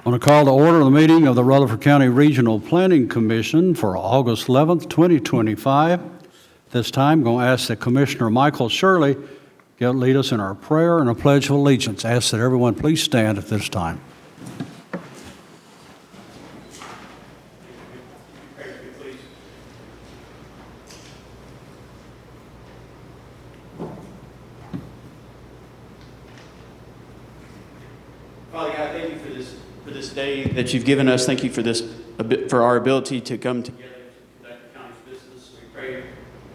I want to call to order the meeting of the Rutherford County Regional Planning Commission for August 11th, 2025. This time, I'm going to ask that Commissioner Michael Shirley lead us in our prayer and a pledge of allegiance. I ask that everyone please stand at this time. Father God, thank you for this day that you've given us. Thank you for our ability to come together to conduct the county's business. We pray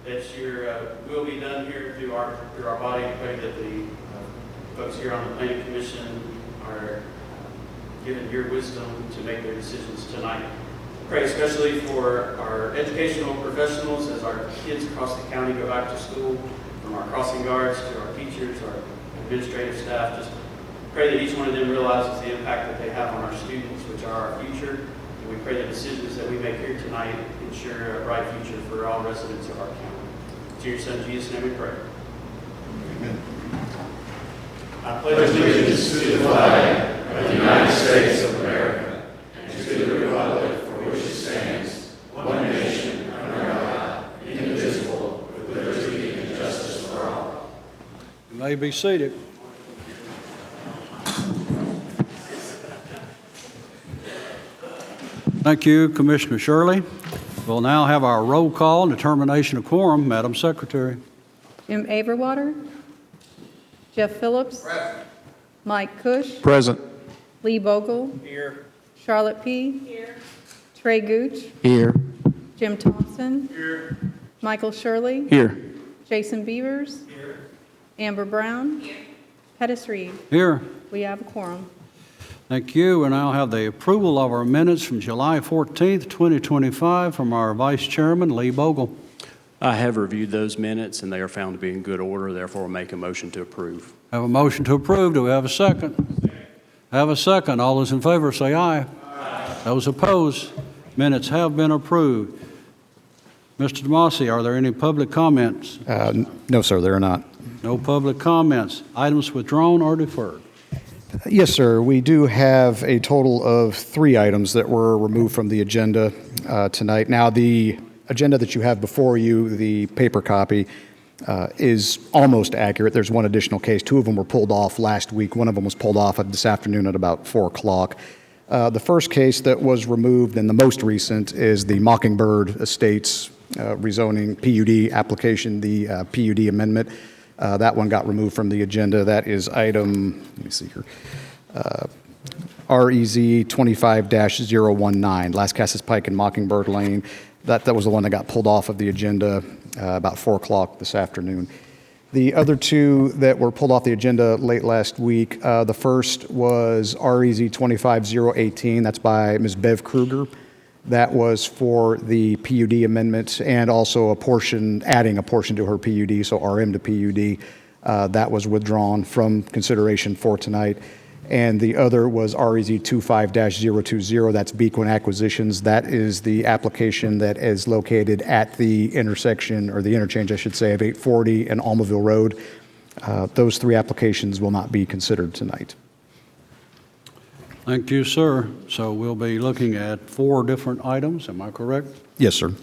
that your will be done here through our body. We pray that the folks here on the Planning Commission are given your wisdom to make their decisions tonight. Pray especially for our educational professionals as our kids across the county go back to school, from our crossing guards to our teachers, our administrative staff. Just pray that each one of them realizes the impact that they have on our students, which are our future. And we pray the decisions that we make here tonight ensure a bright future for all residents of our county. To your Son, Jesus' name we pray. Amen. I pledge allegiance to the flag of the United States of America and to the republic for which it stands, one nation, under God, indivisible, with liberty and justice for all. You may be seated. Thank you, Commissioner Shirley. We'll now have our roll call and determination of quorum. Madam Secretary. Jim Averwater. Jeff Phillips. Present. Mike Cush. Present. Lee Bogle. Here. Charlotte P. Here. Trey Gooch. Here. Jim Thompson. Here. Michael Shirley. Here. Jason Beavers. Here. Amber Brown. Here. Pettis Reed. Here. We have a quorum. Thank you. We now have the approval of our minutes from July 14th, 2025 from our Vice Chairman, Lee Bogle. I have reviewed those minutes, and they are found to be in good order. Therefore, I'll make a motion to approve. Have a motion to approve. Do we have a second? Have a second. All those in favor say aye. Aye. Those opposed, minutes have been approved. Mr. DeMasi, are there any public comments? No, sir, there are not. No public comments. Items withdrawn or deferred? Yes, sir. We do have a total of 3 items that were removed from the agenda tonight. Now, the agenda that you have before you, the paper copy, is almost accurate. There's one additional case. 2 of them were pulled off last week. One of them was pulled off this afternoon at about 4 o'clock. The first case that was removed and the most recent is the Mockingbird Estates rezoning PUD application, the PUD amendment. That one got removed from the agenda. That is item, let me see here, REZ 25-019, Las Casas Pike and Mockingbird Lane. That was the one that got pulled off of the agenda about 4 o'clock this afternoon. The other 2 that were pulled off the agenda late last week, the first was REZ 25-018. That's by Ms. Bev Kruger. That was for the PUD amendment and also adding a portion to her PUD, so RM to PUD. That was withdrawn from consideration for tonight. And the other was REZ 25-020. That's Bequin Acquisitions. That is the application that is located at the intersection, or the interchange, I should say, of 840 and Almaville Road. Those 3 applications will not be considered tonight. Thank you, sir. So we'll be looking at 4 different items. Am I correct? Yes, sir.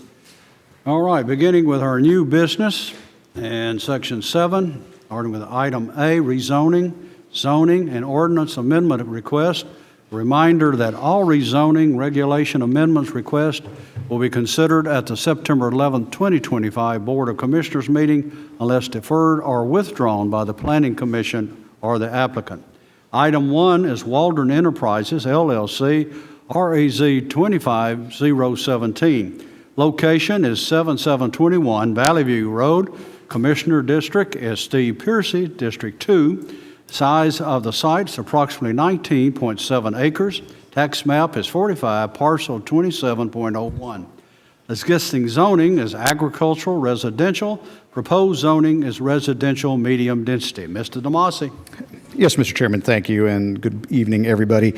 All right, beginning with our new business and section 7, starting with item A, rezoning, zoning, and ordinance amendment request. Reminder that all rezoning regulation amendments requests will be considered at the September 11, 2025 Board of Commissioners meeting unless deferred or withdrawn by the Planning Commission or the applicant. Item 1 is Waldron Enterprises, LLC, REZ 25017. Location is 7721 Valley View Road. Commissioner District is Steve Piercy, District 2. Size of the site is approximately 19.7 acres. Tax map is 45, parcel 27.01. Existing zoning is agricultural, residential. Proposed zoning is residential medium density. Mr. DeMasi. Yes, Mr. Chairman, thank you, and good evening, everybody.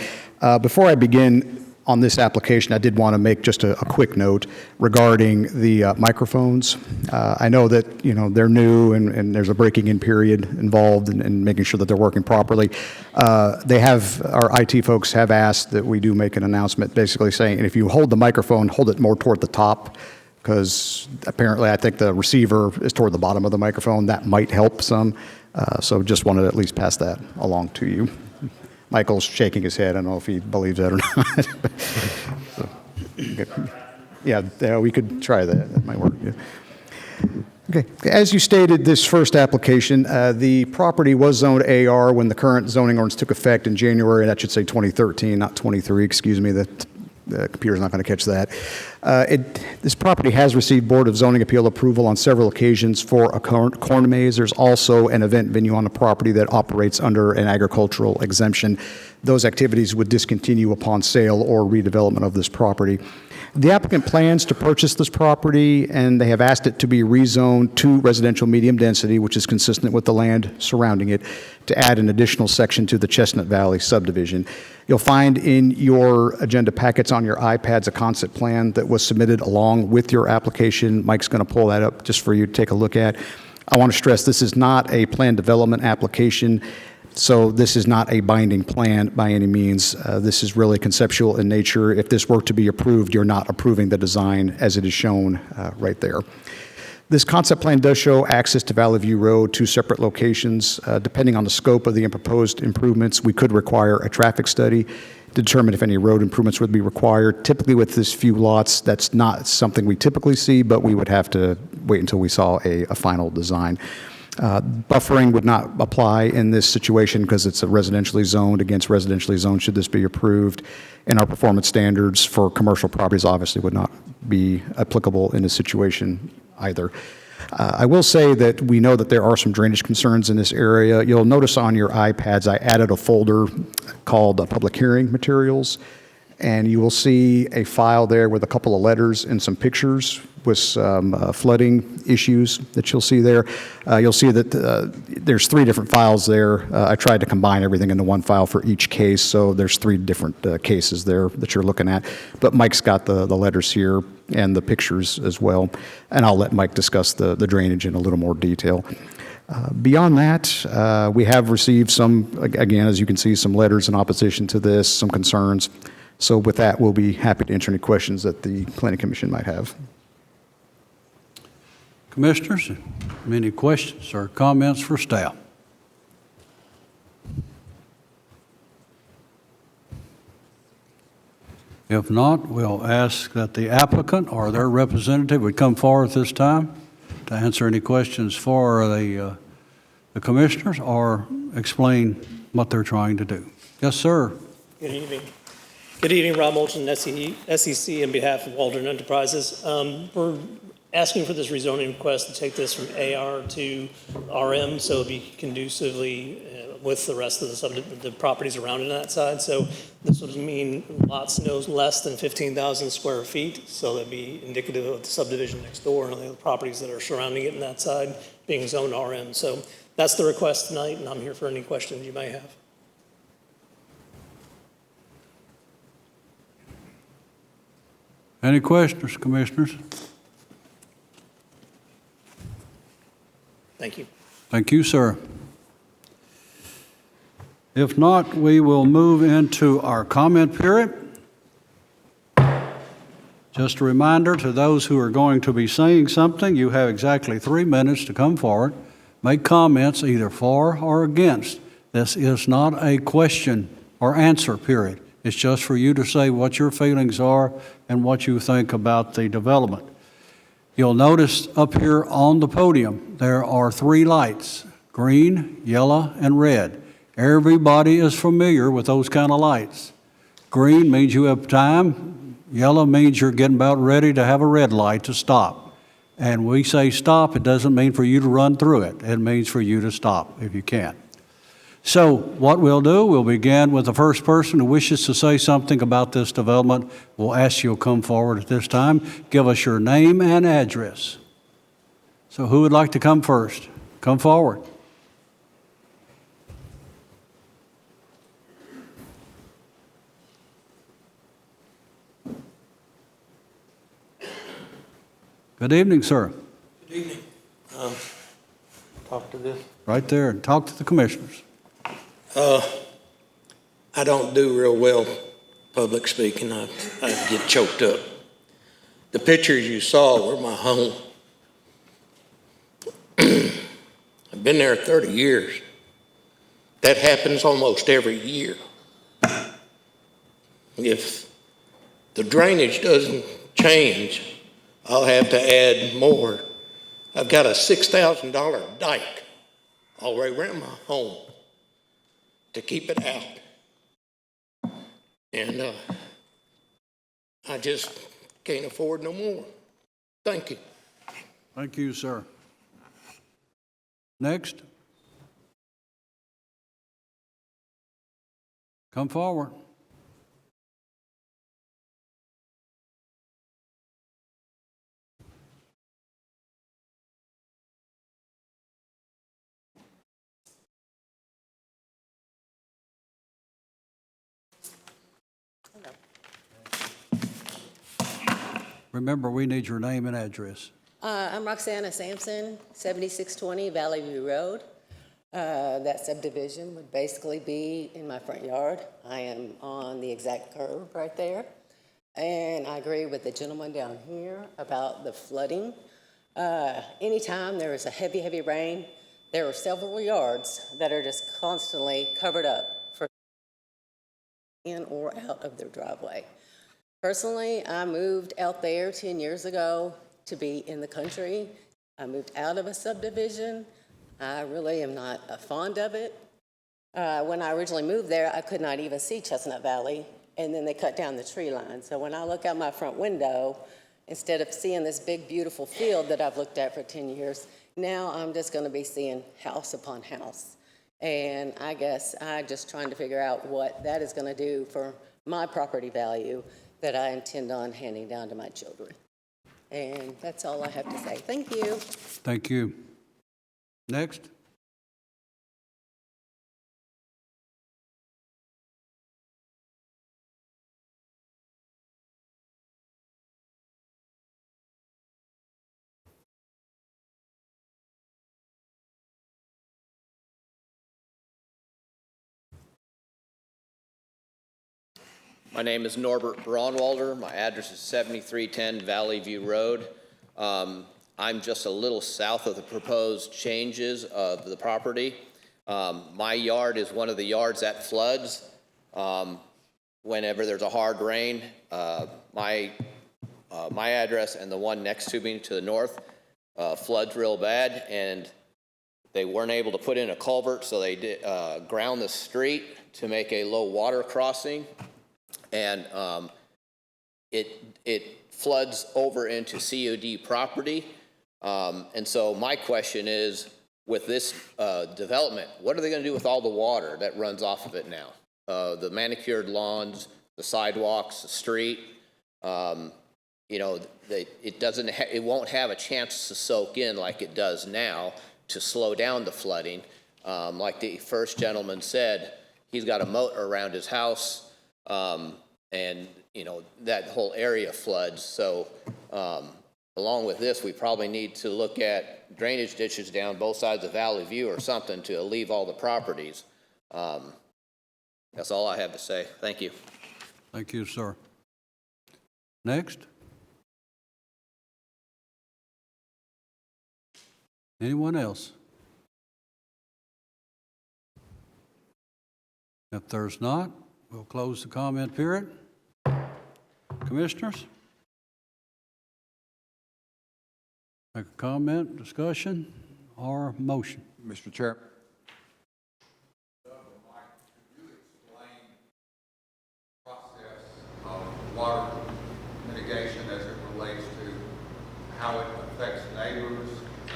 Before I begin, on this application, I did want to make just a quick note regarding the microphones. I know that, they're new and there's a breaking-in period involved in making sure that they're working properly. Our IT folks have asked that we do make an announcement basically saying, if you hold the microphone, hold it more toward the top, because apparently I think the receiver is toward the bottom of the microphone. That might help some. So just wanted to at least pass that along to you. Michael's shaking his head. I don't know if he believes that or not. So, okay. Yeah, we could try that. That might work. Yeah. Okay. As you stated, this first application, the property was zoned AR when the current zoning ordinance took effect in January. That should say 2013, not 23. Excuse me. The computer's not going to catch that. This property has received Board of Zoning Appeal approval on several occasions for a corn maze. There's also an event venue on the property that operates under an agricultural exemption. Those activities would discontinue upon sale or redevelopment of this property. The applicant plans to purchase this property, and they have asked it to be rezoned to residential medium density, which is consistent with the land surrounding it, to add an additional section to the Chestnut Valley subdivision. You'll find in your agenda packets on your iPads a concept plan that was submitted along with your application. Mike's going to pull that up just for you to take a look at. I want to stress this is not a plan development application. So this is not a binding plan by any means. This is really conceptual in nature. If this were to be approved, you're not approving the design as it is shown right there. This concept plan does show access to Valley View Road, 2 separate locations. Depending on the scope of the proposed improvements, we could require a traffic study to determine if any road improvements would be required. Typically with this few lots, that's not something we typically see, but we would have to wait until we saw a final design. Buffering would not apply in this situation because it's a residentially zoned against residentially zoned should this be approved. And our performance standards for commercial properties obviously would not be applicable in this situation either. I will say that we know that there are some drainage concerns in this area. You'll notice on your iPads I added a folder called Public Hearing Materials, and you will see a file there with a couple of letters and some pictures with some flooding issues that you'll see there. You'll see that there's 3 different files there. I tried to combine everything into one file for each case, so there's 3 different cases there that you're looking at. But Mike's got the letters here and the pictures as well, and I'll let Mike discuss the drainage in a little more detail. Beyond that, we have received some, again, as you can see, some letters in opposition to this, some concerns. So with that, we'll be happy to answer any questions that the Planning Commission might have. Commissioners, any questions or comments for staff? If not, we'll ask that the applicant or their representative would come forward this time to answer any questions for the commissioners or explain what they're trying to do. Yes, sir. Good evening. Good evening, Rob Moulton, SEC, on behalf of Waldron Enterprises. We're asking for this rezoning request to take this from AR to RM, so it'll be conducively with the rest of the properties around it on that side. So this would mean lots no less than 15,000 square feet, so that'd be indicative of the subdivision next door and the other properties that are surrounding it on that side being zoned RM. So that's the request tonight, and I'm here for any questions you may have. Any questions, commissioners? Thank you. Thank you, sir. If not, we will move into our comment period. Just a reminder to those who are going to be saying something, you have exactly 3 minutes to come forward, make comments either for or against. This is not a question or answer period. It's just for you to say what your feelings are and what you think about the development. You'll notice up here on the podium, there are 3 lights, green, yellow, and red. Everybody is familiar with those kind of lights. Green means you have time. Yellow means you're getting about ready to have a red light to stop. And we say stop, it doesn't mean for you to run through it. It means for you to stop if you can. So what we'll do, we'll begin with the first person who wishes to say something about this development. We'll ask you to come forward at this time. Give us your name and address. So who would like to come first? Come forward. Good evening, sir. Good evening. Talk to this. Right there, talk to the commissioners. I don't do real well public speaking. I get choked up. The pictures you saw were my home. I've been there 30 years. That happens almost every year. If the drainage doesn't change, I'll have to add more. I've got a $6,000 dike all the way around my home to keep it out. And I just can't afford no more. Thank you. Thank you, sir. Next. Come forward. Remember, we need your name and address. I'm Roxana Sampson, 7620 Valley View Road. That subdivision would basically be in my front yard. I am on the exact curve right there. And I agree with the gentleman down here about the flooding. Anytime there is a heavy, heavy rain, there are several yards that are just constantly covered up for in or out of their driveway. Personally, I moved out there 10 years ago to be in the country. I moved out of a subdivision. I really am not fond of it. When I originally moved there, I could not even see Chestnut Valley, and then they cut down the tree line. So when I look out my front window, instead of seeing this big, beautiful field that I've looked at for 10 years, now I'm just gonna be seeing house upon house. And I guess I'm just trying to figure out what that is gonna do for my property value that I intend on handing down to my children. And that's all I have to say. Thank you. Thank you. Next. My name is Norbert Braunwalder. My address is 7310 Valley View Road. I'm just a little south of the proposed changes of the property. My yard is one of the yards that floods whenever there's a hard rain. My address and the one next to me to the north floods real bad, and they weren't able to put in a culvert, so they did ground the street to make a low water crossing. And it floods over into COD property. And so my question is, with this development, what are they going to do with all the water that runs off of it now? The manicured lawns, the sidewalks, the street. You know, it won't have a chance to soak in like it does now to slow down the flooding. Like the first gentleman said, he's got a moat around his house. And, you know, that whole area floods. So along with this, we probably need to look at drainage ditches down both sides of Valley View or something to alleviate all the properties. That's all I have to say. Thank you. Thank you, sir. Next. Anyone else? If there's not, we'll close the comment period. Commissioners? Make a comment, discussion, or motion? Mr. Chair. Could you explain the process of water mitigation as it relates to how it affects neighbors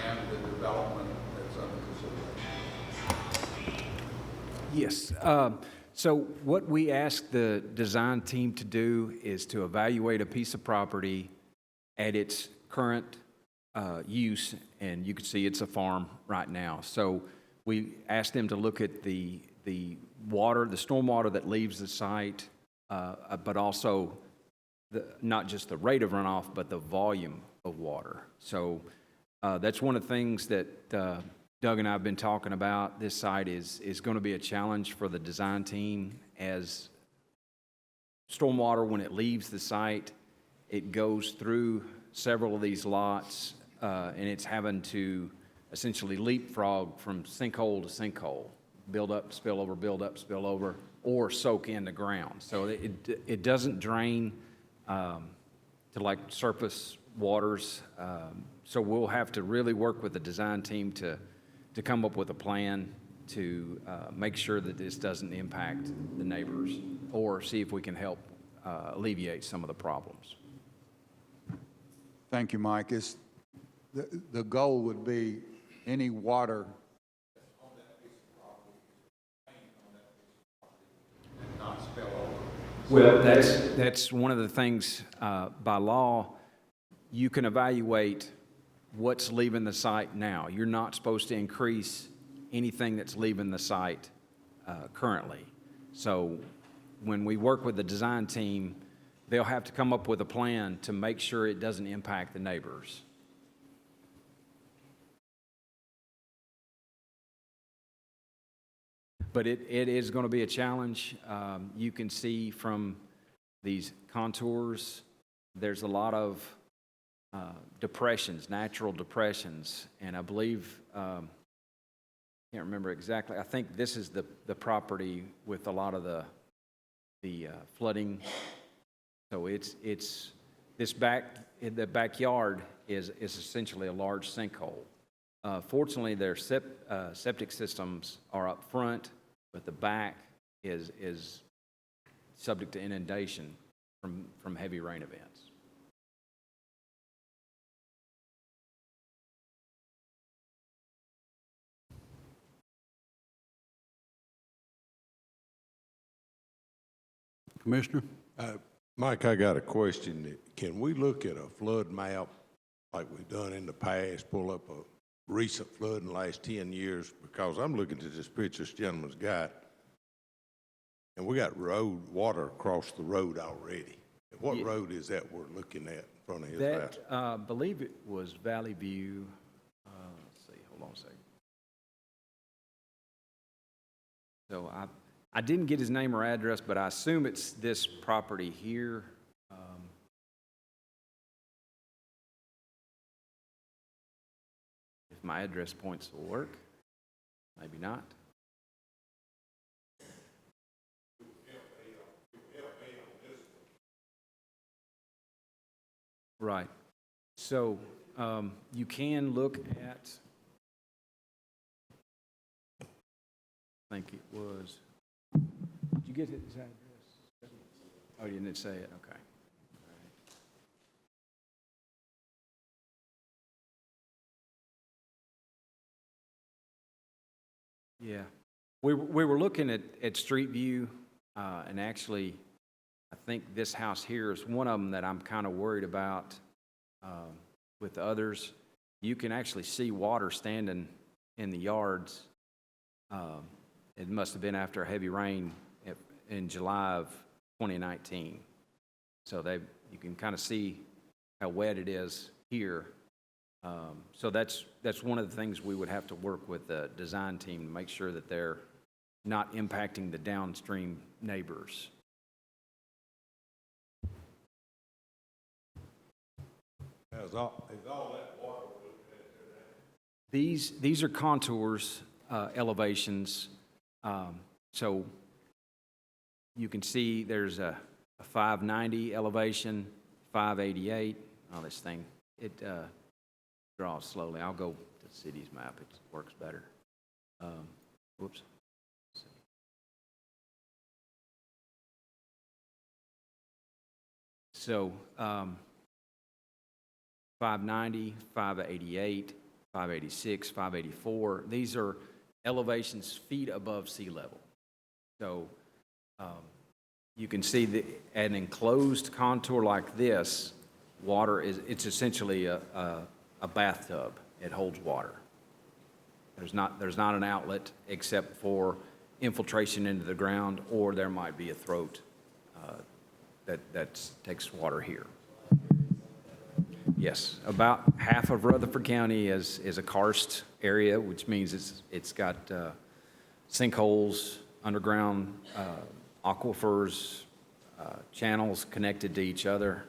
and the development that's under consideration? Yes. So what we ask the design team to do is to evaluate a piece of property at its current use, and you can see it's a farm right now. So we asked them to look at the water, the stormwater that leaves the site, but also not just the rate of runoff, but the volume of water. So that's one of the things that Doug and I have been talking about. This site is going to be a challenge for the design team, as stormwater, when it leaves the site, it goes through several of these lots, and it's having to essentially leapfrog from sinkhole to sinkhole, build up, spill over, build up, spill over, or soak in the ground. So it doesn't drain to like surface waters. So we'll have to really work with the design team to come up with a plan to make sure that this doesn't impact the neighbors, or see if we can help alleviate some of the problems. Thank you, Mike. The goal would be any water on that piece of property, and not spill over. Well, that's one of the things, by law, you can evaluate what's leaving the site now. You're not supposed to increase anything that's leaving the site currently. So when we work with the design team, they'll have to come up with a plan to make sure it doesn't impact the neighbors. But it is going to be a challenge. You can see from these contours, there's a lot of depressions, natural depressions, and I believe, can't remember exactly, I think this is the property with a lot of the flooding. So the backyard is essentially a large sinkhole. Fortunately, their septic systems are up front, but the back is subject to inundation from heavy rain events. Commissioner? Mike, I got a question. Can we look at a flood map like we've done in the past, pull up a recent flood in the last 10 years? Because I'm looking at this picture this gentleman's got, and we got water across the road already. What road is that we're looking at in front of his house? I believe it was Valley View. Let's see, hold on a second. So I didn't get his name or address, but I assume it's this property here. If my address points will work, maybe not. Right. So you can look at, I think it was, did you get his address? Oh, you didn't say it? Okay. Yeah. We were looking at Street View, and actually, I think this house here is one of them that I'm kind of worried about with the others. You can actually see water standing in the yards. It must have been after a heavy rain in July of 2019. So you can kind of see how wet it is here. So that's one of the things we would have to work with the design team to make sure that they're not impacting the downstream neighbors. Is all that water? These are contours, elevations. So you can see there's a 590 elevation, 588. Oh, this thing, it draws slowly. I'll go to the city's map. It works better. Whoops. So 590, 588, 586, 584. These are elevations feet above sea level. So you can see that an enclosed contour like this, it's essentially a bathtub. It holds water. There's not an outlet except for infiltration into the ground, or there might be a throat that takes water here. Yes, about half of Rutherford County is a karst area, which means it's got sinkholes, underground aquifers, channels connected to each other.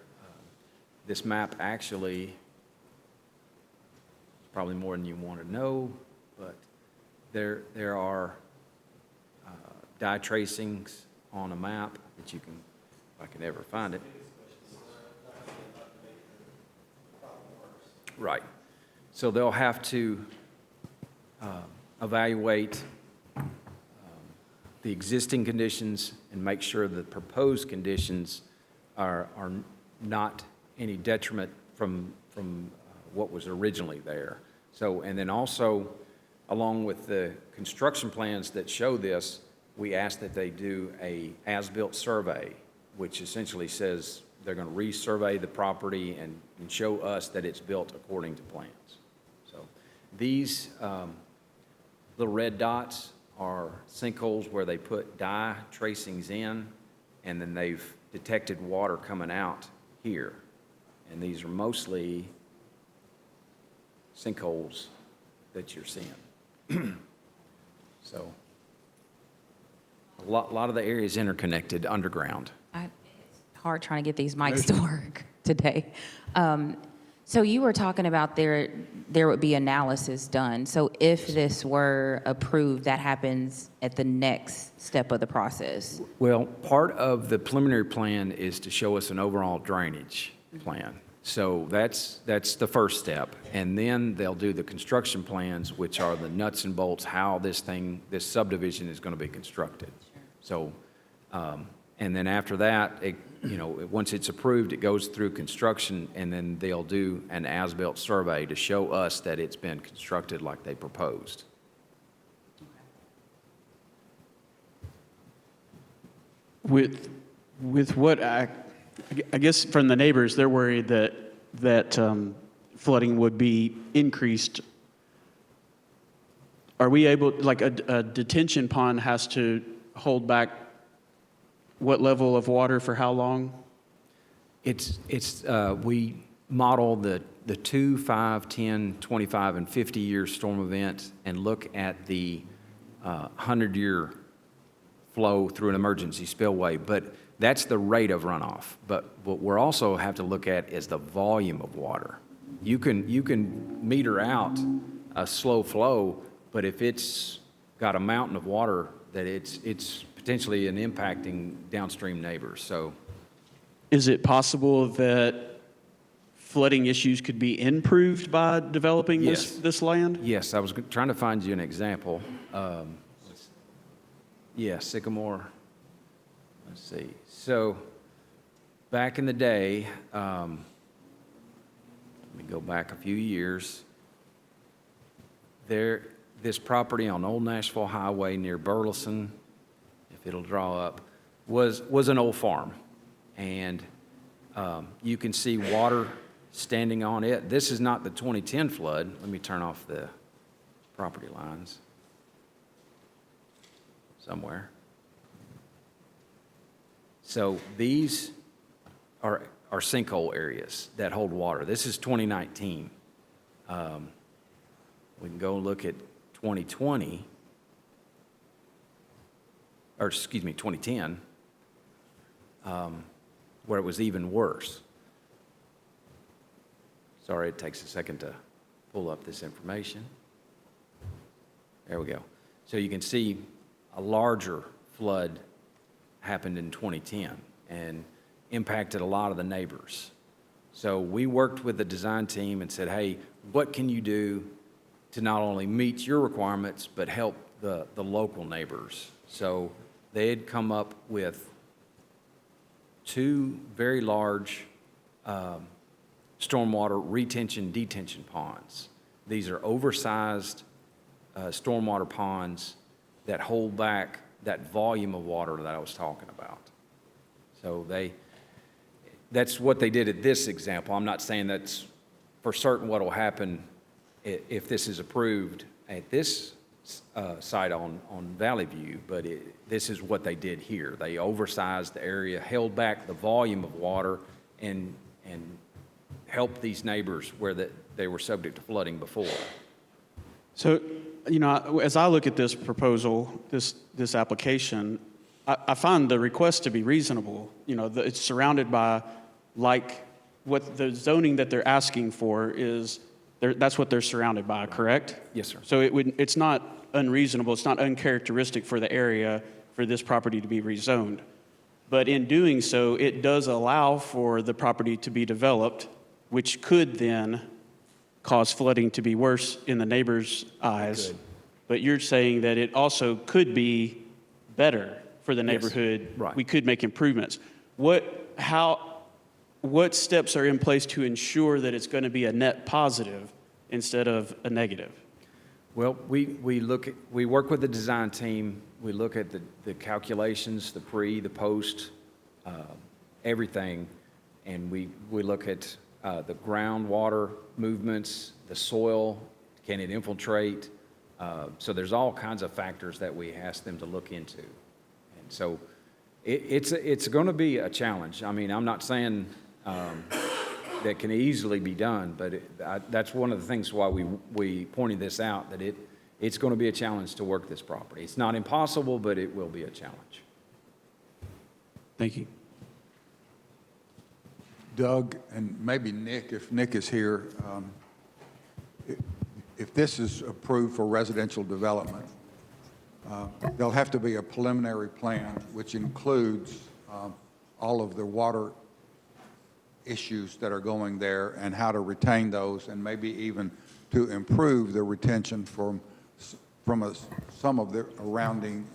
This map actually, probably more than you want to know, but there are dye tracings on a map that you can, if I can ever find it. Right. So they'll have to evaluate the existing conditions and make sure the proposed conditions are not any detriment from what was originally there. So, and then also, along with the construction plans that show this, we ask that they do a as-built survey, which essentially says they're going to resurvey the property and show us that it's built according to plans. So these little red dots are sinkholes where they put dye tracings in, and then they've detected water coming out here. And these are mostly sinkholes that you're seeing. So a lot of the area is interconnected underground. It's hard trying to get these mics to work today. So you were talking about there would be analysis done. So if this were approved, that happens at the next step of the process? Well, part of the preliminary plan is to show us an overall drainage plan. So that's the first step. And then they'll do the construction plans, which are the nuts and bolts, how this subdivision is going to be constructed. So, and then after that, once it's approved, it goes through construction, and then they'll do an as-built survey to show us that it's been constructed like they proposed. With what I guess from the neighbors, they're worried that flooding would be increased. Are we able, like a detention pond has to hold back what level of water for how long? We model the 2, 5, 10, 25, and 50-year storm events and look at the 100-year flow through an emergency spillway, but that's the rate of runoff. But what we're also have to look at is the volume of water. You can meter out a slow flow, but if it's got a mountain of water, that it's potentially an impacting downstream neighbors. So, is it possible that flooding issues could be improved by developing this land? Yes, I was trying to find you an example. Sycamore. Let's see. So, back in the day, let me go back a few years. This property on Old Nashville Highway near Burleson, if it'll draw up, was an old farm. And you can see water standing on it. This is not the 2010 flood. Let me turn off the property lines somewhere. So these are sinkhole areas that hold water. This is 2019. We can go look at 2020, or excuse me, 2010, where it was even worse. Sorry, it takes a second to pull up this information. There we go. So you can see a larger flood happened in 2010 and impacted a lot of the neighbors. So we worked with the design team and said, hey, what can you do to not only meet your requirements, but help the local neighbors? So they had come up with 2 very large stormwater retention detention ponds. These are oversized stormwater ponds that hold back that volume of water that I was talking about. So that's what they did at this example. I'm not saying that's for certain what will happen if this is approved at this site on Valley View, but this is what they did here. They oversized the area, held back the volume of water, and help these neighbors where they were subject to flooding before. So, as I look at this proposal, this application, I find the request to be reasonable. It's surrounded by, like, what the zoning that they're asking for is, that's what they're surrounded by, correct? Yes, sir. So it's not unreasonable, it's not uncharacteristic for the area for this property to be rezoned. But in doing so, it does allow for the property to be developed, which could then cause flooding to be worse in the neighbor's eyes. But you're saying that it also could be better for the neighborhood. right. We could make improvements. What steps are in place to ensure that it's going to be a net positive instead of a negative? Well, we work with the design team. We look at the calculations, the pre, the post, everything, and we look at the groundwater movements, the soil, can it infiltrate? So there's all kinds of factors that we ask them to look into. And so it's going to be a challenge. I mean, I'm not saying that can easily be done, but that's one of the things why we pointed this out, that it's going to be a challenge to work this property. It's not impossible, but it will be a challenge. Thank you. Doug, and maybe Nick, if Nick is here, if this is approved for residential development, there'll have to be a preliminary plan which includes all of the water issues that are going there and how to retain those, and maybe even to improve the retention from some of the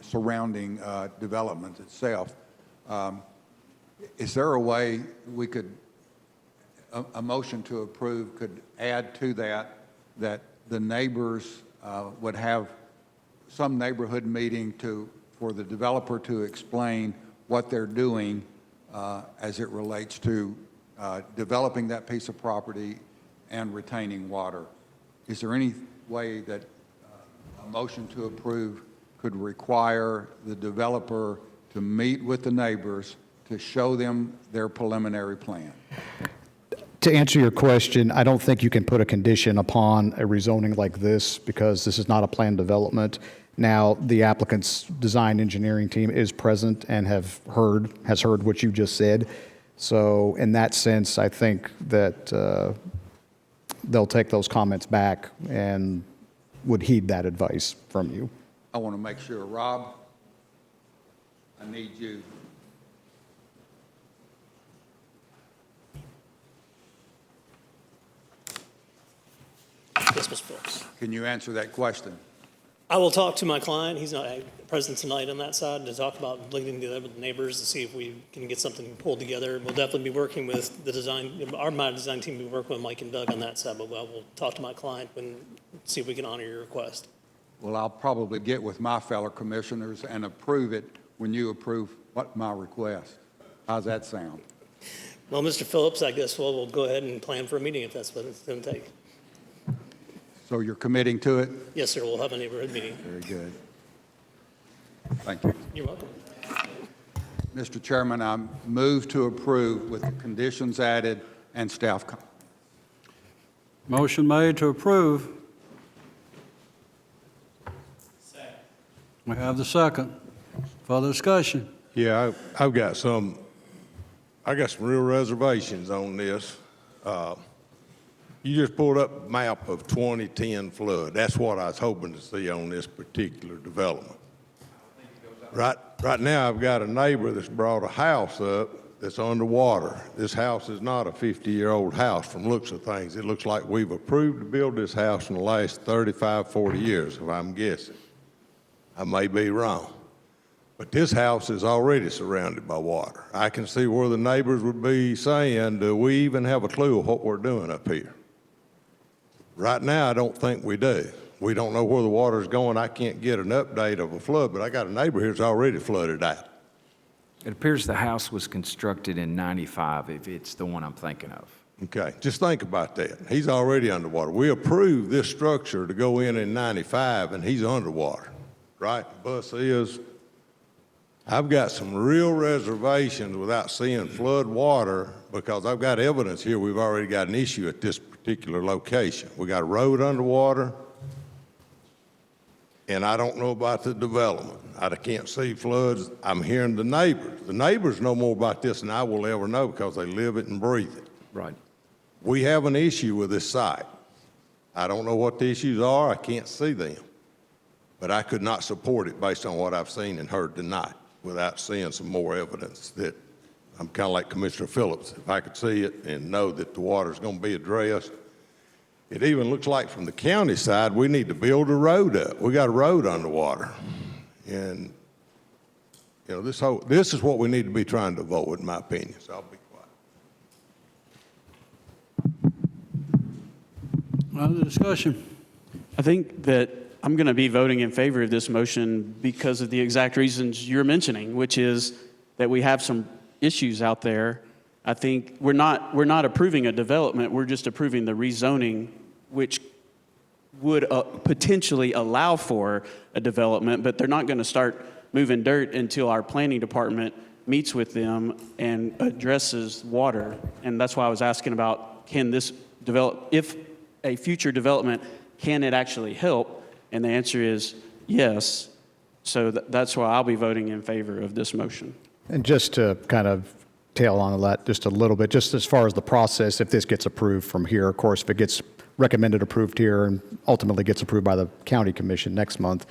surrounding development itself. Is there a way we could, a motion to approve could add to that the neighbors would have some neighborhood meeting for the developer to explain what they're doing as it relates to developing that piece of property and retaining water? Is there any way that a motion to approve could require the developer to meet with the neighbors to show them their preliminary plan? To answer your question, I don't think you can put a condition upon a rezoning like this because this is not a planned development. Now, the applicant's design engineering team is present and has heard what you just said. So in that sense, I think that they'll take those comments back and would heed that advice from you. I want to make sure, Rob, I need you. Yes, Mr. Phillips. Can you answer that question? I will talk to my client. He's not present tonight on that side to talk about linking together with the neighbors to see if we can get something pulled together. We'll definitely be working with the my design team will be working with Mike and Doug on that side, but we'll talk to my client and see if we can honor your request. Well, I'll probably get with my fellow commissioners and approve it when you approve my request. How's that sound? Well, Mr. Phillips, I guess we'll go ahead and plan for a meeting if that's what it's going to take. So you're committing to it? Yes, sir. We'll have a neighborhood meeting. Very good. Thank you. You're welcome. Mr. Chairman, I move to approve with the conditions added and staff comment. Motion made to approve. Second. We have the second. Further discussion? Yeah, I've got some real reservations on this. You just pulled up a map of 2010 flood. That's what I was hoping to see on this particular development. Right now, I've got a neighbor that's brought a house up that's underwater. This house is not a 50-year-old house from looks of things. It looks like we've approved to build this house in the last 35, 40 years, if I'm guessing. I may be wrong. But this house is already surrounded by water. I can see where the neighbors would be saying, do we even have a clue of what we're doing up here? Right now, I don't think we do. We don't know where the water's going. I can't get an update of a flood, but I got a neighbor here that's already flooded out. It appears the house was constructed in 95, if it's the one I'm thinking of. Okay, just think about that. He's already underwater. We approved this structure to go in 95, and he's underwater, right? The bus is. I've got some real reservations without seeing flood water because I've got evidence here we've already got an issue at this particular location. We got a road underwater, and I don't know about the development. I can't see floods. I'm hearing the neighbors. The neighbors know more about this than I will ever know because they live it and breathe it. Right. We have an issue with this site. I don't know what the issues are. I can't see them. But I could not support it based on what I've seen and heard tonight without seeing some more evidence that I'm kind of like Commissioner Phillips. If I could see it and know that the water's going to be addressed. It even looks like from the county side, we need to build a road up. We got a road underwater. And, you know, this is what we need to be trying to avoid, in my opinion. So I'll be quiet. Other discussion? I think that I'm going to be voting in favor of this motion because of the exact reasons you're mentioning, which is that we have some issues out there. I think we're not approving a development, we're just approving the rezoning, which would potentially allow for a development, but they're not going to start moving dirt until our planning department meets with them and addresses water. And that's why I was asking about, can this develop, if a future development, can it actually help? And the answer is yes. So that's why I'll be voting in favor of this motion. And just to kind of tail on that just a little bit, just as far as the process, if this gets approved from here, of course, if it gets recommended approved here and ultimately gets approved by the county commission next month,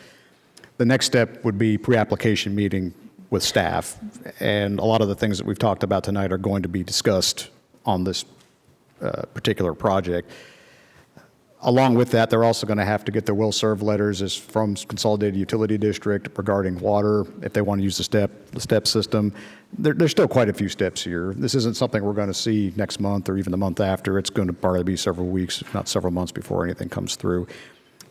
the next step would be pre-application meeting with staff. And a lot of the things that we've talked about tonight are going to be discussed on this particular project. Along with that, they're also going to have to get their will serve letters from Consolidated Utility District regarding water, if they want to use the step system. There's still quite a few steps here. This isn't something we're going to see next month or even the month after. It's going to probably be several weeks, if not several months before anything comes through.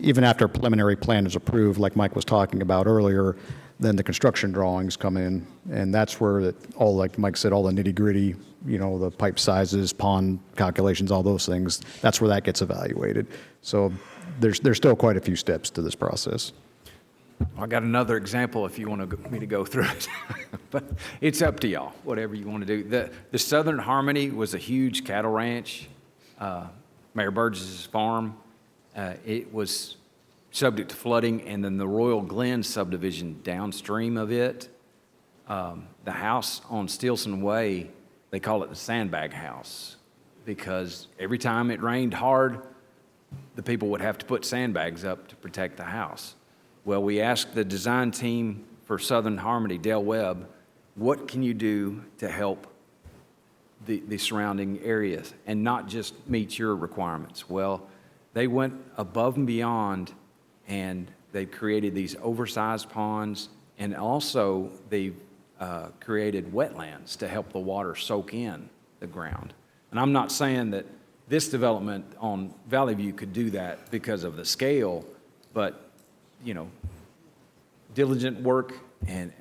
Even after a preliminary plan is approved, like Mike was talking about earlier, then the construction drawings come in, and that's where all, like Mike said, all the nitty-gritty, you know, the pipe sizes, pond calculations, all those things, that's where that gets evaluated. So there's still quite a few steps to this process. I got another example if you want me to go through it, but it's up to y'all, whatever you want to do. The Southern Harmony was a huge cattle ranch, Mayor Burgess's farm. It was subject to flooding, and then the Royal Glen subdivision downstream of it, the house on Stilson Way, they call it the sandbag house because every time it rained hard, the people would have to put sandbags up to protect the house. Well, we asked the design team for Southern Harmony, Dale Webb, what can you do to help the surrounding areas and not just meet your requirements? Well, they went above and beyond, and they created these oversized ponds, and also they created wetlands to help the water soak in the ground. And I'm not saying that this development on Valley View could do that because of the scale, but, you know, diligent work, and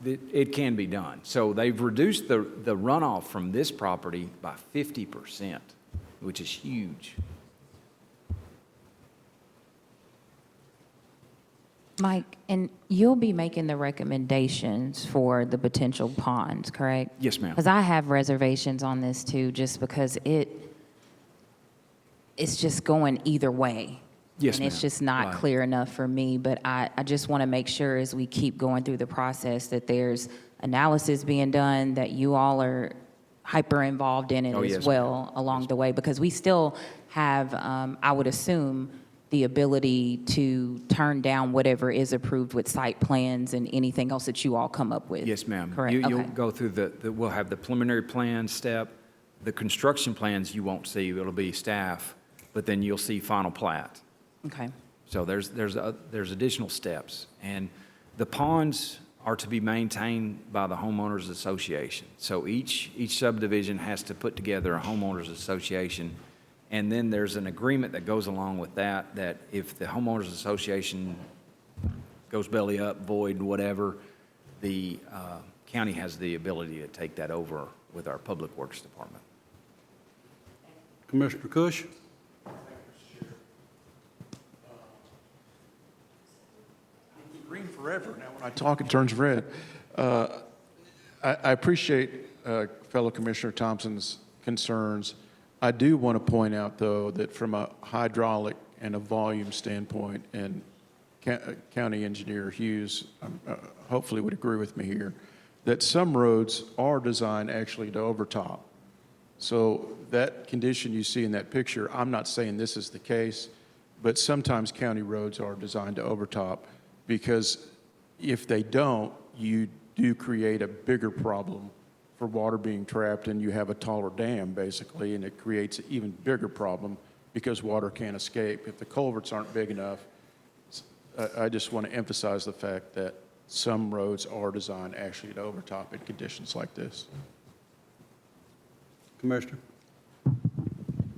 it can be done. So they've reduced the runoff from this property by 50%, which is huge. Mike, and you'll be making the recommendations for the potential ponds, correct? Yes, ma'am. Because I have reservations on this too, just because it's just going either way. Yes, and it's ma'am. just not Right. clear enough for me, but I just want to make sure as we keep going through the process that there's analysis being done, that you all are hyper involved in it Oh, as yes, well along the way, because we still have, I would assume, the ability to turn down whatever is approved with site plans and anything else that you all come up with. Yes, ma'am. Correct, You'll okay. go through we'll have the preliminary plan step. The construction plans you won't see, it'll be staff, but then you'll see final plat. Okay. So there's additional steps. And the ponds are to be maintained by the homeowners association. So each subdivision has to put together a homeowners association. And then there's an agreement that goes along with that, that if the homeowners association goes belly up, void, whatever, the county has the ability to take that over with our public works department. Commissioner Cush? green forever. Now, when I talk, it turns red. I appreciate fellow Commissioner Thompson's concerns. I do want to point out, though, that from a hydraulic and a volume standpoint, and County Engineer Hughes hopefully would agree with me here, that some roads are designed actually to overtop. So that condition you see in that picture, I'm not saying this is the case, but sometimes county roads are designed to overtop, because if they don't, you do create a bigger problem for water being trapped, and you have a taller dam, basically, and it creates an even bigger problem because water can't escape. If the culverts aren't big enough, I just want to emphasize the fact that some roads are designed actually to overtop in conditions like this. Commissioner?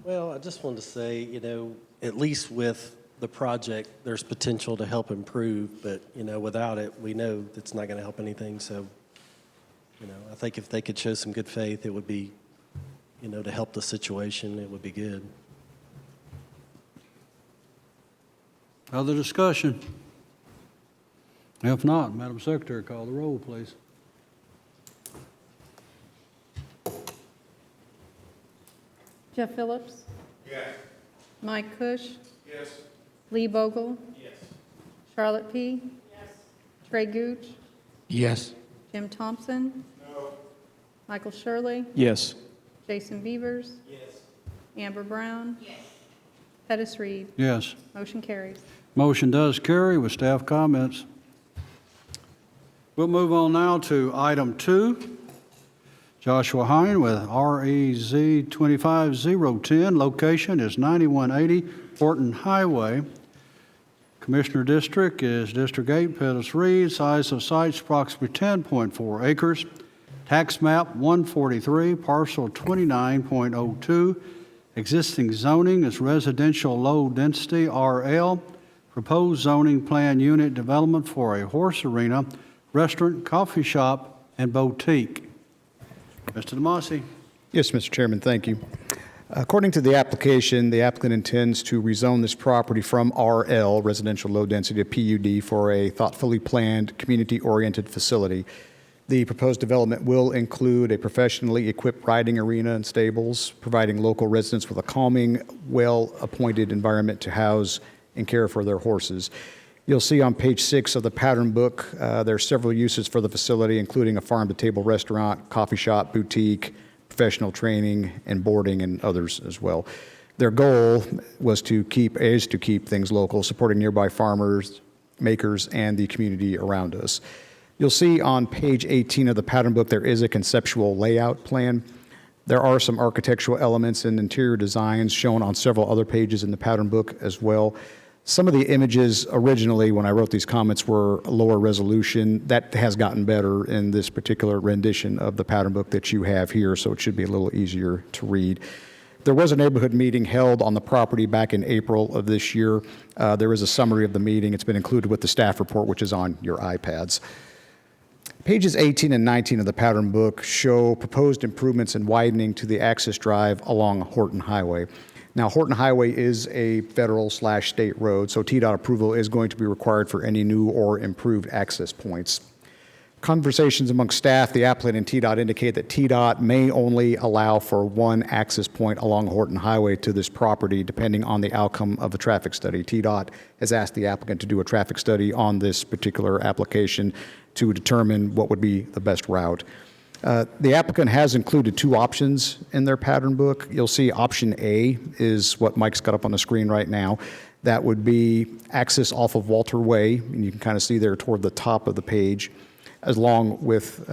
Well, I just wanted to say, at least with the project, there's potential to help improve, but, without it, we know it's not going to help anything. So, I think if they could show some good faith, it would be, to help the situation, it would be good. Other discussion? If not, Madam Secretary, call the roll, please. Jeff Phillips. Yes. Mike Cush. Yes. Lee Bogle. Yes. Charlotte P. Yes. Trey Gooch. Yes. Jim Thompson. No. Michael Shirley. Yes. Jason Beavers. Yes. Amber Brown. Yes. Pettis Reed. Yes. Motion carries. Motion does carry with staff comments. We'll move on now to item 2. Joshua Hein with REZ 25010. Location is 9180 Horton Highway. Commissioner District is District 8, Pettis Reed. Size of sites approximately 10.4 acres. Tax map 143, parcel 29.02. Existing zoning is residential low density RL. Proposed zoning plan unit development for a horse arena, restaurant, coffee shop, and boutique. Mr. DeMasi. Yes, Mr. Chairman, thank you. According to the application, the applicant intends to rezone this property from RL, residential low density, to PUD for a thoughtfully planned, community-oriented facility. The proposed development will include a professionally equipped riding arena and stables, providing local residents with a calming, well-appointed environment to house and care for their horses. You'll see on page 6 of the pattern book, there are several uses for the facility, including a farm-to-table restaurant, coffee shop, boutique, professional training, and boarding, and others as well. Their goal is to keep things local, supporting nearby farmers, makers, and the community around us. You'll see on page 18 of the pattern book there is a conceptual layout plan. There are some architectural elements and interior designs shown on several other pages in the pattern book as well. Some of the images originally, when I wrote these comments, were lower resolution. That has gotten better in this particular rendition of the pattern book that you have here, so it should be a little easier to read. There was a neighborhood meeting held on the property back in April of this year. There is a summary of the meeting. It's been included with the staff report, which is on your iPads. Pages 18 and 19 of the pattern book show proposed improvements in widening to the access drive along Horton Highway. Now, Horton Highway is a federal/state road, so TDOT approval is going to be required for any new or improved access points. Conversations among staff, the applicant, and TDOT indicate that TDOT may only allow for one access point along Horton Highway to this property, depending on the outcome of a traffic study. TDOT has asked the applicant to do a traffic study on this particular application to determine what would be the best route. The applicant has included two options in their pattern book. You'll see option A is what Mike's got up on the screen right now. That would be access off of Walter Way, and you can kind of see there toward the top of the page, along with,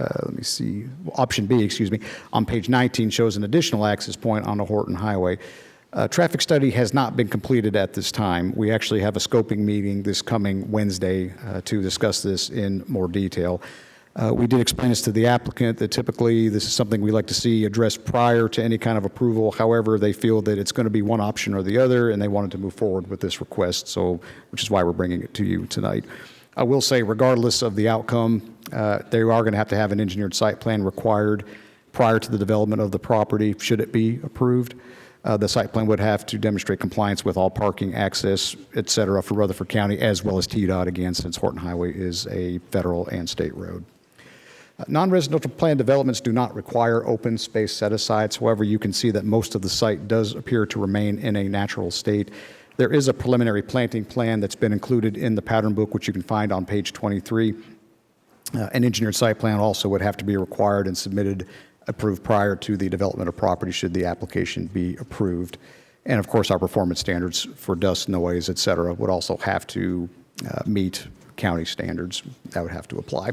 option B, on page 19 shows an additional access point on the Horton Highway. Traffic study has not been completed at this time. We actually have a scoping meeting this coming Wednesday to discuss this in more detail. We did explain this to the applicant that typically this is something we like to see addressed prior to any kind of approval. However, they feel that it's going to be one option or the other, and they wanted to move forward with this request, which is why we're bringing it to you tonight. I will say, regardless of the outcome, they are going to have an engineered site plan required prior to the development of the property, should it be approved. The site plan would have to demonstrate compliance with all parking, access, et cetera, for Rutherford County, as well as TDOT, again, since Horton Highway is a federal and state road. Non-residential plan developments do not require open space set-asides. However, you can see that most of the site does appear to remain in a natural state. There is a preliminary planting plan that's been included in the pattern book, which you can find on page 23. An engineered site plan also would have to be required and submitted, approved prior to the development of property should the application be approved. And of course, our performance standards for dust, noise, et cetera, would also have to meet county standards. That would have to apply.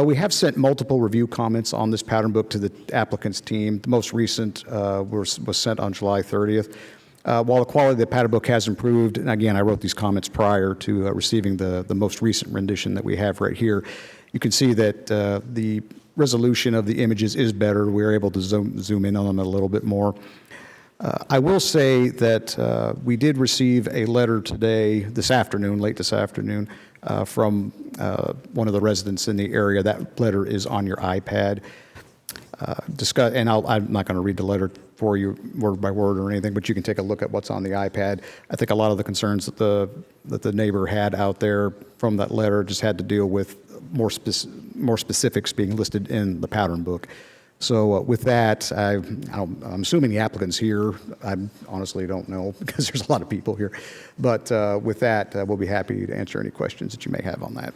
We have sent multiple review comments on this pattern book to the applicant's team. The most recent was sent on July 30th. While the quality of the pattern book has improved, and again, I wrote these comments prior to receiving the most recent rendition that we have right here, you can see that the resolution of the images is better. We're able to zoom in on them a little bit more. I will say that we did receive a letter today, late this afternoon, from one of the residents in the area. That letter is on your iPad. And I'm not going to read the letter for you word by word or anything, but you can take a look at what's on the iPad. I think a lot of the concerns that the neighbor had out there from that letter just had to deal with more specifics being listed in the pattern book. So with that, I'm assuming the applicant's here. I honestly don't know because there's a lot of people here. But with that, we'll be happy to answer any questions that you may have on that.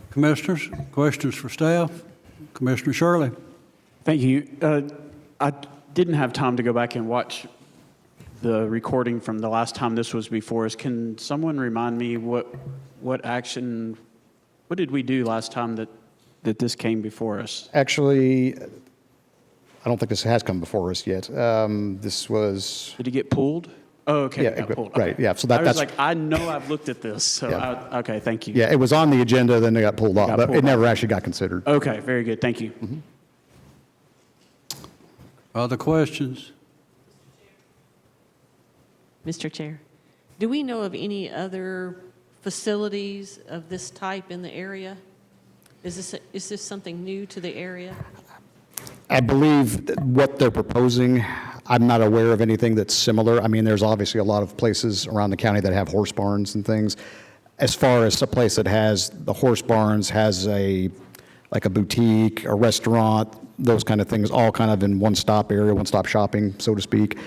Commissioners, questions for staff? Commissioner Shirley. Thank you. I didn't have time to go back and watch the recording from the last time this was before us. Can someone remind me what did we do last time that this came before us? Actually, I don't think this has come before us yet. This was... Did it get pulled? Oh, okay. Yeah, it got pulled. right. Okay. Yeah. So I was that's like, I know I've looked at this. So Yeah. okay, thank you. Yeah, it was on the agenda, then it got pulled off, but it never actually got considered. Okay, very good. Thank you. Mm-hmm. Other questions? Mr. Chair, do we know of any other facilities of this type in the area? Is this something new to the area? I believe that what they're proposing, I'm not aware of anything that's similar. I mean, there's obviously a lot of places around the county that have horse barns and things. As far as a place that has the horse barns, has like a boutique, a restaurant, those kind of things, all kind of in one-stop area, one-stop shopping, so to speak,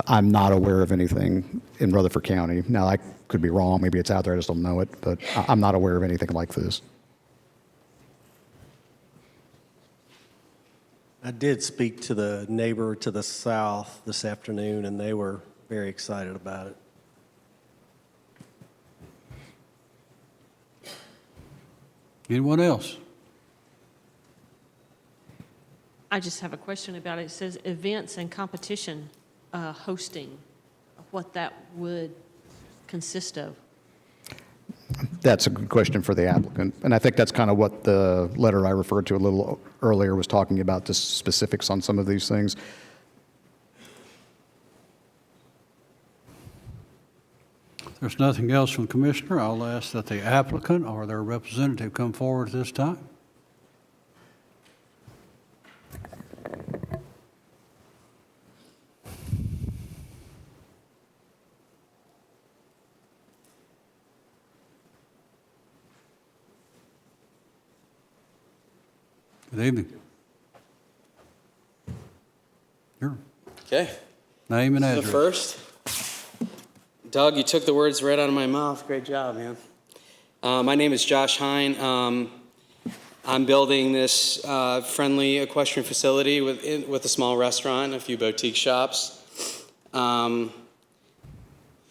I'm not aware of anything in Rutherford County. Now, I could be wrong. Maybe it's out there. I just don't know it. But I'm not aware of anything like this. I did speak to the neighbor to the south this afternoon, and they were very excited about it. Anyone else? I just have a question about it. It says events and competition hosting, what that would consist of. That's a good question for the applicant. And I think that's kind of what the letter I referred to a little earlier was talking about, the specifics on some of these things. If there's nothing else from the Commissioner, I'll ask that the applicant or their representative come forward at this time. Good evening. Sure. Okay. Name and So address. first, Doug, you took the words right out of my mouth. Great job, man. My name is Josh Hein. I'm building this friendly equestrian facility with a small restaurant and a few boutique shops. And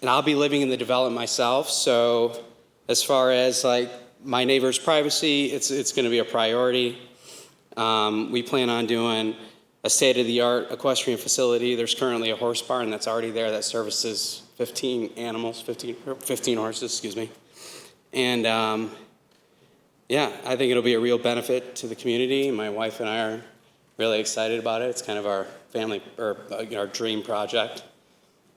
I'll be living in the development myself. So as far as like my neighbor's privacy, it's going to be a priority. We plan on doing a state-of-the-art equestrian facility. There's currently a horse barn that's already there that services 15 horses, excuse me. And yeah, I think it'll be a real benefit to the community. My wife and I are really excited about it. It's kind of our family, or our dream project.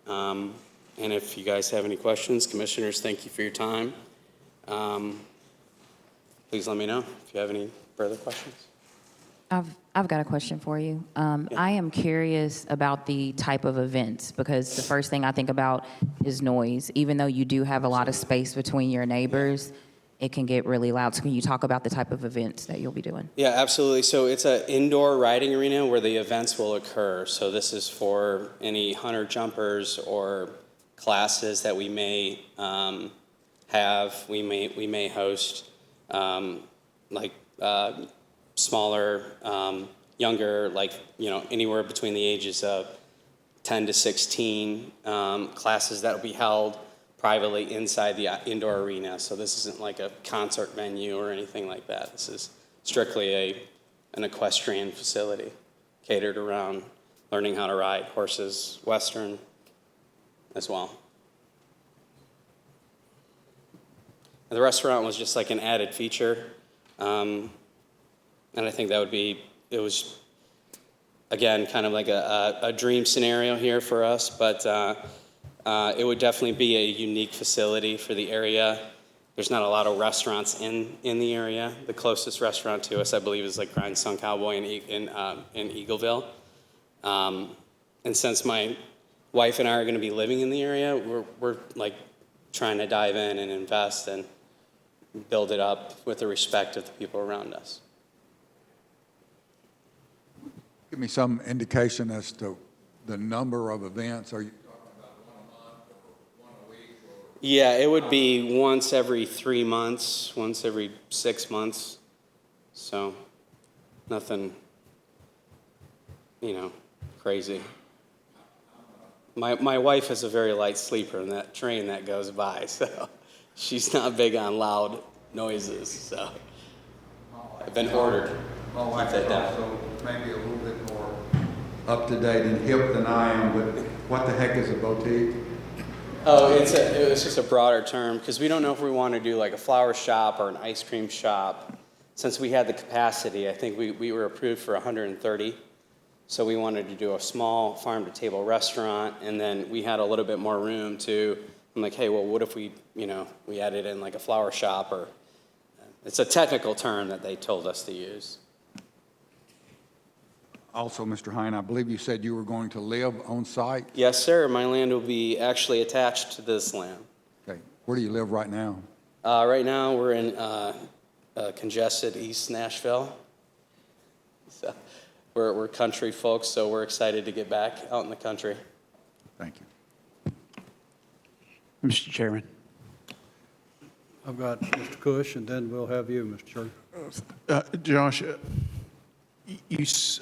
And if you guys have any questions, commissioners, thank you for your time. Please let me know if you have any further questions. I've got a question for you. I am curious about the type of events because the first thing I think about is noise. Even though you do have a lot of space between your neighbors, it can get really loud. So can you talk about the type of events that you'll be doing? Yeah, absolutely. So it's an indoor riding arena where the events will occur. So this is for any hunter jumpers or classes that we may have. We may host smaller, younger, anywhere between the ages of 10 to 16, classes that will be held privately inside the indoor arena. So this isn't like a concert venue or anything like that. This is strictly an equestrian facility catered around learning how to ride horses, Western as well. The restaurant was just like an added feature. And I think it was, again, kind of like a dream scenario here for us, but it would definitely be a unique facility for the area. There's not a lot of restaurants in the area. The closest restaurant to us, I believe, is like Grindstone Cowboy in Eagleville. And since my wife and I are going to be living in the area, we're like trying to dive in and invest and build it up with the respect of the people around us. Give me some indication as to the number of events. Are you talking about one a month or one a week? Yeah, it would be once every 3 months, once every 6 months. So nothing, crazy. My wife is a very light sleeper in that train that goes by, so she's not big on loud noises. So I've been ordered. My wife is also maybe a little bit more up to date and hip than I am, but what the heck is a boutique? Oh, it's just a broader term because we don't know if we want to do like a flower shop or an ice cream shop. Since we had the capacity, I think we were approved for 130. So we wanted to do a small farm-to-table restaurant, and then we had a little bit more room to, I'm like, hey, well, what if we added in like a flower shop or, it's a technical term that they told us to use. Also, Mr. Hein, I believe you said you were going to live on site? Yes, sir. My land will be actually attached to this land. Okay. Where do you live right now? Right now, we're in congested East Nashville. So we're country folks, so we're excited to get back out in the country. Thank you. Mr. Chairman. I've got Mr. Cush, and then we'll have you, Mr. Chair. Josh,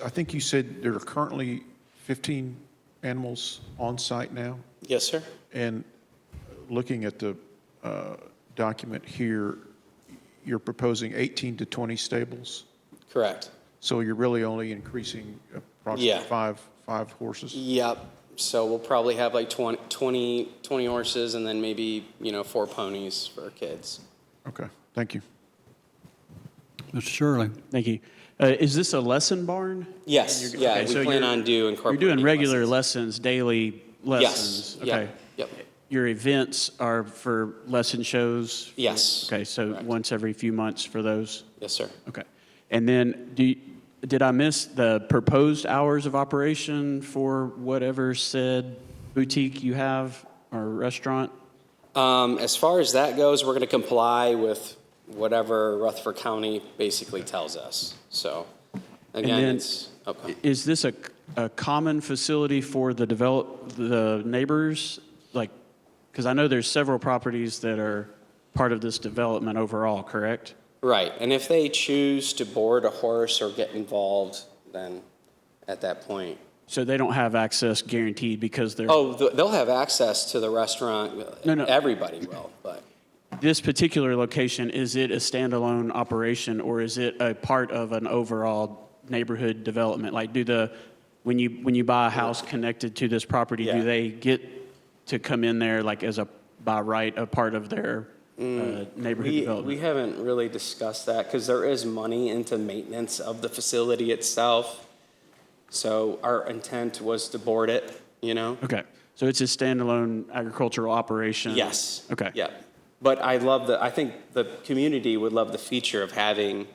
I think you said there are currently 15 animals on site now? Yes, sir. And looking at the document here, you're proposing 18 to 20 stables? Correct. So you're really only increasing approximately five horses? Yep. So we'll probably have like 20 horses and then maybe, 4 ponies for our kids. Okay, thank you. Mr. Shirley. Thank you. Is this a lesson barn? Yes, we plan on incorporating You're doing regular lessons, daily lessons? Yes. Okay. Yep. Your events are for lesson shows? Yes. Okay, so Correct. once every few months for those? Yes, sir. Okay. And then did I miss the proposed hours of operation for whatever said boutique you have or restaurant? As far as that goes, we're going to comply with whatever Rutherford County basically tells us. So, again, then it's okay. Is this a common facility for the neighbors? Like, because I know there's several properties that are part of this development overall, correct? Right, and if they choose to board a horse or get involved, then at that point. So they don't have access guaranteed because they're... Oh, they'll have access to the restaurant. No. Everybody will, but. This particular location, is it a standalone operation or is it a part of an overall neighborhood development? Like, when you buy a house connected to this property, do they get to come in there like by right a part of their neighborhood development? We haven't really discussed that because there is money into maintenance of the facility itself. So our intent was to board it, Okay, so it's a standalone agricultural operation? Yes. Okay. Yeah. But I think the community would love the feature of having,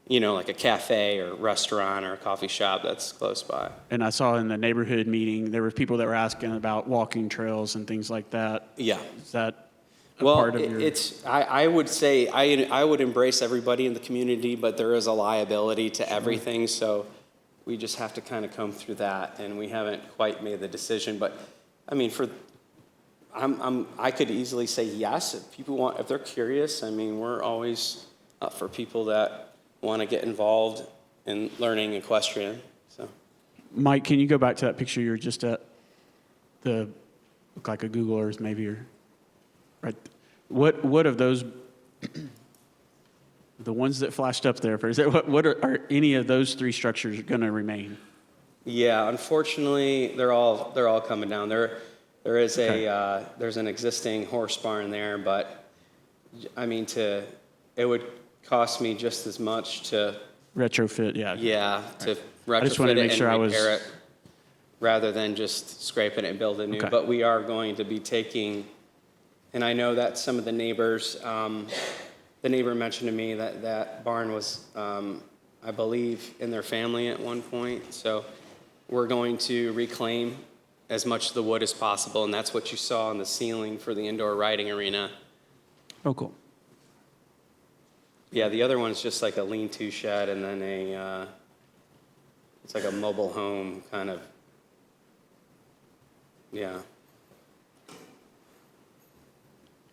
like a cafe or restaurant or a coffee shop that's close by. And I saw in the neighborhood meeting, there were people that were asking about walking trails and things like that. Yeah. Is that a Well, part of your? I would say, I would embrace everybody in the community, but there is a liability to everything, so we just have to kind of come through that, and we haven't quite made the decision. But, I mean, I could easily say yes if people want, if they're curious. I mean, we're always up for people that want to get involved in learning equestrian, so. Mike, can you go back to that picture you were just at? Look like a Google Earth maybe, or right? What of those? The ones that flashed up there, what are any of those three structures going to remain? Yeah, unfortunately, they're all coming down. There is there's an existing horse barn there, but I mean, it would cost me just as much to retrofit. Yeah. Yeah, to retrofit I just wanted to make it sure and I was repair it, rather than just scraping it and build a new. Okay. But we are going to be taking, and I know that some of the neighbors, the neighbor mentioned to me that that barn was, I believe, in their family at one point. So we're going to reclaim as much of the wood as possible, and that's what you saw on the ceiling for the indoor riding arena. Oh, cool. Yeah, the other one's just like a lean-to shed, and then it's like a mobile home kind of, yeah.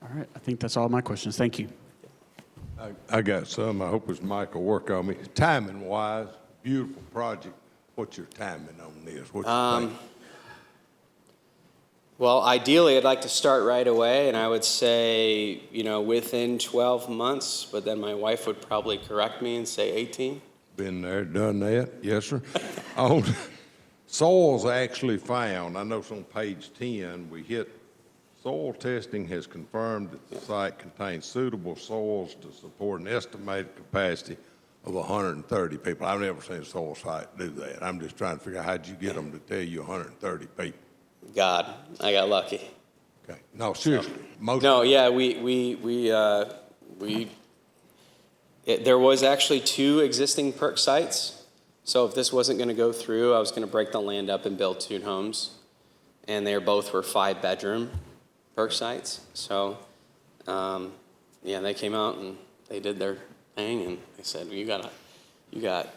All right. I think that's all my questions. Thank you. I got some. I hope it's Mike will work on me. Timing wise, beautiful project. What's your timing on this? What you think? Well, ideally, I'd like to start right away, and I would say, within 12 months, but then my wife would probably correct me and say 18. Been there, done that. Yes, sir. On soils actually found, I know it's on page 10, soil testing has confirmed that the site contains suitable soils to support an estimated capacity of 130 people. I've never seen a soil site do that. I'm just trying to figure out how'd you get them to tell you 130 people? God, I got lucky. Okay. No, seriously. There was actually 2 existing perk sites. So if this wasn't going to go through, I was going to break the land up and build 2 homes. And they both were 5-bedroom perk sites. So, they came out and they did their thing, and they said, you got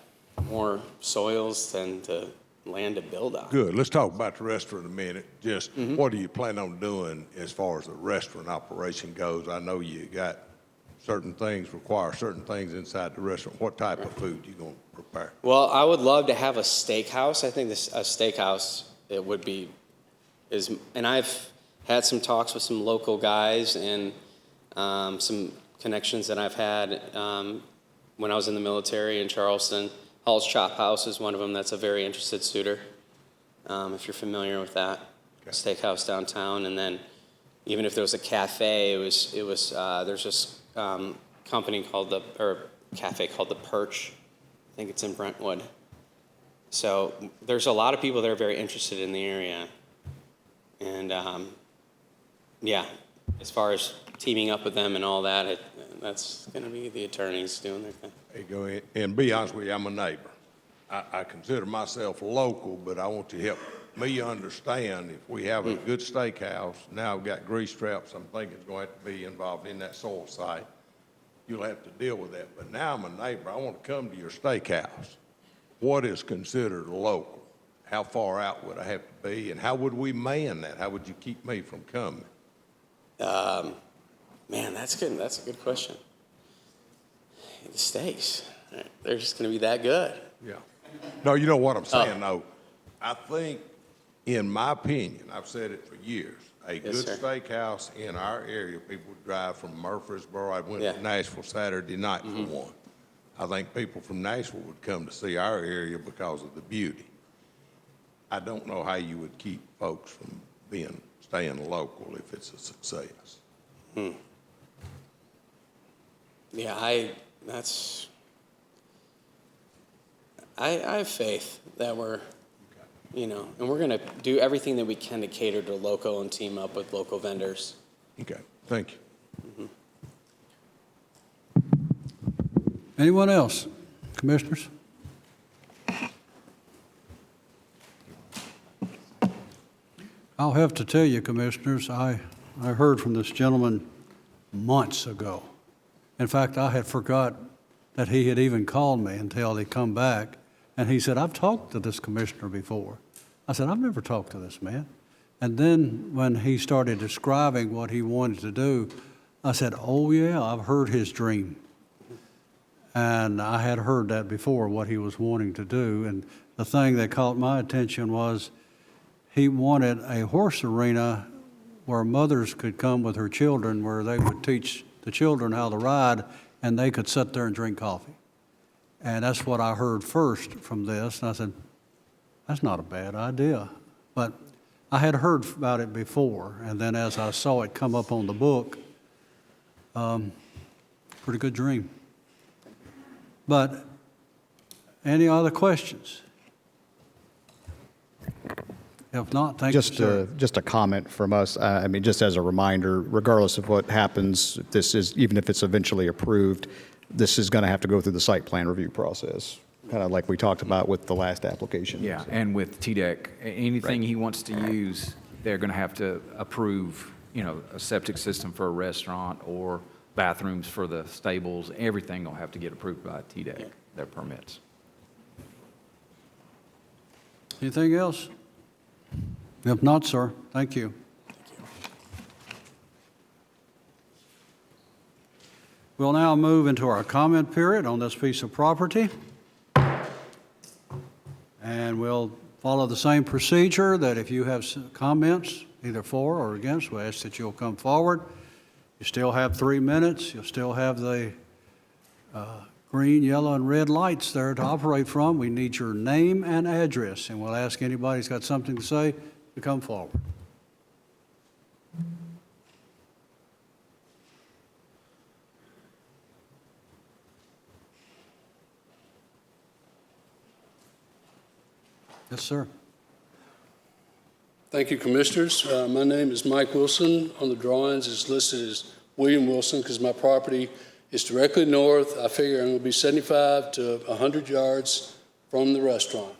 more soils than the land to build on. Good. Let's talk about the restaurant a minute. Just what do you plan on doing as far as the restaurant operation goes? I know you got certain things require certain things inside the restaurant. What type of food you going to prepare? Well, I would love to have a steakhouse. I think a steakhouse, it would be, and I've had some talks with some local guys and some connections that I've had when I was in the military in Charleston. Hall's Chop House is one of them that's a very interested suitor, if you're familiar with that. Okay. Steakhouse downtown. And then even if there was a cafe, there's this company cafe called The Perch. I think it's in Brentwood. So there's a lot of people that are very interested in the area. And as far as teaming up with them and all that, that's going to be the attorneys doing their thing. There you go. And be honest with you, I'm a neighbor. I consider myself local, but I want you to help me understand if we have a good steakhouse, now I've got grease traps, I'm thinking it's going to have to be involved in that soil site. You'll have to deal with that. But now I'm a neighbor. I want to come to your steakhouse. What is considered local? How far out would I have to be? And how would we man that? How would you keep me from coming? Man, that's good. That's a good question. The steaks, they're just going to be that good. Yeah. No, you know what I'm saying, though. I think, in my opinion, I've said it for years, a good steakhouse in our area, people would drive from Murfreesboro. I went to Nashville Saturday night for one. I think people from Nashville would come to see our area because of the beauty. I don't know how you would keep folks from staying local if it's a success. Yeah, I have faith that we're, and we're going to do everything that we can to cater to local and team up with local vendors. Okay, thank you. Anyone else? Commissioners? I'll have to tell you, Commissioners, I heard from this gentleman months ago. In fact, I had forgot that he had even called me until he come back, and he said, I've talked to this commissioner before. I said, I've never talked to this man. And then when he started describing what he wanted to do, I said, oh yeah, I've heard his dream. And I had heard that before, what he was wanting to do. And the thing that caught my attention was he wanted a horse arena where mothers could come with her children, where they would teach the children how to ride, and they could sit there and drink coffee. And that's what I heard first from this. And I said, that's not a bad idea. But I had heard about it before, and then as I saw it come up on the book, pretty good dream. But any other questions? If not, thank you, sir. Just a comment from us. I mean, just as a reminder, regardless of what happens, even if it's eventually approved, this is going to have to go through the site plan review process, kind of like we talked about with the last application. Yeah, and with TDEC, anything he wants to use, they're going to have to approve, a septic system for a restaurant or bathrooms for the stables. Everything will have to get approved by TDEC, their permits. Anything else? If not, sir, thank you. We'll now move into our comment period on this piece of property. And we'll follow the same procedure that if you have comments, either for or against, we ask that you'll come forward. You still have 3 minutes. You'll still have the green, yellow, and red lights there to operate from. We need your name and address, and we'll ask anybody who's got something to say to come forward. Yes, sir. Thank you, Commissioners. My name is Mike Wilson. On the drawings, it's listed as William Wilson because my property is directly north. I figure I'm going to be 75 to 100 yards from the restaurant.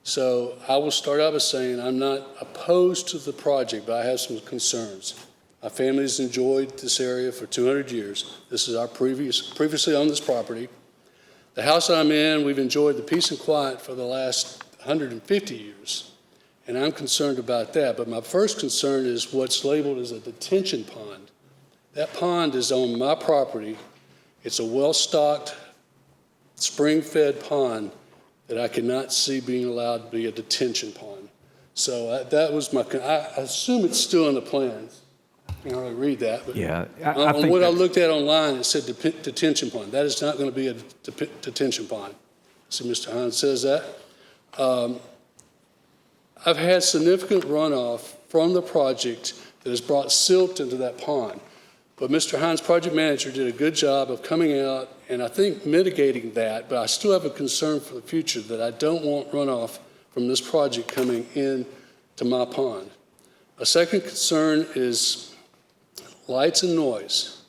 So I will start out by saying I'm not opposed to the project, but I have some concerns. My family has enjoyed this area for 200 years. This is our previously owned this property. The house I'm in, we've enjoyed the peace and quiet for the last 150 years, and I'm concerned about that. But my first concern is what's labeled as a detention pond. That pond is on my property. It's a well-stocked, spring-fed pond that I cannot see being allowed to be a detention pond. So that was I assume it's still in the plans. I can't really read that, but yeah, on what I looked at online, it said detention pond. That is not going to be a detention pond. So Mr. Hein says that. I've had significant runoff from the project that has brought silt into that pond. But Mr. Hein's project manager did a good job of coming out and I think mitigating that, but I still have a concern for the future that I don't want runoff from this project coming in to my pond. A second concern is lights and noise.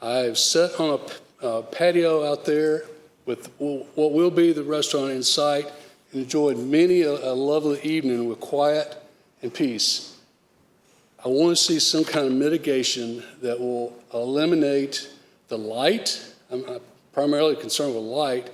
I've sat on a patio out there with what will be the restaurant in sight and enjoyed many a lovely evening with quiet and peace. I want to see some kind of mitigation that will eliminate the light. I'm primarily concerned with light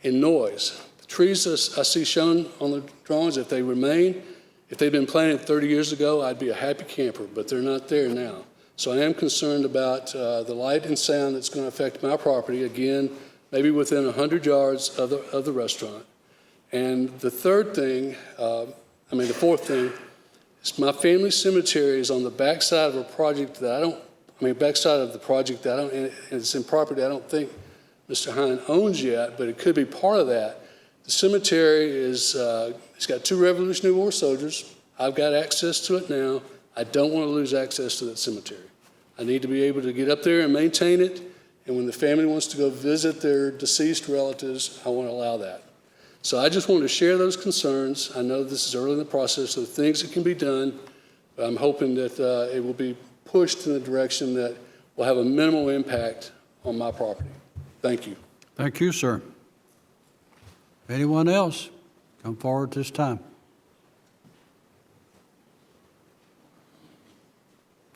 and noise. The trees I see shown on the drawings, if they remain, if they'd been planted 30 years ago, I'd be a happy camper, but they're not there now. So I am concerned about the light and sound that's going to affect my property, again, maybe within 100 yards of the restaurant. And the fourth thing, is my family cemetery is on the backside of a project that and it's in property I don't think Mr. Hein owns yet, but it could be part of that. The cemetery it's got 2 Revolutionary War soldiers. I've got access to it now. I don't want to lose access to that cemetery. I need to be able to get up there and maintain it, and when the family wants to go visit their deceased relatives, I want to allow that. So I just wanted to share those concerns. I know this is early in the process, so things that can be done, but I'm hoping that it will be pushed in the direction that will have a minimal impact on my property. Thank you. Thank you, sir. Anyone else? Come forward this time.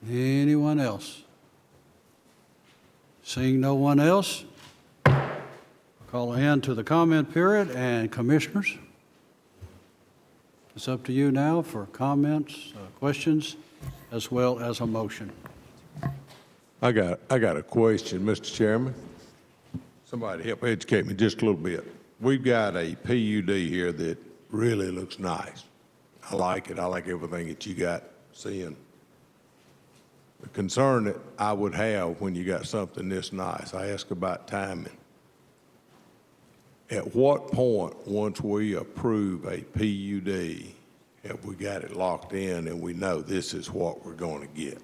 Anyone else? Seeing no one else, call an end to the comment period, and commissioners, it's up to you now for comments, questions, as well as a motion. I got a question, Mr. Chairman. Somebody help educate me just a little bit. We've got a PUD here that really looks nice. I like it. I like everything that you got seeing. The concern that I would have when you got something this nice, I ask about timing. At what point, once we approve a PUD, have we got it locked in and we know this is what we're going to get?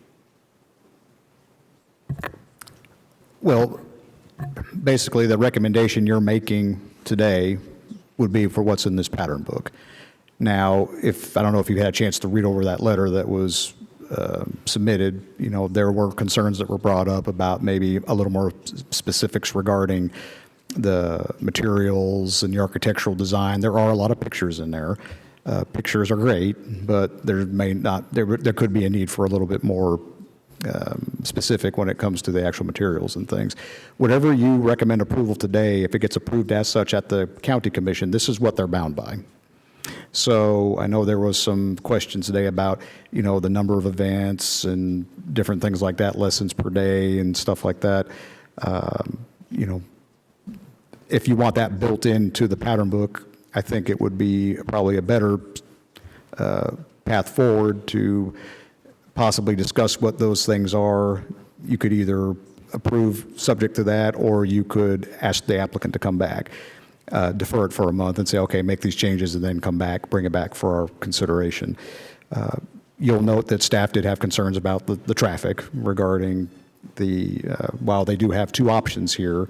Well, basically, the recommendation you're making today would be for what's in this pattern book. Now, I don't know if you had a chance to read over that letter that was submitted, there were concerns that were brought up about maybe a little more specifics regarding the materials and the architectural design. There are a lot of pictures in there. Pictures are great, but there could be a need for a little bit more specific when it comes to the actual materials and things. Whatever you recommend approval today, if it gets approved as such at the county commission, this is what they're bound by. So I know there was some questions today about, the number of events and different things like that, lessons per day and stuff like that. If you want that built into the pattern book, I think it would be probably a better path forward to possibly discuss what those things are. You could either approve subject to that, or you could ask the applicant to come back, defer it for a month and say, okay, make these changes and then come back, bring it back for our consideration. You'll note that staff did have concerns about the traffic regarding while they do have two options here,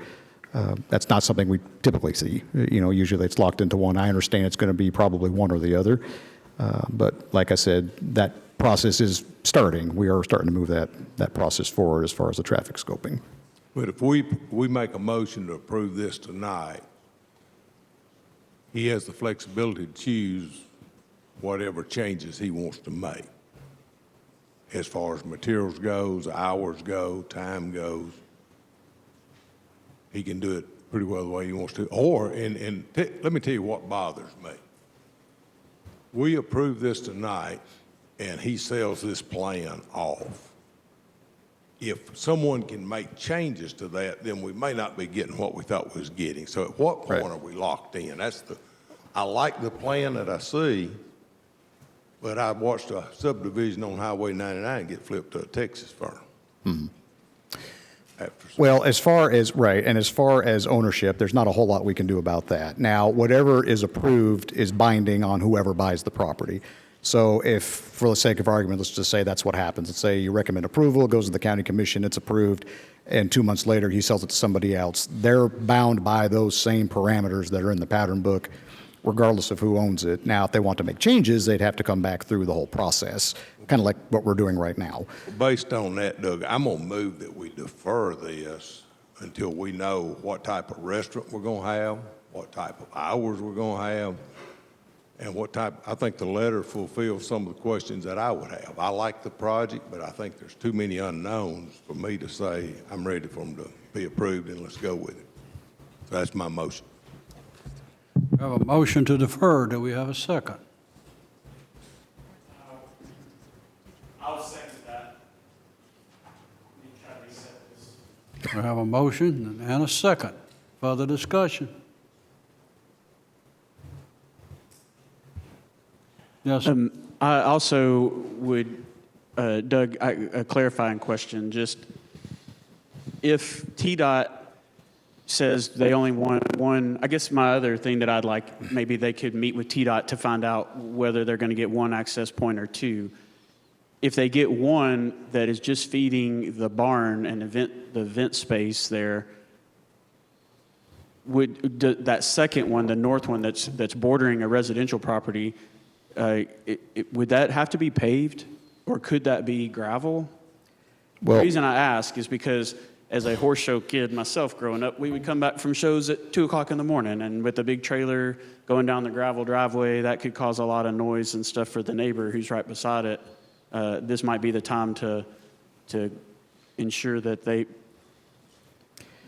that's not something we typically see. Usually it's locked into one. I understand it's going to be probably one or the other. But like I said, that process is starting. We are starting to move that process forward as far as the traffic scoping. But if we make a motion to approve this tonight, he has the flexibility to choose whatever changes he wants to make as far as materials goes, hours go, time goes. He can do it pretty well the way he wants to. Or, let me tell you what bothers me. We approve this tonight, and he sells this plan off. If someone can make changes to that, then we may not be getting what we thought we was getting. So at what point are we locked in? I like the plan that I see, but I watched a subdivision on Highway 99 get flipped to a Texas firm. Mm-hmm. Well, as far as ownership, there's not a whole lot we can do about that. Now, whatever is approved is binding on whoever buys the property. So if, for the sake of argument, let's just say that's what happens. Let's say you recommend approval, it goes to the county commission, it's approved, and 2 months later he sells it to somebody else. They're bound by those same parameters that are in the pattern book, regardless of who owns it. Now, if they want to make changes, they'd have to come back through the whole process, kind of like what we're doing right now. Based on that, Doug, I'm going to move that we defer this until we know what type of restaurant we're going to have, what type of hours we're going to have, and I think the letter fulfills some of the questions that I would have. I like the project, but I think there's too many unknowns for me to say I'm ready for them to be approved and let's go with it. So that's my motion. We have a motion to defer. Do we have a second? I'll second that. Let me try to reset this. We have a motion and a second. Further discussion? Yes. I also would, Doug, a clarifying question. Just if TDOT says they only want one, I guess my other thing that I'd like, maybe they could meet with TDOT to find out whether they're going to get one access point or two. If they get one that is just feeding the barn and the vent space there, would that second one, the north one that's bordering a residential property, would that have to be paved, or could that be gravel? Well, the reason I ask is because as a horse show kid myself growing up, we would come back from shows at 2 o'clock in the morning, and with a big trailer going down the gravel driveway, that could cause a lot of noise and stuff for the neighbor who's right beside it. This might be the time to ensure that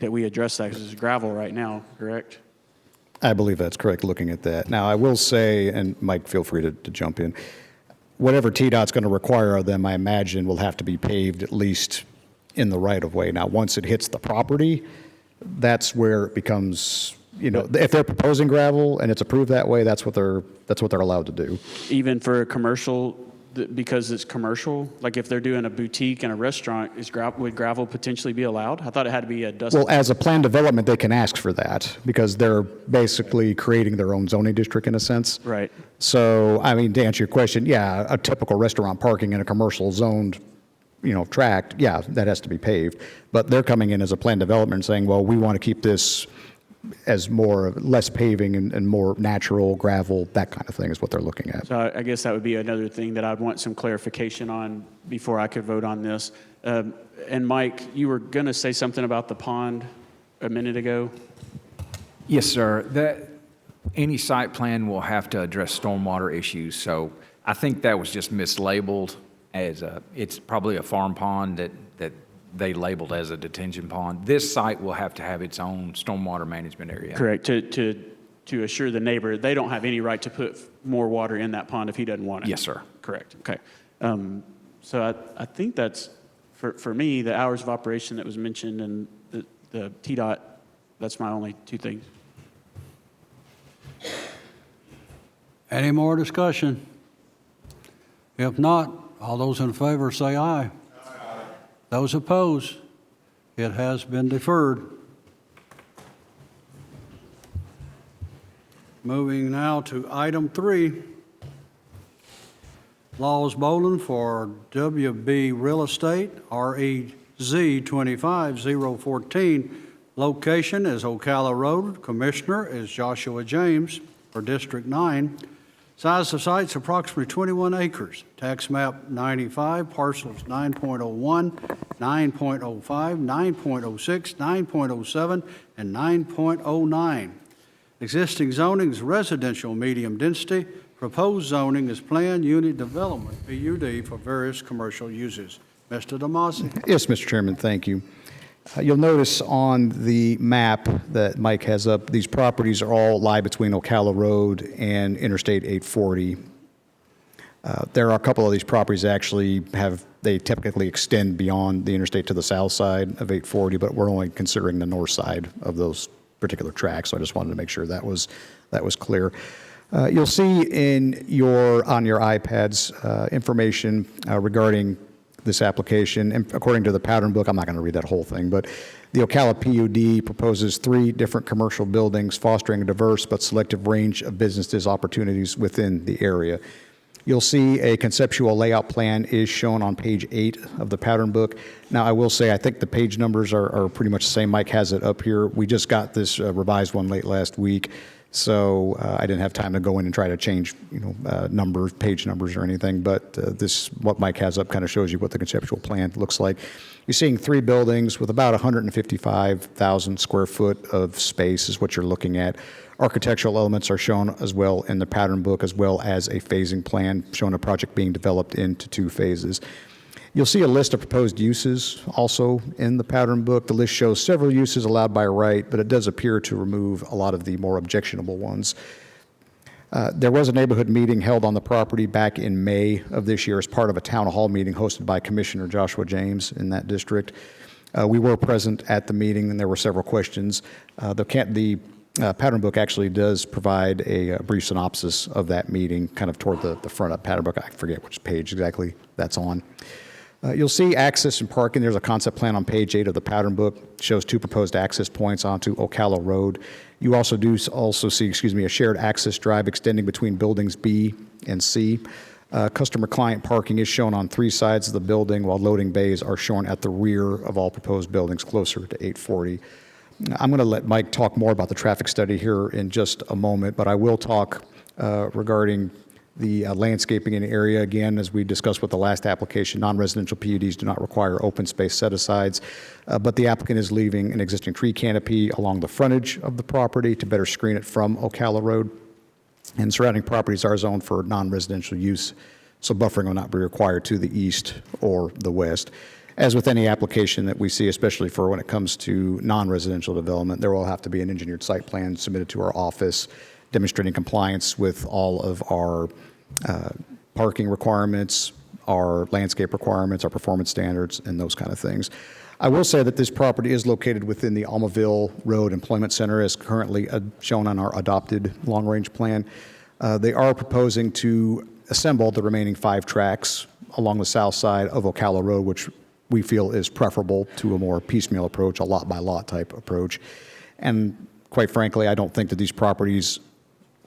we address that, because it's gravel right now, correct? I believe that's correct, looking at that. Now, I will say, and Mike, feel free to jump in, whatever TDOT's going to require of them, I imagine, will have to be paved at least in the right-of-way. Now, once it hits the property, that's where it becomes, if they're proposing gravel and it's approved that way, that's what they're allowed to do. Even for a commercial, because it's commercial, like if they're doing a boutique and a restaurant, would gravel potentially be allowed? I thought it had to be a dust. Well, as a planned development, they can ask for that because they're basically creating their own zoning district in a sense. Right. So, I mean, to answer your question, yeah, a typical restaurant parking in a commercial zoned, tract, yeah, that has to be paved. But they're coming in as a planned development and saying, well, we want to keep this as less paving and more natural gravel, that kind of thing is what they're looking at. So I guess that would be another thing that I'd want some clarification on before I could vote on this. And Mike, you were going to say something about the pond a minute ago? Yes, sir. Any site plan will have to address stormwater issues, so I think that was just mislabeled as it's probably a farm pond that they labeled as a detention pond. This site will have to have its own stormwater management area. Correct. To assure the neighbor, they don't have any right to put more water in that pond if he doesn't want it. Yes, sir. Correct. Okay. So I think that's, for me, the hours of operation that was mentioned and the TDOT, that's my only two things. Any more discussion? If not, all those in favor say aye. Those opposed, it has been deferred. Moving now to item 3. Laws Bouldin for WB Real Estate, REZ 25014. Location is Ocala Road. Commissioner is Joshua James for District 9. Size of site is approximately 21 acres. Tax map 95, parcels 9.01, 9.05, 9.06, 9.07, and 9.09. Existing zoning is residential medium density. Proposed zoning is planned unit development, PUD, for various commercial uses. Mr. DeMasi. Yes, Mr. Chairman, thank you. You'll notice on the map that Mike has up, these properties are all lie between Ocala Road and Interstate 840. There are a couple of these properties actually they typically extend beyond the interstate to the south side of 840, but we're only considering the north side of those particular tracks. So I just wanted to make sure that was clear. You'll see on your iPads information regarding this application, and according to the pattern book, I'm not going to read that whole thing, but the Ocala PUD proposes 3 different commercial buildings fostering a diverse but selective range of businesses opportunities within the area. You'll see a conceptual layout plan is shown on page 8 of the pattern book. Now, I will say I think the page numbers are pretty much the same. Mike has it up here. We just got this revised one late last week. So I didn't have time to go in and try to change, page numbers or anything. But what Mike has up kind of shows you what the conceptual plan looks like. You're seeing 3 buildings with about 155,000 square foot of space is what you're looking at. Architectural elements are shown as well in the pattern book, as well as a phasing plan showing a project being developed into 2 phases. You'll see a list of proposed uses also in the pattern book. The list shows several uses allowed by right, but it does appear to remove a lot of the more objectionable ones. There was a neighborhood meeting held on the property back in May of this year as part of a town hall meeting hosted by Commissioner Joshua James in that district. We were present at the meeting, and there were several questions. The pattern book actually does provide a brief synopsis of that meeting, kind of toward the front of the pattern book. I forget which page exactly that's on. You'll see access and parking. There's a concept plan on page 8 of the pattern book. It shows 2 proposed access points onto Ocala Road. You also see a shared access drive extending between buildings B and C. Customer client parking is shown on 3 sides of the building, while loading bays are shown at the rear of all proposed buildings closer to 840. I'm going to let Mike talk more about the traffic study here in just a moment, but I will talk regarding The landscaping in the area, again, as we discussed with the last application, non-residential PUDs do not require open space set-asides, but the applicant is leaving an existing tree canopy along the frontage of the property to better screen it from Ocala Road. And surrounding properties are zoned for non-residential use, so buffering will not be required to the east or the west. As with any application that we see, especially for when it comes to non-residential development, there will have to be an engineered site plan submitted to our office demonstrating compliance with all of our parking requirements, our landscape requirements, our performance standards, and those kind of things. I will say that this property is located within the Almaville Road Employment Center as currently shown on our adopted long-range plan. They are proposing to assemble the remaining 5 tracks along the south side of Ocala Road, which we feel is preferable to a more piecemeal approach, a lot-by-lot type approach. And quite frankly, I don't think that these properties,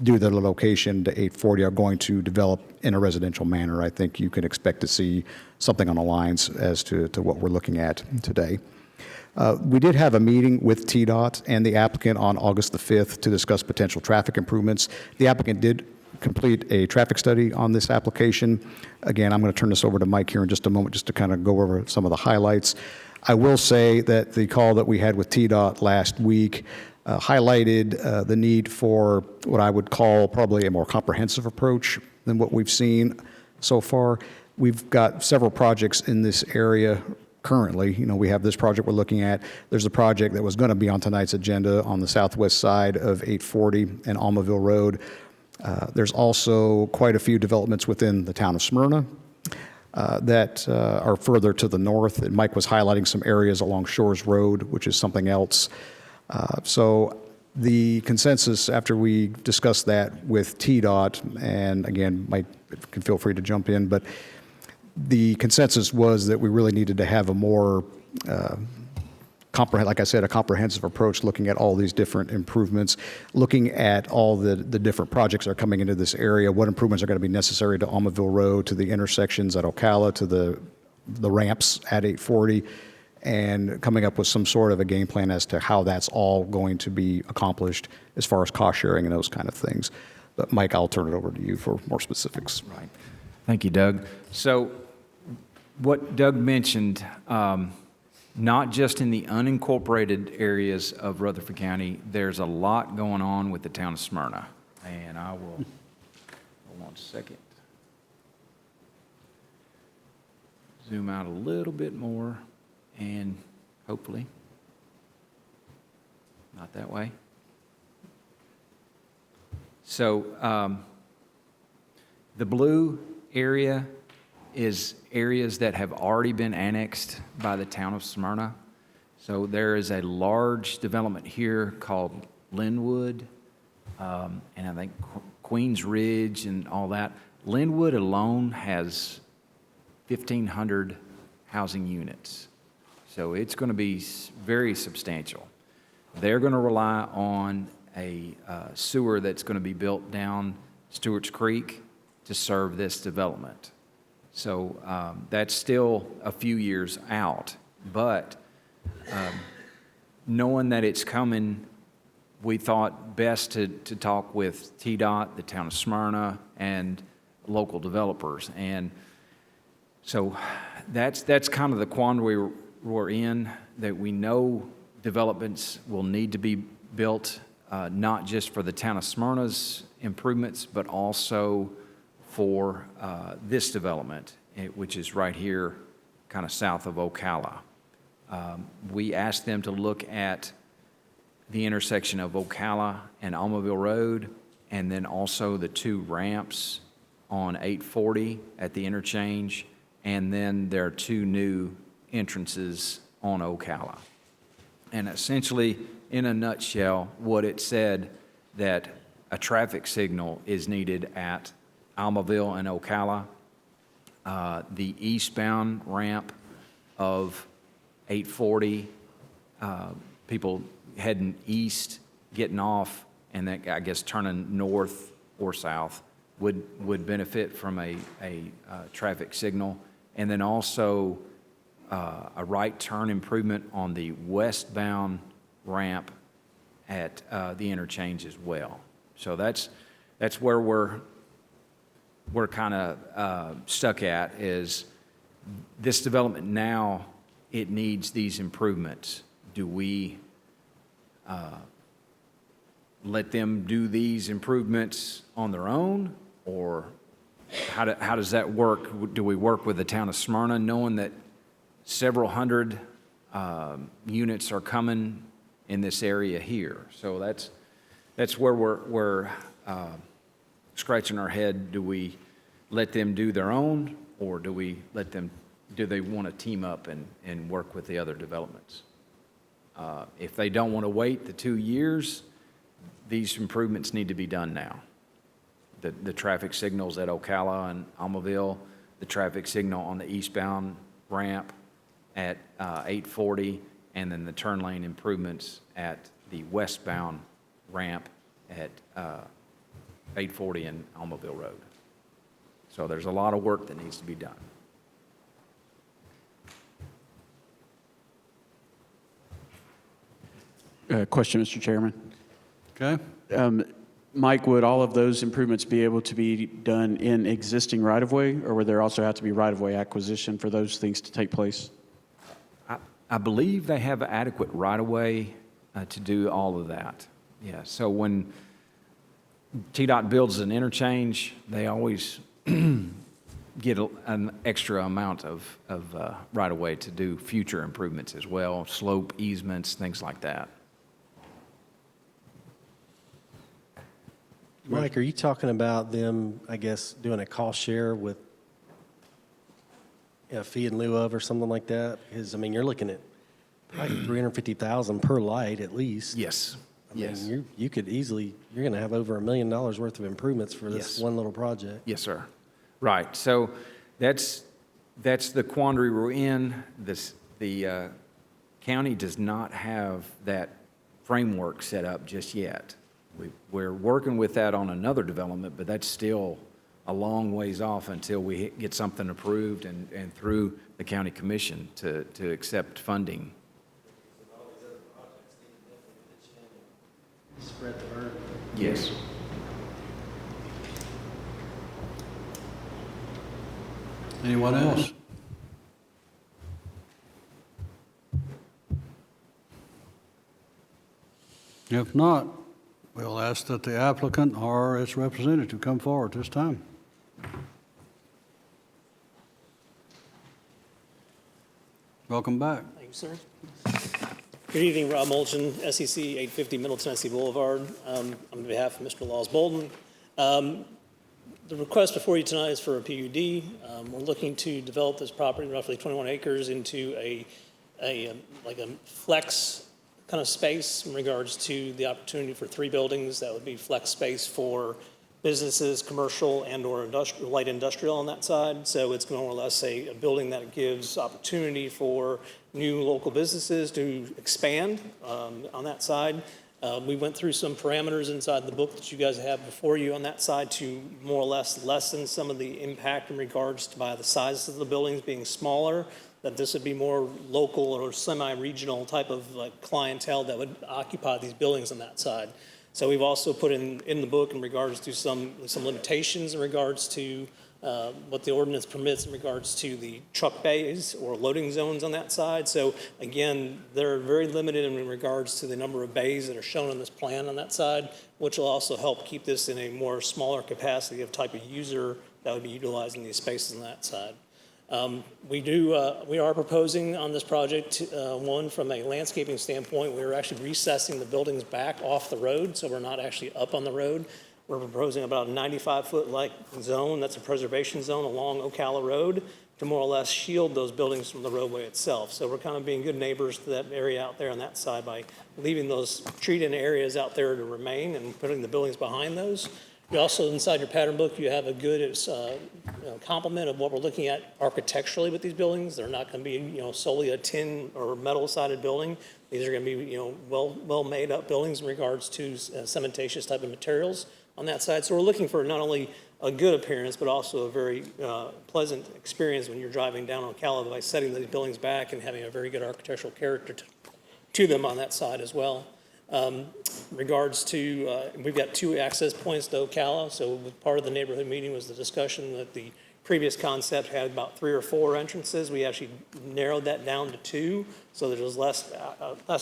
due to their location to 840, are going to develop in a residential manner. I think you can expect to see something on the lines as to what we're looking at today. We did have a meeting with TDOT and the applicant on August the 5th to discuss potential traffic improvements. The applicant did complete a traffic study on this application. Again, I'm going to turn this over to Mike here in just a moment just to kind of go over some of the highlights. I will say that the call that we had with TDOT last week highlighted the need for what I would call probably a more comprehensive approach than what we've seen so far. We've got several projects in this area currently. You know, we have this project we're looking at. There's a project that was going to be on tonight's agenda on the southwest side of 840 and Almaville Road. There's also quite a few developments within the town of Smyrna that are further to the north. And Mike was highlighting some areas along Shores Road, which is something else. So the consensus after we discussed that with TDOT, and again, Mike can feel free to jump in, but the consensus was that we really needed to have a more like I said, a comprehensive approach looking at all these different improvements, looking at all the different projects that are coming into this area, what improvements are going to be necessary to Almaville Road, to the intersections at Ocala, to the ramps at 840, and coming up with some sort of a game plan as to how that's all going to be accomplished as far as cost sharing and those kind of things. But Mike, I'll turn it over to you for more specifics. Right. Thank you, Doug. So what Doug mentioned, not just in the unincorporated areas of Rutherford County, there's a lot going on with the town of Smyrna. And I will, hold on a second, zoom out a little bit more, and hopefully, not that way. So the blue area is areas that have already been annexed by the town of Smyrna. So there is a large development here called Linwood, and I think Queens Ridge and all that. Linwood alone has 1,500 housing units. So it's going to be very substantial. They're going to rely on a sewer that's going to be built down Stewart's Creek to serve this development. So that's still a few years out, but knowing that it's coming, we thought best to talk with TDOT, the town of Smyrna, and local developers. And so that's kind of the quandary we're in, that we know developments will need to be built, not just for the town of Smyrna's improvements, but also for this development, which is right here, kind of south of Ocala. We asked them to look at the intersection of Ocala and Almaville Road, and then also the 2 ramps on 840 at the interchange, and then there are 2 new entrances on Ocala. And essentially, in a nutshell, what it said, that a traffic signal is needed at Almaville and Ocala. The eastbound ramp of 840, people heading east, getting off, and that, I guess, turning north or south would benefit from a traffic signal. And then also a right turn improvement on the westbound ramp at the interchange as well. So that's where we're we're kind of stuck at is this development now, it needs these improvements. Do we let them do these improvements on their own, or how does that work? Do we work with the town of Smyrna, knowing that several hundred units are coming in this area here? So that's where we're scratching our head. Do we let them do their own, or do we let them? Do they want to team up and work with the other developments? If they don't want to wait the 2 years, these improvements need to be done now. The traffic signals at Ocala and Almaville, the traffic signal on the eastbound ramp at 840, and then the turn lane improvements at the westbound ramp at 840 and Almaville Road. So there's a lot of work that needs to be done. Question, Mr. Chairman. Okay. Mike, would all of those improvements be able to be done in existing right-of-way, or would there also have to be right-of-way acquisition for those things to take place? I believe they have adequate right-of-way to do all of that. Yeah, so when TDOT builds an interchange, they always get an extra amount of right-of-way to do future improvements as well, slope easements, things like that. Mike, are you talking about them, I guess, doing a cost share with a fee in lieu of or something like that? Because, I mean, you're looking at probably $350,000 per light at least. Yes. I mean, you could easily, you're going to have over $1 million worth of improvements for this one little project. Yes, sir. Right. So that's the quandary we're in. The county does not have that framework set up just yet. We're working with that on another development, but that's still a long ways off until we get something approved and through the county commission to accept funding. Spread the burden. Yes. Anyone else? If not, we'll ask that the applicant or its representative come forward this time. Welcome back. Thank you, sir. Good evening, Rob Mulchin, SEC 850 Middle Tennessee Boulevard. On behalf of Mr. Laws Bouldin. The request before you tonight is for a PUD. We're looking to develop this property, roughly 21 acres, into like a flex kind of space in regards to the opportunity for 3 buildings. That would be flex space for businesses, commercial and or industrial, light industrial on that side. So it's more or less a building that gives opportunity for new local businesses to expand on that side. We went through some parameters inside the book that you guys have before you on that side to more or less lessen some of the impact in regards to by the sizes of the buildings being smaller, that this would be more local or semi-regional type of like clientele that would occupy these buildings on that side. So we've also put in the book in regards to some limitations in regards to what the ordinance permits in regards to the truck bays or loading zones on that side. So again, they're very limited in regards to the number of bays that are shown on this plan on that side, which will also help keep this in a more smaller capacity of type of user that would be utilizing these spaces on that side. We are proposing on this project, one, from a landscaping standpoint, we're actually recessing the buildings back off the road, so we're not actually up on the road. We're proposing about a 95-foot like zone, that's a preservation zone along Ocala Road, to more or less shield those buildings from the roadway itself. So we're kind of being good neighbors to that area out there on that side by leaving those treated areas out there to remain and putting the buildings behind those. You also, inside your pattern book, you have a good complement of what we're looking at architecturally with these buildings. They're not going to be, solely a tin or metal-sided building. These are going to be, well made up buildings in regards to cementatious type of materials on that side. So we're looking for not only a good appearance, but also a very pleasant experience when you're driving down Ocala by setting these buildings back and having a very good architectural character to them on that side as well. Regards to, we've got 2 access points to Ocala, so part of the neighborhood meeting was the discussion that the previous concept had about 3 or 4 entrances. We actually narrowed that down to 2, so that there's less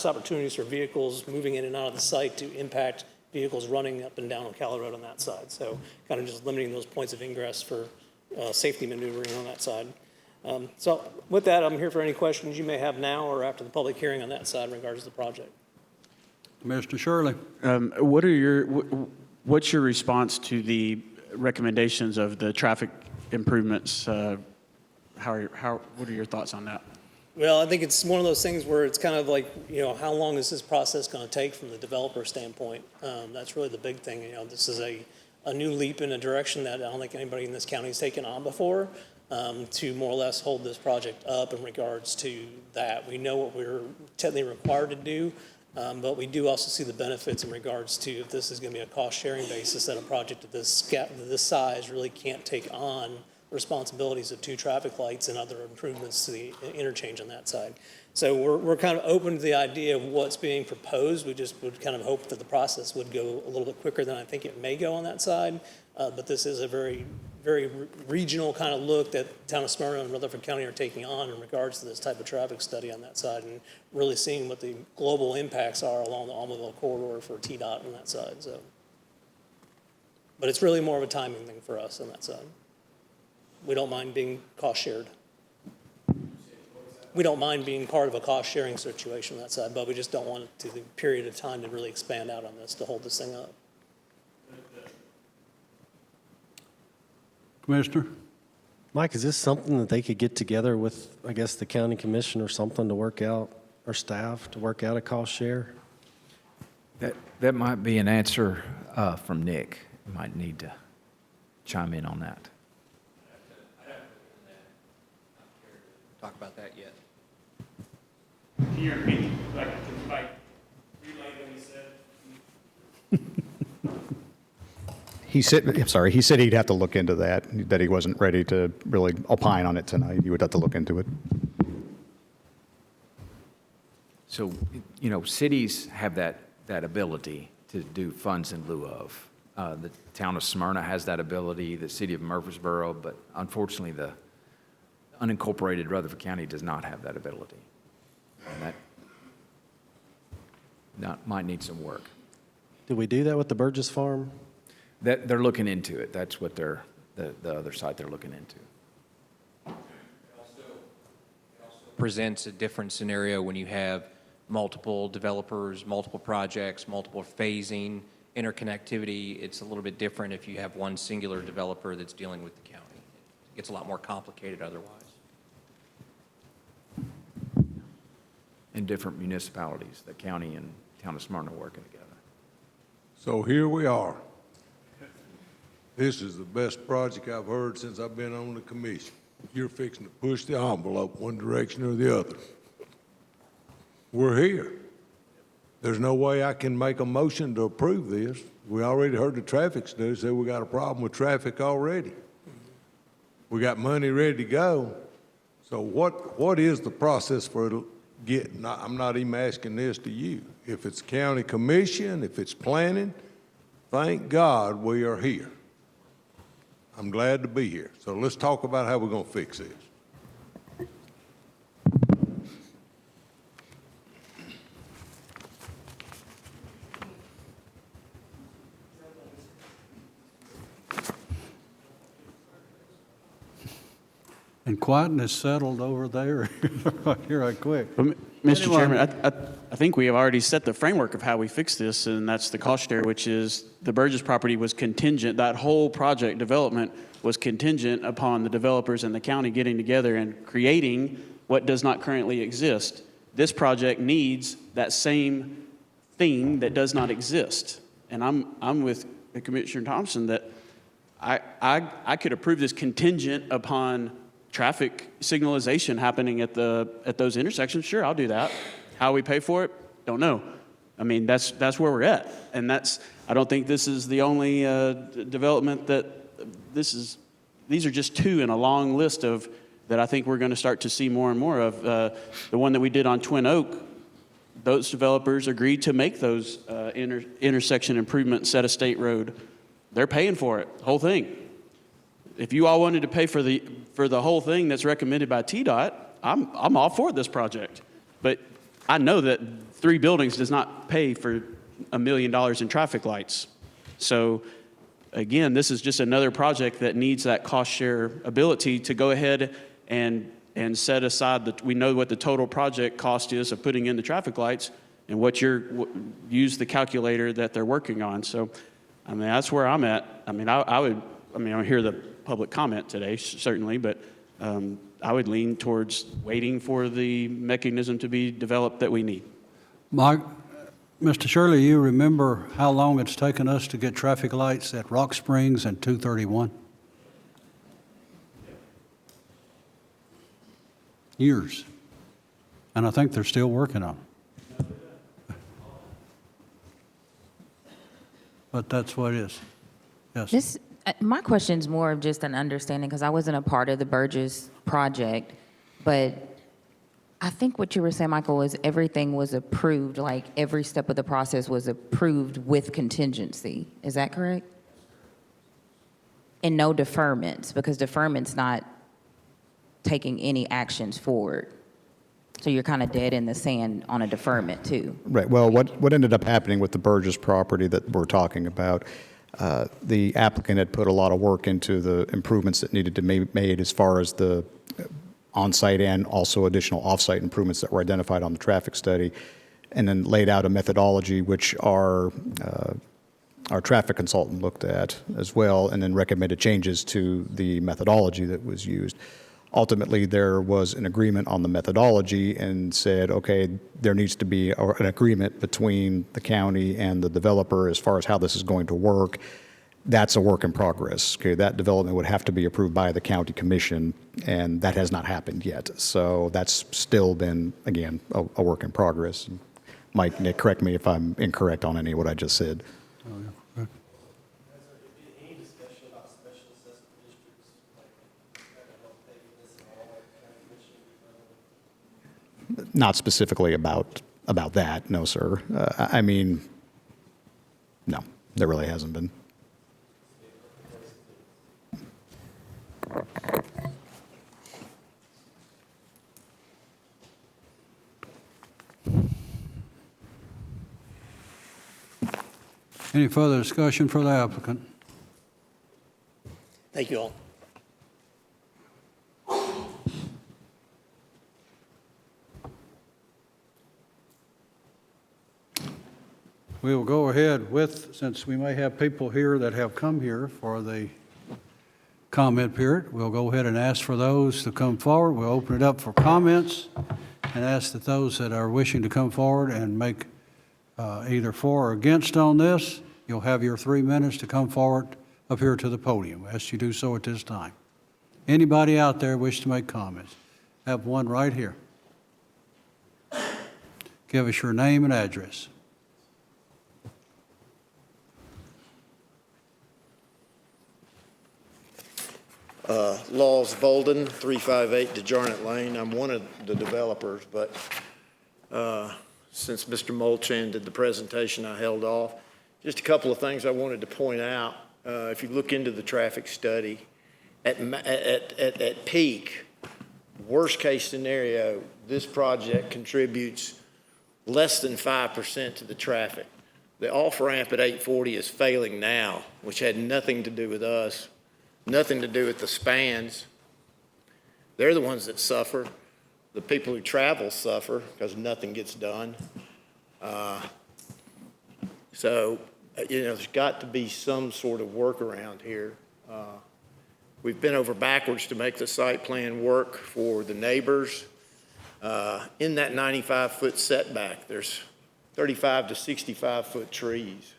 opportunities for vehicles moving in and out of the site to impact vehicles running up and down Ocala Road on that side. So kind of just limiting those points of ingress for safety maneuvering on that side. So with that, I'm here for any questions you may have now or after the public hearing on that side in regards to the project. Mr. Shirley. What's your response to the recommendations of the traffic improvements? What are your thoughts on that? Well, I think it's one of those things where it's kind of like, how long is this process going to take from the developer standpoint? That's really the big thing. This is a new leap in a direction that I don't think anybody in this county has taken on before, to more or less hold this project up in regards to that. We know what we're technically required to do, but we do also see the benefits in regards to if this is going to be a cost-sharing basis, that a project of this size really can't take on responsibilities of 2 traffic lights and other improvements to the interchange on that side. So we're kind of open to the idea of what's being proposed. We just would kind of hope that the process would go a little bit quicker than I think it may go on that side. But this is a very, very regional kind of look that Town of Smyrna and Rutherford County are taking on in regards to this type of traffic study on that side, and really seeing what the global impacts are along the automobile corridor for TDOT on that side. So, but it's really more of a timing thing for us on that side. We don't mind being cost shared. We don't mind being part of a cost sharing situation on that side, but we just don't want the period of time to really expand out on this to hold this thing up. Commissioner? Mike, is this something that they could get together with, I guess, the county commission or something to work out, or staff to work out a cost share? That might be an answer from Nick. You might need to chime in on that. Talk about that yet. Can you repeat, relay what he said? He said he'd have to look into that he wasn't ready to really opine on it tonight. You would have to look into it. So, cities have that ability to do funds in lieu of. The town of Smyrna has that ability, the city of Murfreesboro, but unfortunately the unincorporated Rutherford County does not have that ability. And that might need some work. Did we do that with the Burgess Farm? That they're looking into it. That's what the other side they're looking into. It also presents a different scenario when you have multiple developers, multiple projects, multiple phasing, interconnectivity. It's a little bit different if you have one singular developer that's dealing with the county. It gets a lot more complicated otherwise. In different municipalities, the county and town of Smyrna working together. So here we are. This is the best project I've heard since I've been on the commission. You're fixing to push the envelope one direction or the other. We're here. There's no way I can make a motion to approve this. We already heard the traffic study say we got a problem with traffic already. We got money ready to go. So what is the process for getting, I'm not even asking this to you. If it's county commission, if it's planning, thank God we are here. I'm glad to be here. So let's talk about how we're going to fix this. And quietness settled over there here right quick. Mr. Chairman, I think we have already set the framework of how we fix this, and that's the cost share, which is the Burgess property was contingent. That whole project development was contingent upon the developers and the county getting together and creating what does not currently exist. This project needs that same thing that does not exist. And I'm with Commissioner Thompson that I could approve this contingent upon traffic signalization happening at those intersections. Sure, I'll do that. How we pay for it, don't know. I mean, that's where we're at, and I don't think this is the only development that these are just two in a long list of that I think we're going to start to see more and more of. The one that we did on Twin Oak, those developers agreed to make those intersection improvements at a state road. They're paying for it, the whole thing. If you all wanted to pay for the whole thing that's recommended by TDOT, I'm all for this project. But I know that 3 buildings does not pay for $1 million in traffic lights. So again, this is just another project that needs that cost share ability to go ahead and set aside that we know what the total project cost is of putting in the traffic lights and use the calculator that they're working on. So, I mean, that's where I'm at. I mean, I hear the public comment today, certainly, but I would lean towards waiting for the mechanism to be developed that we need. Mike, Mr. Shirley, you remember how long it's taken us to get traffic lights at Rock Springs and 231? Years. And I think they're still working on it. But that's what it is. Yes. My question's more of just an understanding, because I wasn't a part of the Burgess project, but I think what you were saying, Michael, is everything was approved, like every step of the process was approved with contingency. Is that correct? And no deferments, because deferment's not taking any actions forward. So you're kind of dead in the sand on a deferment too. Right. Well, what ended up happening with the Burgess property that we're talking about, the applicant had put a lot of work into the improvements that needed to be made as far as the on-site and also additional off-site improvements that were identified on the traffic study, and then laid out a methodology which our traffic consultant looked at as well, and then recommended changes to the methodology that was used. Ultimately, there was an agreement on the methodology and said, okay, there needs to be an agreement between the county and the developer as far as how this is going to work. That's a work in progress. Okay, that development would have to be approved by the county commission, and that has not happened yet. So that's still been, again, a work in progress. Mike, Nick, correct me if I'm incorrect on any of what I just said. Not specifically about that, no, sir. I mean, no, there really hasn't been. Any further discussion for the applicant? Thank you all. We will go ahead with, since we may have people here that have come here for the comment period, we'll go ahead and ask for those to come forward. We'll open it up for comments and ask that those that are wishing to come forward and make either for or against on this, you'll have your 3 minutes to come forward up here to the podium. I ask you do so at this time. Anybody out there wish to make comments? Have one right here. Give us your name and address. Laws Bouldin, 358 DeJarnett Lane. I'm one of the developers, but since Mr. Molchan did the presentation, I held off. Just a couple of things I wanted to point out. If you look into the traffic study, at peak, worst case scenario, this project contributes less than 5% to the traffic. The off-ramp at 840 is failing now, which had nothing to do with us. Nothing to do with the spans. They're the ones that suffer. The people who travel suffer because nothing gets done. So, there's got to be some sort of workaround here. We've been over backwards to make the site plan work for the neighbors. In that 95-foot setback, there's 35 to 65-foot trees.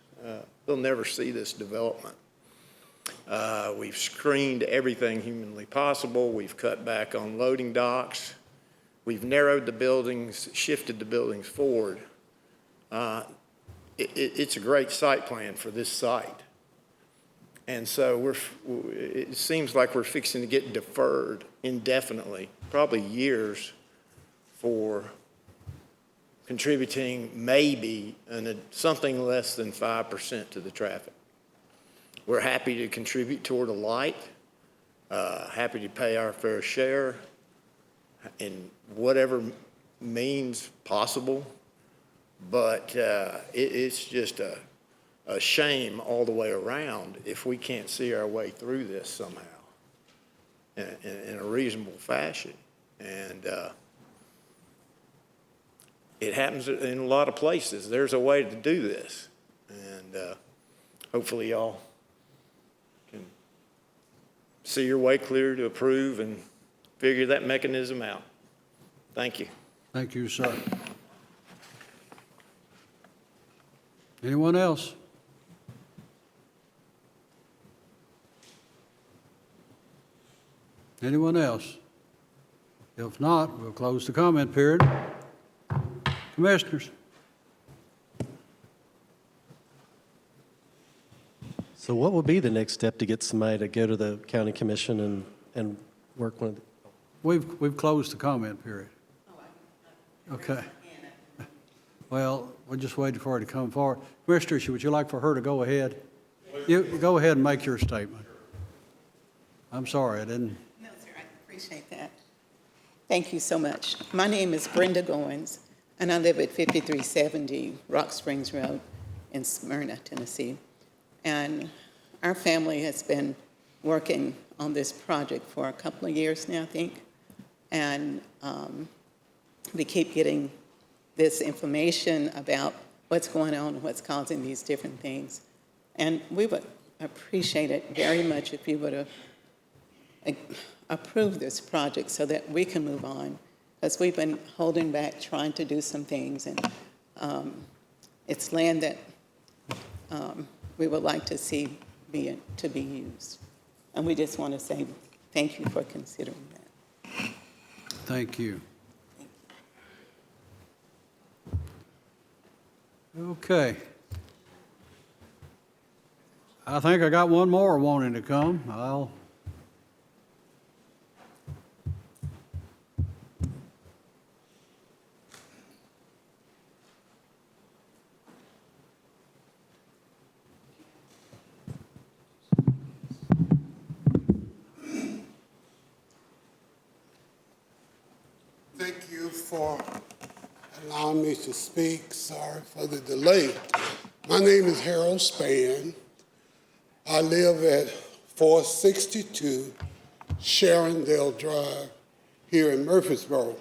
They'll never see this development. We've screened everything humanly possible. We've cut back on loading docks. We've narrowed the buildings, shifted the buildings forward. It's a great site plan for this site. And so it seems like we're fixing to get deferred indefinitely, probably years, for contributing maybe something less than 5% to the traffic. We're happy to contribute toward a light, happy to pay our fair share in whatever means possible, but it's just a shame all the way around if we can't see our way through this somehow in a reasonable fashion. And it happens in a lot of places. There's a way to do this, and hopefully y'all can see your way clear to approve and figure that mechanism out. Thank you. Thank you, sir. Anyone else? Anyone else? If not, we'll close the comment period. Commissioners. So what would be the next step to get somebody to go to the county commission and work with? We've closed the comment period. Okay. Well, we're just waiting for her to come forward. Commissioners, would you like for her to go ahead? You go ahead and make your statement. I'm sorry, I didn't. No, sir, I appreciate that. Thank you so much. My name is Brenda Goins, and I live at 5370 Rock Springs Road in Smyrna, Tennessee. And our family has been working on this project for a couple of years now, I think. And we keep getting this information about what's going on and what's causing these different things. And we would appreciate it very much if you would approve this project so that we can move on, because we've been holding back trying to do some things, and it's land that we would like to see be used. And we just want to say thank you for considering that. Thank you. Okay. I think I got one more wanting to come. Thank you for allowing me to speak. Sorry for the delay. My name is Harold Spann. I live at 462 Sharondale Drive here in Murfreesboro.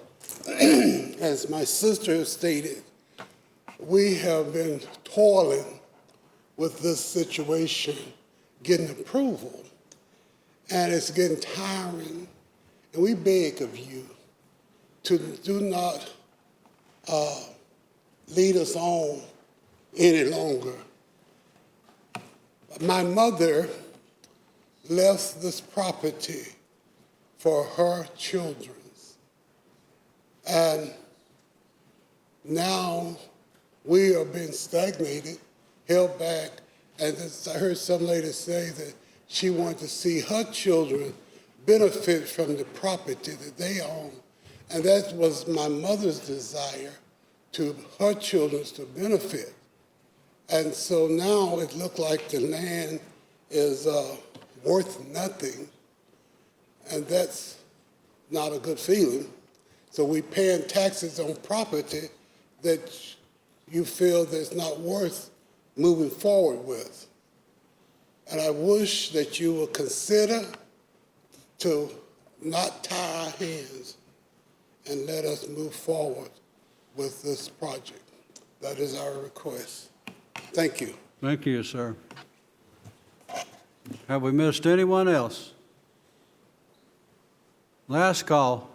As my sister stated, we have been toiling with this situation, getting approval, and it's getting tiring. And we beg of you to do not lead us on any longer. My mother left this property for her children. And now we are being stagnated, held back. And I heard some lady say that she wanted to see her children benefit from the property that they own. And that was my mother's desire, to her children to benefit. And so now it looked like the land is worth nothing, and that's not a good feeling. So we're paying taxes on property that you feel that's not worth moving forward with. And I wish that you would consider to not tie our hands and let us move forward with this project. That is our request. Thank you. Thank you, sir. Have we missed anyone else? Last call.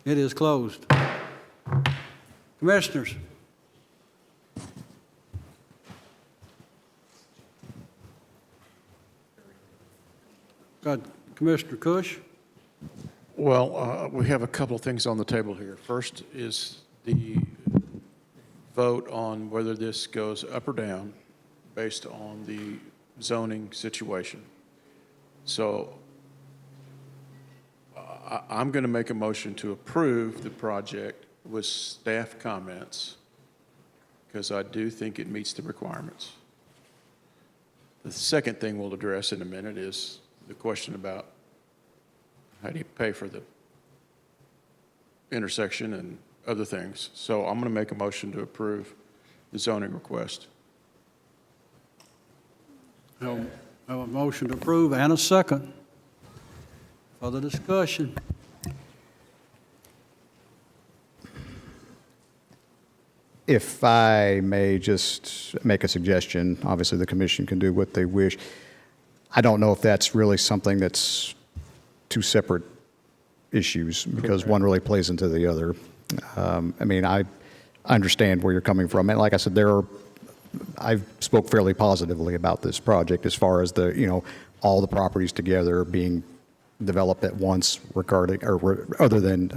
It is closed. Commissioners. Got Commissioner Cush. Well, we have a couple of things on the table here. First is the vote on whether this goes up or down based on the zoning situation. So I'm going to make a motion to approve the project with staff comments because I do think it meets the requirements. The second thing we'll address in a minute is the question about how do you pay for the intersection and other things. So I'm going to make a motion to approve the zoning request. Have a motion to approve and a second. Further discussion? If I may just make a suggestion, obviously the commission can do what they wish. I don't know if that's really something that's two separate issues because one really plays into the other. I mean, I understand where you're coming from. And like I said, I spoke fairly positively about this project as far as all the properties together being developed at once regarding, or rather than,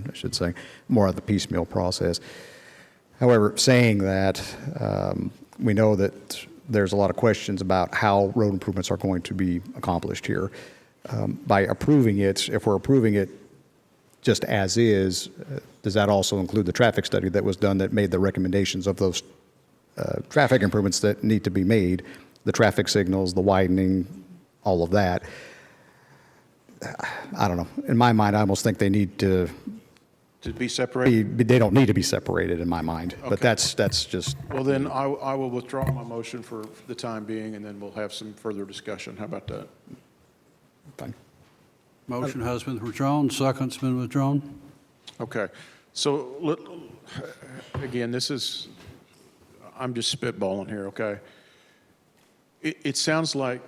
I should say, more of the piecemeal process. However, saying that, we know that there's a lot of questions about how road improvements are going to be accomplished here. By approving it, if we're approving it just as is, does that also include the traffic study that was done that made the recommendations of those traffic improvements that need to be made, the traffic signals, the widening, all of that? I don't know. In my mind, I almost think they need to be separated? They don't need to be separated in my mind, Okay. but that's just. Well, then I will withdraw my motion for the time being, and then we'll have some further discussion. How about that? Fine. Motion has been withdrawn, second's been withdrawn. Okay. So, again, I'm just spitballing here, okay? It sounds like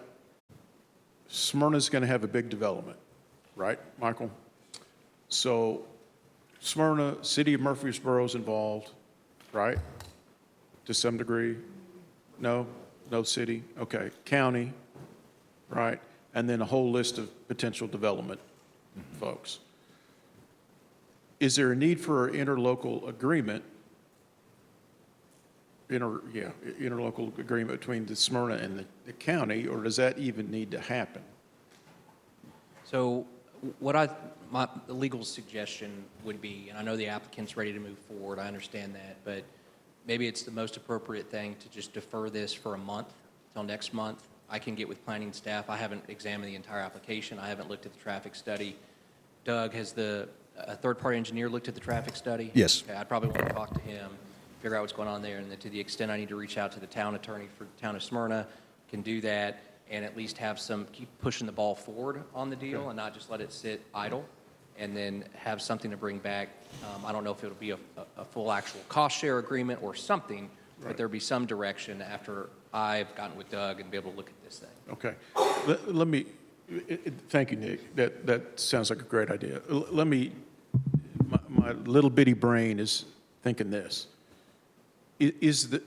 Smyrna's going to have a big development, right, Michael? So Smyrna, City of Murfreesboro is involved, right? To some degree? No city? Okay. County, right? And then a whole list of potential development folks. Is there a need for an interlocal agreement? Interlocal agreement between the Smyrna and the county, or does that even need to happen? So my legal suggestion would be, and I know the applicant's ready to move forward, I understand that, but maybe it's the most appropriate thing to just defer this for a month till next month. I can get with planning staff. I haven't examined the entire application. I haven't looked at the traffic study. Doug, has a third-party engineer looked at the traffic study? Yes. Okay, I'd probably want to talk to him, figure out what's going on there, and then to the extent I need to reach out to the town attorney for the town of Smyrna, can do that, and at least keep pushing the ball forward on the deal and not just let it sit idle, and then have something to bring back. I don't know if it'll be a full actual cost share agreement or something, but there'll be some direction after I've gotten with Doug and be able to look at this thing. Okay. Let me, thank you, Nick. That sounds like a great idea. My little bitty brain is thinking this. Is the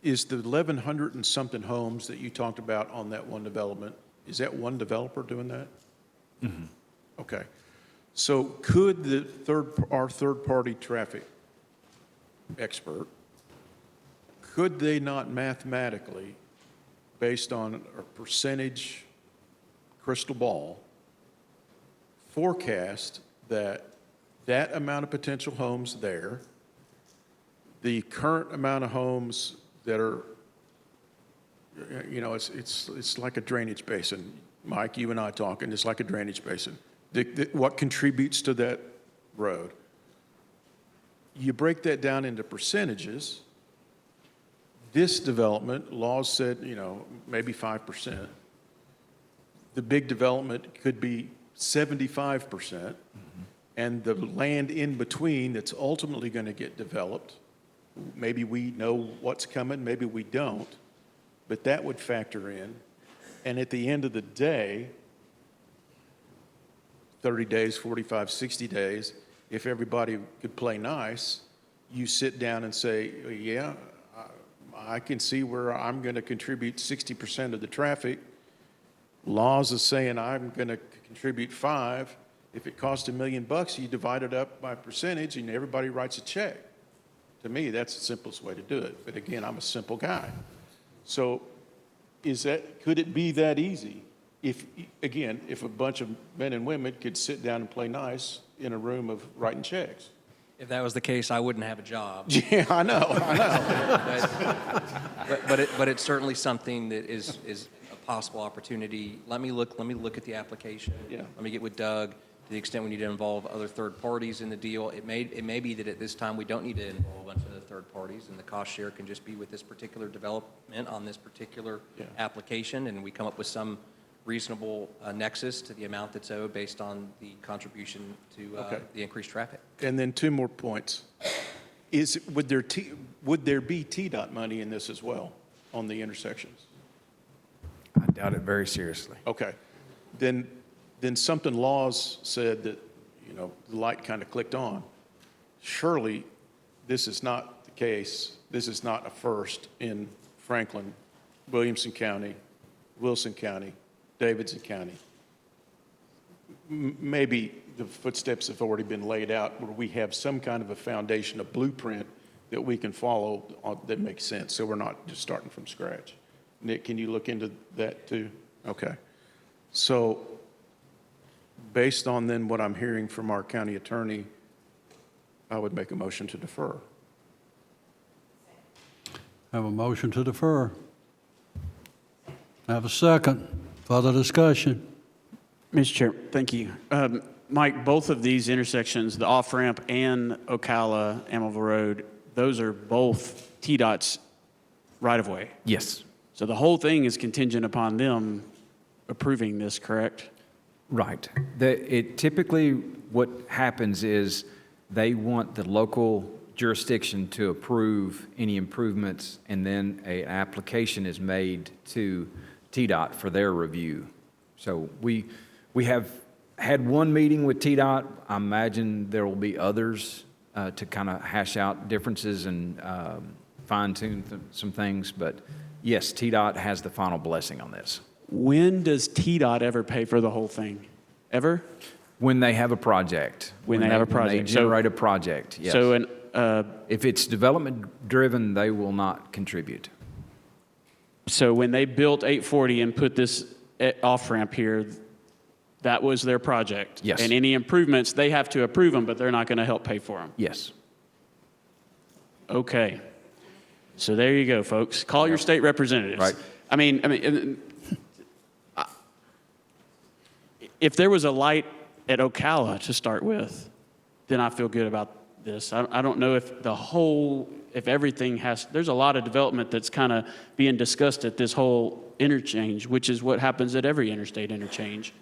1,100 and something homes that you talked about on that one development, is that one developer doing that? Mm-hmm. Okay. So could our third-party traffic expert, could they not mathematically, based on a percentage crystal ball, forecast that amount of potential homes there, the current amount of homes that are, it's like a drainage basin. Mike, you and I talking, it's like a drainage basin. What contributes to that road? You break that down into percentages. This development, laws said, maybe 5%. The big development could be 75%. And the land in between that's ultimately going to get developed, maybe we know what's coming, maybe we don't, but that would factor in. And at the end of the day, 30 days, 45, 60 days, if everybody could play nice, you sit down and say, yeah, I can see where I'm going to contribute 60% of the traffic. Laws is saying I'm going to contribute 5%. If it costs $1 million, you divide it up by percentage and everybody writes a check. To me, that's the simplest way to do it. But again, I'm a simple guy. So could it be that easy? If a bunch of men and women could sit down and play nice in a room of writing checks. If that was the case, I wouldn't have a job. Yeah, I know. But it's certainly something that is a possible opportunity. Let me look at the application. Yeah. Let me get with Doug. To the extent we need to involve other third parties in the deal, it may be that at this time we don't need to involve a bunch of the third parties, and the cost share can just be with this particular development on this particular application, and we come up with some reasonable nexus to the amount that's owed based on the contribution to the increased traffic. And then 2 more points. Would there be TDOT money in this as well on the intersections? I doubt it very seriously. Okay. Then something Laws said that, the light kind of clicked on. Surely this is not the case. This is not a first in Franklin, Williamson County, Wilson County, Davidson County. Maybe the footsteps have already been laid out where we have some kind of a foundation, a blueprint that we can follow that makes sense, so we're not just starting from scratch. Nick, can you look into that too? Okay. So based on then what I'm hearing from our county attorney, I would make a motion to defer. Have a motion to defer. Have a second. Further discussion. Mr. Chair, thank you. Mike, both of these intersections, the off-ramp and Ocala, Amityville Road, those are both TDOT's right-of-way. Yes. So the whole thing is contingent upon them approving this, correct? Right. Typically, what happens is they want the local jurisdiction to approve any improvements, and then an application is made to TDOT for their review. So we have had one meeting with TDOT. I imagine there will be others to kind of hash out differences and fine-tune some things. But yes, TDOT has the final blessing on this. When does TDOT ever pay for the whole thing? Ever? When they have a project. When they have a project. When they generate a project, yes. So if it's development-driven, they will not contribute. So when they built 840 and put this off-ramp here, that was their project? Yes. And any improvements, they have to approve them, but they're not going to help pay for them? Yes. Okay. So there you go, folks. Call your state representatives. Right. I mean, if there was a light at Ocala to start with, then I feel good about this. I don't know if everything there's a lot of development that's kind of being discussed at this whole interchange, which is what happens at every interstate interchange.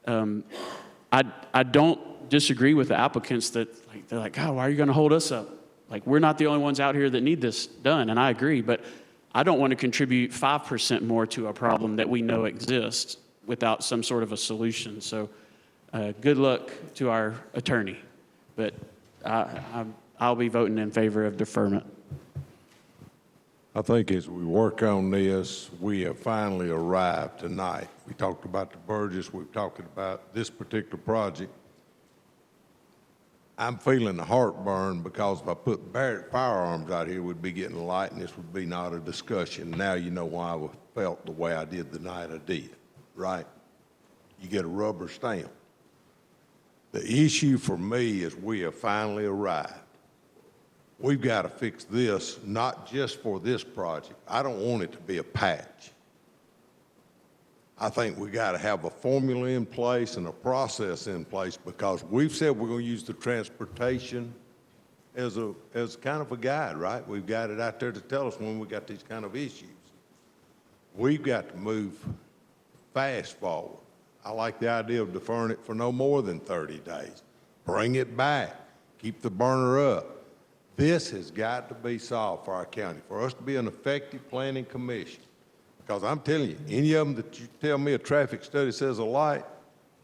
I don't disagree with the applicants that they're like, God, why are you going to hold us up? Like, we're not the only ones out here that need this done, and I agree, but I don't want to contribute 5% more to a problem that we know exists without some sort of a solution. So good luck to our attorney, but I'll be voting in favor of deferment. I think as we work on this, we have finally arrived tonight. We talked about the Burgess, we've talked about this particular project. I'm feeling the heartburn because if I put Barrett firearms out here, we'd be getting light and this would be not a discussion. Now you know why I felt the way I did the night I did, right? You get a rubber stamp. The issue for me is we have finally arrived. We've got to fix this, not just for this project. I don't want it to be a patch. I think we got to have a formula in place and a process in place because we've said we're going to use the transportation as kind of a guide, right? We've got it out there to tell us when we got these kind of issues. We've got to move fast forward. I like the idea of deferring it for no more than 30 days. Bring it back. Keep the burner up. This has got to be solved for our county, for us to be an effective planning commission. Because I'm telling you, any of them that you tell me a traffic study says a light,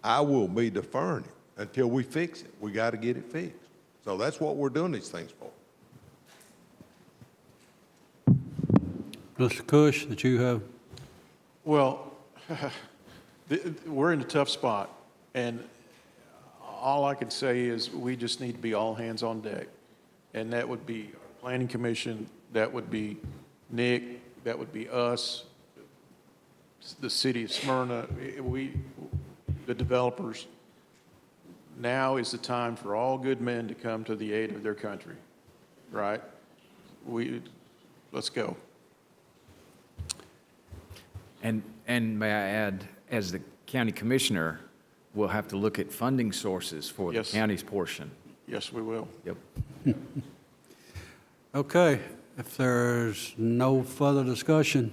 I will be deferring it until we fix it. We got to get it fixed. So that's what we're doing these things for. Mr. Cush, that you have? Well, we're in a tough spot, and all I can say is we just need to be all hands on deck. And that would be our planning commission, that would be Nick, that would be us, the city of Smyrna, the developers. now is the time for all good men to come to the aid of their country, right? Let's go. And may I add, as the county commissioner, we'll have to look at funding sources for the Yes. county's portion. Yes, we will. Yep. Okay, if there's no further discussion,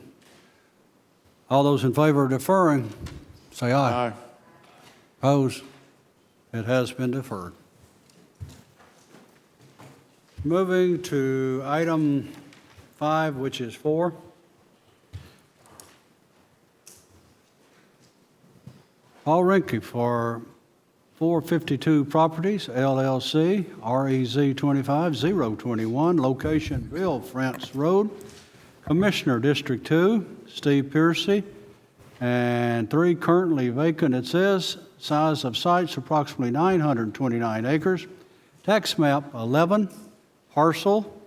all those in favor of deferring, say aye. Aye. Opposed? It has been deferred. Moving to item 5, which is 4. Paul Reinke for 452 Properties, LLC, REZ 25021, location Ville France Road, Commissioner District 2, Steve Piercy, and 3 currently vacant, it says. Size of sites approximately 929 acres. Tax map 11, parcel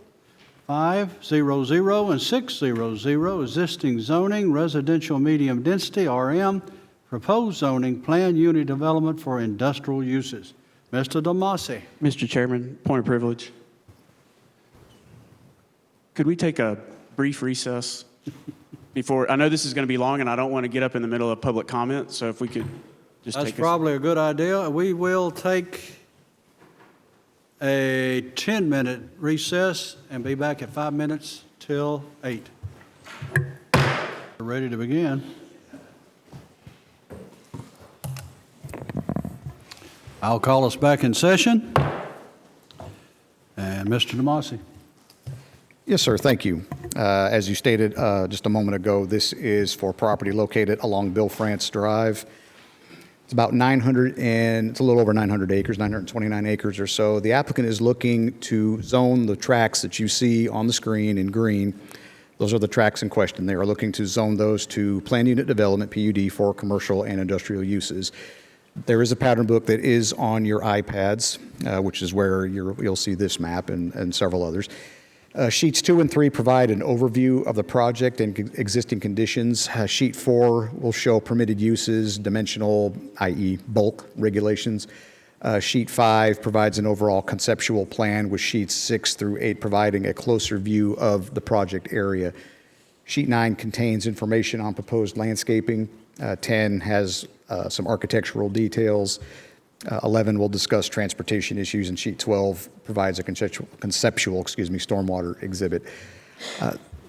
500 and 600, existing zoning, residential medium density, RM, proposed zoning, planned unit development for industrial uses. Mr. Damasi. Mr. Chairman, point of privilege. Could we take a brief recess before, I know this is going to be long and I don't want to get up in the middle of public comment, so if we could just That's take probably a good idea. We will take a 10-minute recess and be back at 5 minutes till 8. We're ready to begin. I'll call us back in session. And Mr. Damasi. Yes, sir. Thank you. As you stated just a moment ago, this is for property located along Bill France Drive. It's about it's a little over 900 acres, 929 acres or so. The applicant is looking to zone the tracts that you see on the screen in green. Those are the tracts in question. They are looking to zone those to planned unit development, PUD, for commercial and industrial uses. There is a pattern book that is on your iPads, which is where you'll see this map and several others. Sheets 2 and 3 provide an overview of the project and existing conditions. Sheet 4 will show permitted uses, dimensional, i.e. bulk regulations. Sheet 5 provides an overall conceptual plan, with sheets 6 through 8 providing a closer view of the project area. Sheet 9 contains information on proposed landscaping. 10 has some architectural details. 11 will discuss transportation issues, and sheet 12 provides a conceptual stormwater exhibit.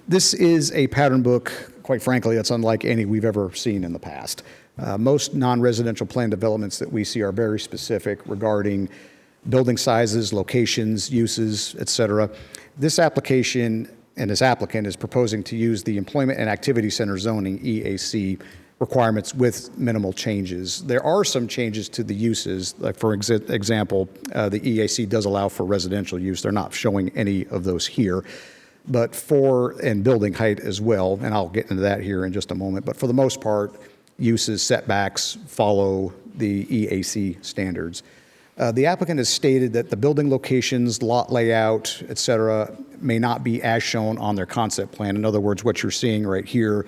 This is a pattern book, quite frankly, that's unlike any we've ever seen in the past. Most non-residential plan developments that we see are very specific regarding building sizes, locations, uses, et cetera. This application and this applicant is proposing to use the Employment and Activity Center zoning, EAC, requirements with minimal changes. There are some changes to the uses. Like for example, the EAC does allow for residential use. They're not showing any of those here. But and building height as well, and I'll get into that here in just a moment. But for the most part, uses, setbacks follow the EAC standards. The applicant has stated that the building locations, lot layout, et cetera, may not be as shown on their concept plan. In other words, what you're seeing right here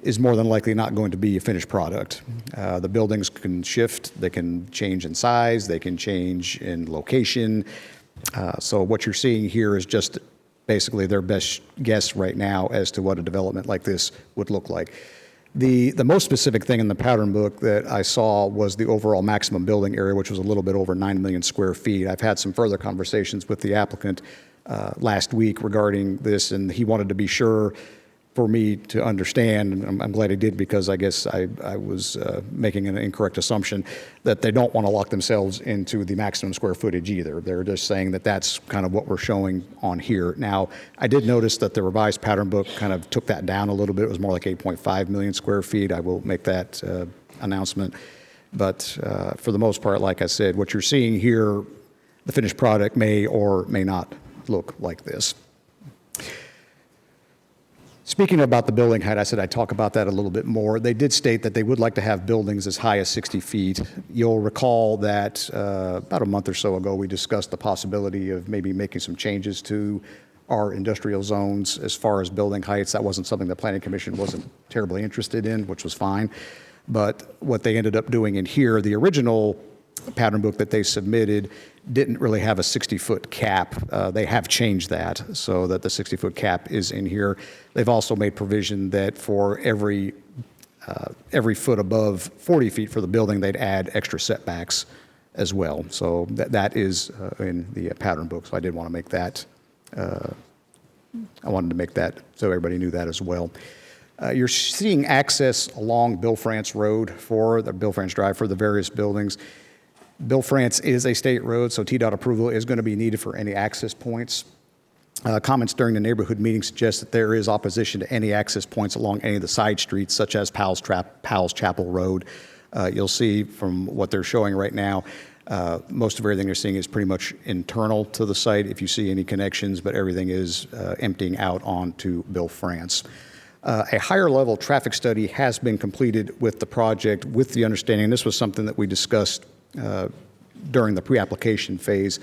is more than likely not going to be a finished product. The buildings can shift, they can change in size, they can change in location. So what you're seeing here is just basically their best guess right now as to what a development like this would look like. The most specific thing in the pattern book that I saw was the overall maximum building area, which was a little bit over 9 million square feet. I've had some further conversations with the applicant last week regarding this, and he wanted to be sure for me to understand, and I'm glad he did, because I guess I was making an incorrect assumption that they don't want to lock themselves into the maximum square footage either. They're just saying that that's kind of what we're showing on here. Now, I did notice that the revised pattern book kind of took that down a little bit. It was more like 8.5 million square feet. I will make that announcement. But for the most part, like I said, what you're seeing here, the finished product may or may not look like this. Speaking about the building height, I said I'd talk about that a little bit more. They did state that they would like to have buildings as high as 60 feet. You'll recall that about a month or so ago, we discussed the possibility of maybe making some changes to our industrial zones as far as building heights. That wasn't something the Planning Commission wasn't terribly interested in, which was fine. But what they ended up doing in here, the original pattern book that they submitted didn't really have a 60-foot cap. They have changed that so that the 60-foot cap is in here. They've also made provision that for every foot above 40 feet for the building, they'd add extra setbacks as well. So that is in the pattern book. So I did want to make that. I wanted to make that so everybody knew that as well. You're seeing access along Bill France Road for the Bill France Drive for the various buildings. Bill France is a state road, so TDOT approval is going to be needed for any access points. Comments during the neighborhood meeting suggest that there is opposition to any access points along any of the side streets, such as Powell's Chapel Road. You'll see from what they're showing right now, most of everything they're seeing is pretty much internal to the site, if you see any connections, but everything is emptying out onto Bill France. A higher level traffic study has been completed with the project with the understanding, this was something that we discussed during the pre-application phase,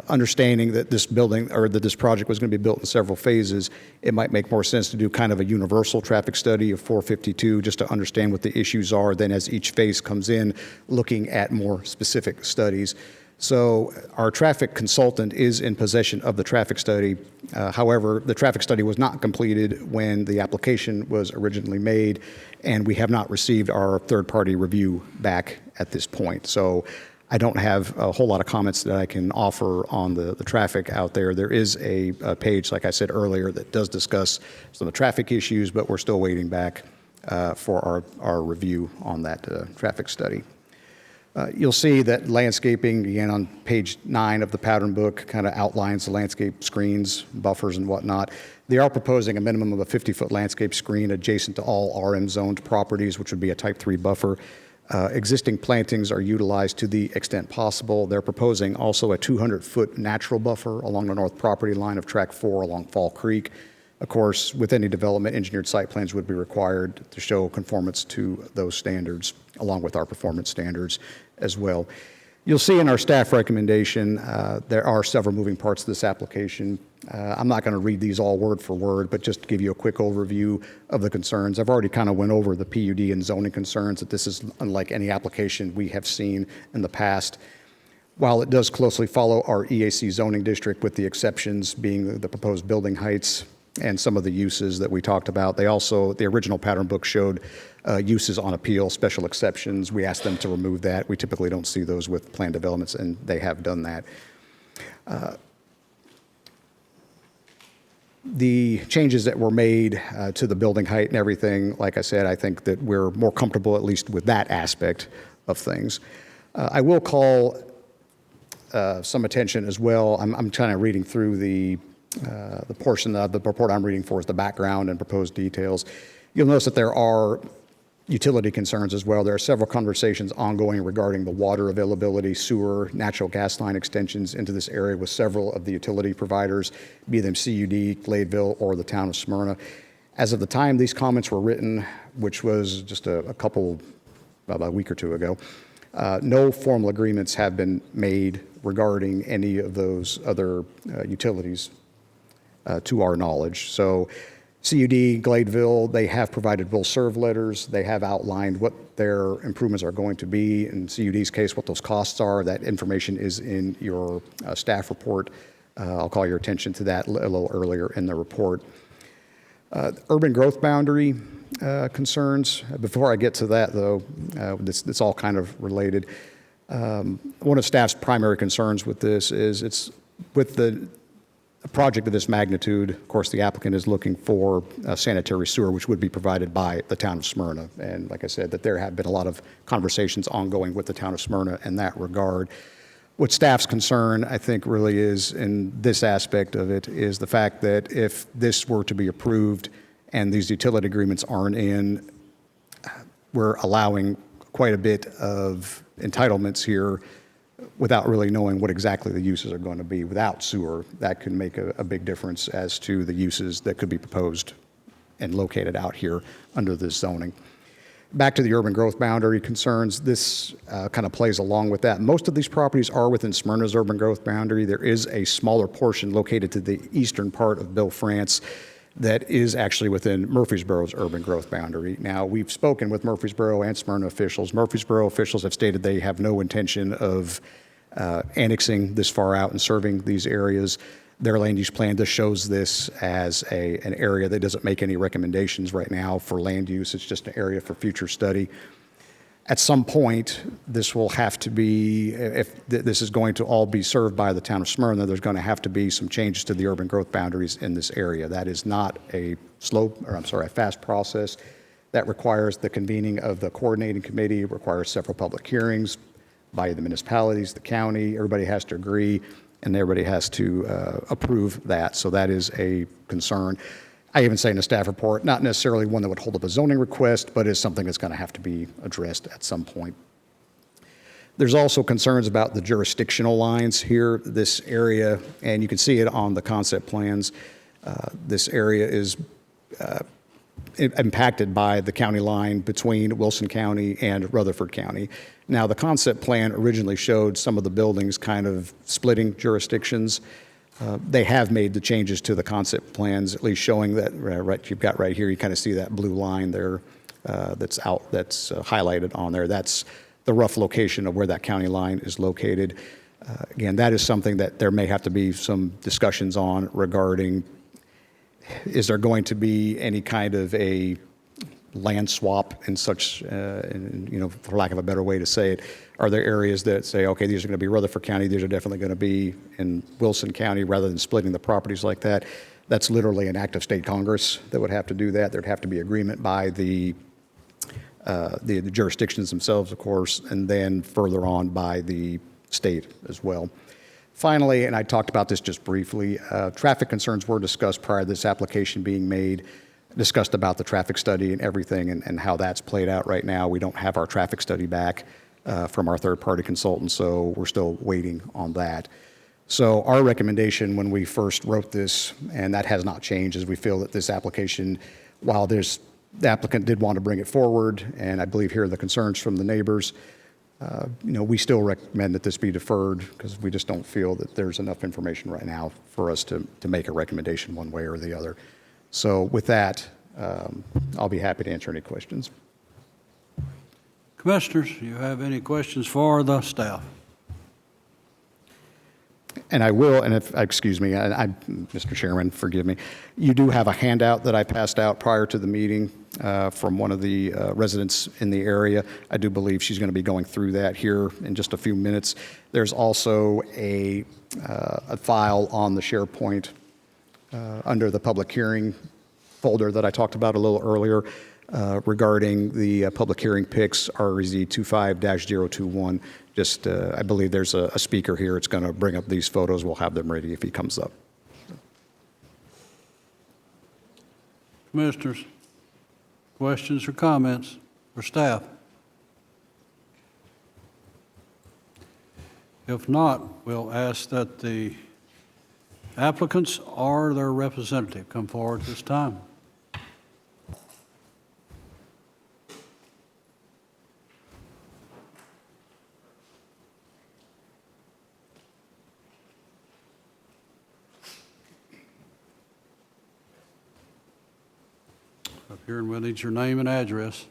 understanding that this building or that this project was going to be built in several phases, it might make more sense to do kind of a universal traffic study of 452 just to understand what the issues are. Then as each phase comes in, looking at more specific studies. So our traffic consultant is in possession of the traffic study. However, the traffic study was not completed when the application was originally made, and we have not received our third-party review back at this point. So I don't have a whole lot of comments that I can offer on the traffic out there. There is a page, like I said earlier, that does discuss some of the traffic issues, but we're still waiting back for our review on that traffic study. You'll see that landscaping, again, on page 9 of the pattern book, kind of outlines the landscape screens, buffers, and whatnot. They are proposing a minimum of a 50-foot landscape screen adjacent to all RM-zoned properties, which would be a Type 3 buffer. Existing plantings are utilized to the extent possible. They're proposing also a 200-foot natural buffer along the north property line of Track 4 along Fall Creek. Of course, with any development, engineered site plans would be required to show conformance to those standards, along with our performance standards as well. You'll see in our staff recommendation, there are several moving parts to this application. I'm not going to read these all word for word, but just to give you a quick overview of the concerns. I've already kind of went over the PUD and zoning concerns, that this is unlike any application we have seen in the past. While it does closely follow our EAC zoning district, with the exceptions being the proposed building heights and some of the uses that we talked about. They also, the original pattern book showed uses on appeal, special exceptions. We asked them to remove that. We typically don't see those with planned developments, and they have done that. The changes that were made to the building height and everything, like I said, I think that we're more comfortable at least with that aspect of things. I will call some attention as well. I'm kind of reading through the portion of the report I'm reading for is the background and proposed details. You'll notice that there are utility concerns as well. There are several conversations ongoing regarding the water availability, sewer, natural gas line extensions into this area with several of the utility providers, be them CUD, Gladeville, or the town of Smyrna. As of the time these comments were written, which was just about a week or two ago, no formal agreements have been made regarding any of those other utilities to our knowledge. So CUD, Gladeville, they have provided will serve letters. They have outlined what their improvements are going to be. In CUD's case, what those costs are. That information is in your staff report. I'll call your attention to that a little earlier in the report. Urban growth boundary concerns. Before I get to that, though, it's all kind of related. One of staff's primary concerns with this is it's with a project of this magnitude. Of course, the applicant is looking for sanitary sewer, which would be provided by the town of Smyrna. And like I said, that there have been a lot of conversations ongoing with the town of Smyrna in that regard. What staff's concern, I think, really is in this aspect of it is the fact that if this were to be approved and these utility agreements aren't in, we're allowing quite a bit of entitlements here without really knowing what exactly the uses are going to be. Without sewer, that could make a big difference as to the uses that could be proposed and located out here under this zoning. Back to the urban growth boundary concerns, this kind of plays along with that. Most of these properties are within Smyrna's urban growth boundary. There is a smaller portion located to the eastern part of Bill France. that is actually within Murfreesboro's urban growth boundary. Now, we've spoken with Murfreesboro and Smyrna officials. Murfreesboro officials have stated they have no intention of annexing this far out and serving these areas. Their land use plan just shows this as an area that doesn't make any recommendations right now for land use. It's just an area for future study. At some point, this will have to be, if this is going to all be served by the town of Smyrna, there's going to have to be some changes to the urban growth boundaries in this area. That is not a a fast process. That requires the convening of the coordinating committee, it requires several public hearings by the municipalities, the county, everybody has to agree, and everybody has to approve that. So that is a concern. I even say in the staff report, not necessarily one that would hold up a zoning request, but is something that's going to have to be addressed at some point. There's also concerns about the jurisdictional lines here. This area, and you can see it on the concept plans, this area is impacted by the county line between Wilson County and Rutherford County. Now, the concept plan originally showed some of the buildings kind of splitting jurisdictions. They have made the changes to the concept plans, at least showing that you've got right here, you kind of see that blue line there that's highlighted on there. That's the rough location of where that county line is located. Again, that is something that there may have to be some discussions on regarding, is there going to be any kind of a land swap and such, for lack of a better way to say it? Are there areas that say, okay, these are going to be Rutherford County, these are definitely going to be in Wilson County, rather than splitting the properties like that? That's literally an act of state Congress that would have to do that. There'd have to be agreement by the jurisdictions themselves, of course, and then further on by the state as well. Finally, and I talked about this just briefly, traffic concerns were discussed prior to this application being made, discussed about the traffic study and everything and how that's played out right now. We don't have our traffic study back from our third-party consultant, so we're still waiting on that. So our recommendation when we first wrote this, and that has not changed, is we feel that this application, while the applicant did want to bring it forward, and I believe here are the concerns from the neighbors, we still recommend that this be deferred because we just don't feel that there's enough information right now for us to make a recommendation one way or the other. So with that, I'll be happy to answer any questions. Commissioners, do you have any questions for the staff? And I will, and excuse me, Mr. Chairman, forgive me. You do have a handout that I passed out prior to the meeting from one of the residents in the area. I do believe she's going to be going through that here in just a few minutes. There's also a file on the SharePoint under the public hearing folder that I talked about a little earlier regarding the public hearing picks, RZ 25-021. Just, I believe there's a speaker here. It's going to bring up these photos. We'll have them ready if he comes up. Commissioners, questions or comments for staff? If not, we'll ask that the applicants or their representative come forward this time. Up here, and we'll need your name and address.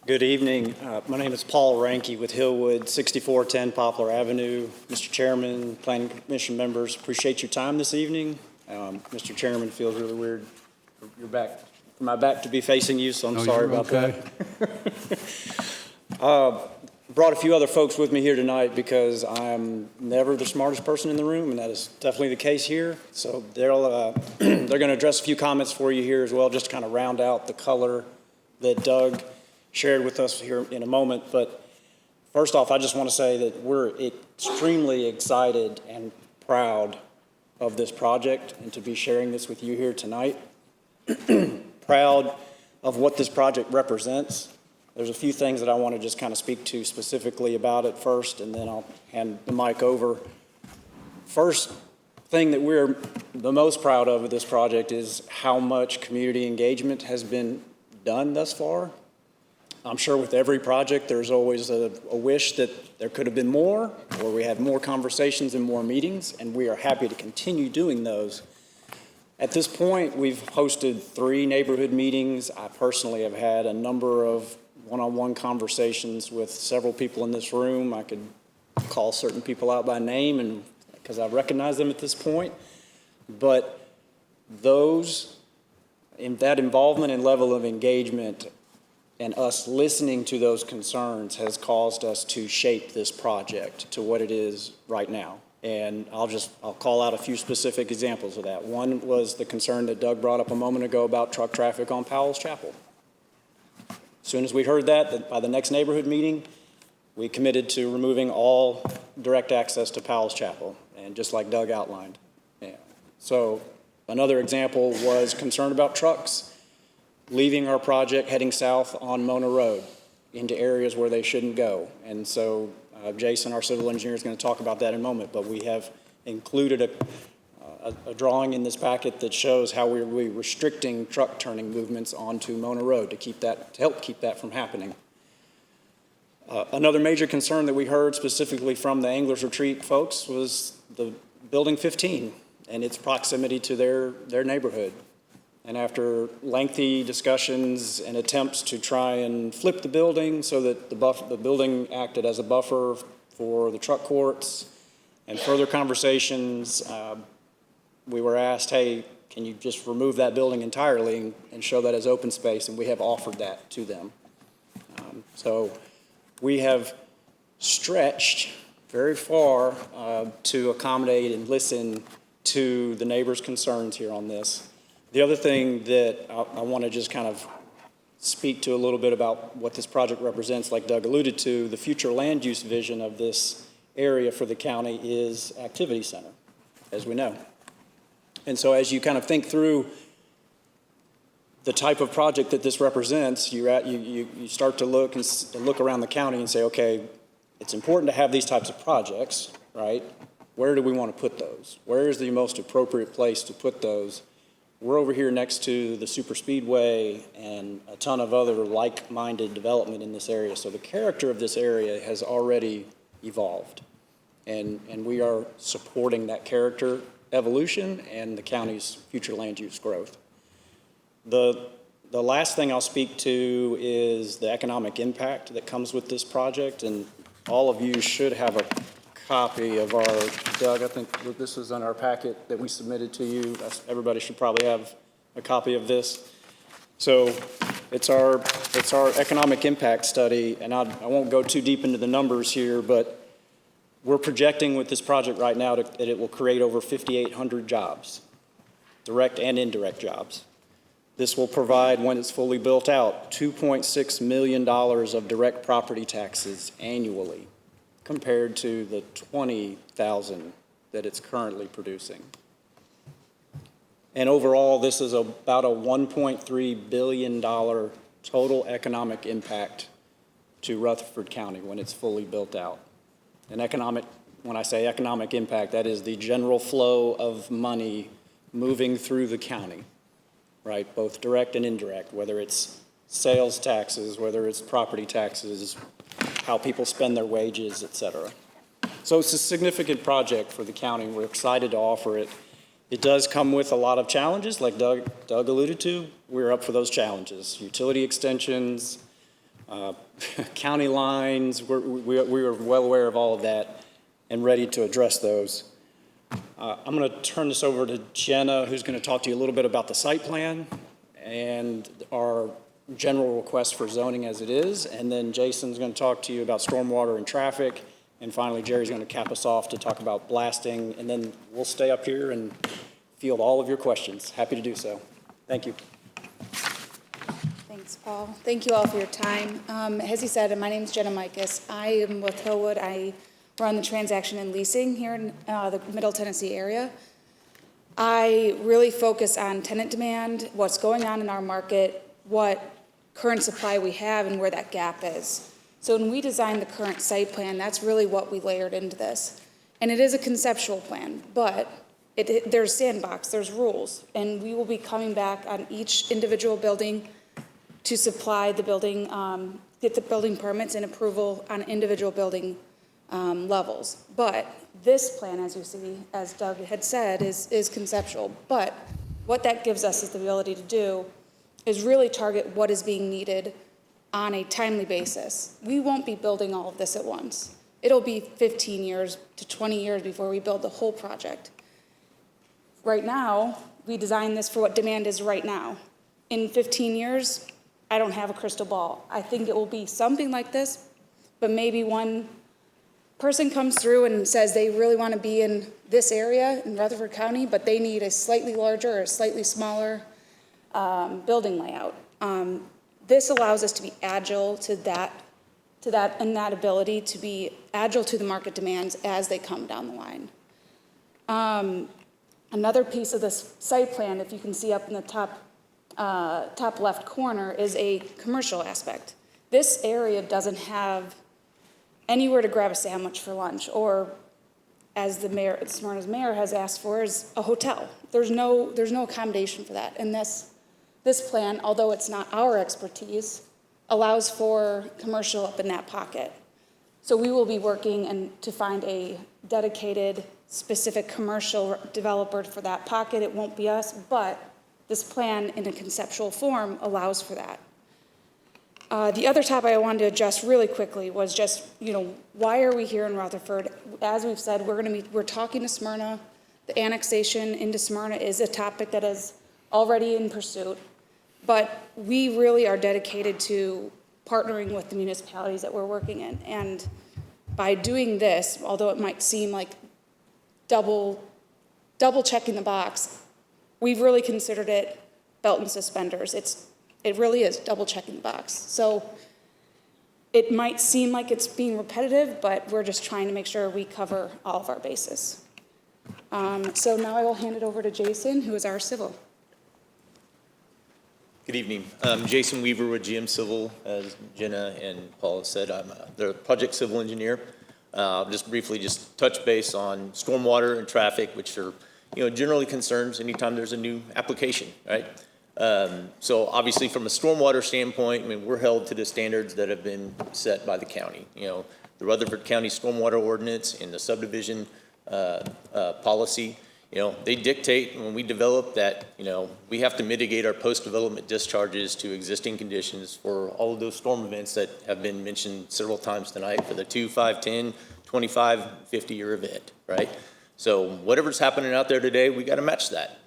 Good evening. My name is Paul Reinke with Hillwood, 6410 Poplar Avenue. Mr. Chairman, Planning Commission members, appreciate your time this evening. Mr. Chairman, it feels really weird for my back to be facing you, so I'm sorry about that. Brought a few other folks with me here tonight because I'm never the smartest person in the room, and that is definitely the case here. So they're going to address a few comments for you here as well, just to kind of round out the color that Doug shared with us here in a moment. But first off, I just want to say that we're extremely excited and proud of this project and to be sharing this with you here tonight. Proud of what this project represents. There's a few things that I want to just kind of speak to specifically about it first, and then I'll hand the mic over. First thing that we're the most proud of this project is how much community engagement has been done thus far. I'm sure with every project, there's always a wish that there could have been more, or we had more conversations and more meetings, and we are happy to continue doing those. At this point, we've hosted 3 neighborhood meetings. I personally have had a number of one-on-one conversations with several people in this room. I could call certain people out by name and because I recognize them at this point. But that involvement and level of engagement and us listening to those concerns has caused us to shape this project to what it is right now. And I'll call out a few specific examples of that. One was the concern that Doug brought up a moment ago about truck traffic on Powell's Chapel. As soon as we heard that, by the next neighborhood meeting, we committed to removing all direct access to Powell's Chapel, and just like Doug outlined. Yeah. So another example was concern about trucks leaving our project heading south on Mona Road into areas where they shouldn't go. And so Jason, our civil engineer, is going to talk about that in a moment, but we have included a drawing in this packet that shows how we're restricting truck turning movements onto Mona Road to help keep that from happening. Another major concern that we heard specifically from the Anglers Retreat folks was the Building 15 and its proximity to their neighborhood. And after lengthy discussions and attempts to try and flip the building so that the building acted as a buffer for the truck courts and further conversations, we were asked, hey, can you just remove that building entirely and show that as open space? And we have offered that to them. So we have stretched very far to accommodate and listen to the neighbors' concerns here on this. The other thing that I want to just kind of speak to a little bit about what this project represents, like Doug alluded to, the future land use vision of this area for the county is activity center, as we know. And so as you kind of think through the type of project that this represents, you start to look around the county and say, okay, it's important to have these types of projects, right? Where do we want to put those? Where is the most appropriate place to put those? We're over here next to the super speedway and a ton of other like-minded development in this area. So the character of this area has already evolved. And we are supporting that character evolution and the county's future land use growth. The last thing I'll speak to is the economic impact that comes with this project. And all of you should have a copy of our, Doug, I think this was on our packet that we submitted to you. Everybody should probably have a copy of this. So it's our economic impact study, and I won't go too deep into the numbers here, but we're projecting with this project right now that it will create over 5,800 jobs, direct and indirect jobs. This will provide, when it's fully built out, $2.6 million of direct property taxes annually, compared to the 20,000 that it's currently producing. And overall, this is about a $1.3 billion total economic impact to Rutherford County when it's fully built out. And when I say economic impact, that is the general flow of money moving through the county, right? Both direct and indirect, whether it's sales taxes, whether it's property taxes, how people spend their wages, et cetera. So it's a significant project for the county. We're excited to offer it. It does come with a lot of challenges, like Doug alluded to. We're up for those challenges. Utility extensions, county lines, we are well aware of all of that and ready to address those. I'm going to turn this over to Jenna, who's going to talk to you a little bit about the site plan and our general request for zoning as it is, and then Jason's going to talk to you about stormwater and traffic, and finally Jerry's going to cap us off to talk about blasting, and then we'll stay up here and field all of your questions. Happy to do so. Thank you. Thanks, Paul. Thank you all for your time. As he said, my name is Jenna Mikas. I am with Hillwood. I run the transaction and leasing here in the Middle Tennessee area. I really focus on tenant demand, what's going on in our market, what current supply we have, and where that gap is. So when we designed the current site plan, that's really what we layered into this. And it is a conceptual plan, but there's sandbox, there's rules, and we will be coming back on each individual building to supply the building get the building permits and approval on individual building levels. But this plan, as you see, as Doug had said, is conceptual. But what that gives us is the ability to do is really target what is being needed on a timely basis. We won't be building all of this at once. It'll be 15 years to 20 years before we build the whole project. Right now, we design this for what demand is right now. In 15 years, I don't have a crystal ball. I think it will be something like this, but maybe one person comes through and says they really want to be in this area in Rutherford County, but they need a slightly larger or a slightly smaller building layout. This allows us to be agile to that and that ability to be agile to the market demands as they come down the line. Another piece of this site plan, if you can see up in the top left corner, is a commercial aspect. This area doesn't have anywhere to grab a sandwich for lunch, or as the mayor, Smyrna's mayor has asked for, is a hotel. There's no accommodation for that. And this plan, although it's not our expertise, allows for commercial up in that pocket. So we will be working to find a dedicated, specific commercial developer for that pocket. It won't be us, but this plan in a conceptual form allows for that. The other topic I wanted to address really quickly was just, why are we here in Rutherford? As we've said, we're talking to Smyrna. The annexation into Smyrna is a topic that is already in pursuit, but we really are dedicated to partnering with the municipalities that we're working in. And by doing this, although it might seem like double checking the box, we've really considered it belt and suspenders. It really is double checking the box. So it might seem like it's being repetitive, but we're just trying to make sure we cover all of our bases. So now I will hand it over to Jason, who is our civil. Good evening. I'm Jason Weaver with GM Civil. As Jenna and Paul have said, I'm the project civil engineer. Just briefly touch base on stormwater and traffic, which are generally concerns anytime there's a new application, right? So obviously from a stormwater standpoint, we're held to the standards that have been set by the county. The Rutherford County Stormwater Ordinance and the subdivision policy, they dictate when we develop that, we have to mitigate our post-development discharges to existing conditions for all of those storm events that have been mentioned several times tonight for the 2, 5, 10, 25, 50-year event, right? So whatever's happening out there today, we got to match that.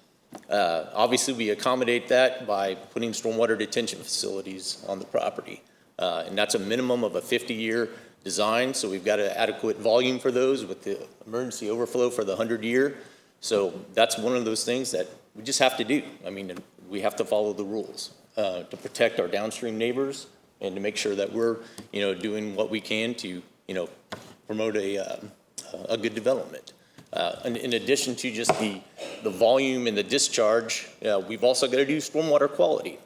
Obviously, we accommodate that by putting stormwater detention facilities on the property. And that's a minimum of a 50-year design, so we've got an adequate volume for those with the emergency overflow for the 100-year. So that's one of those things that we just have to do. We have to follow the rules to protect our downstream neighbors and to make sure that we're, doing what we can to, promote a good development. In addition to just the volume and the discharge, we've also got to do stormwater quality.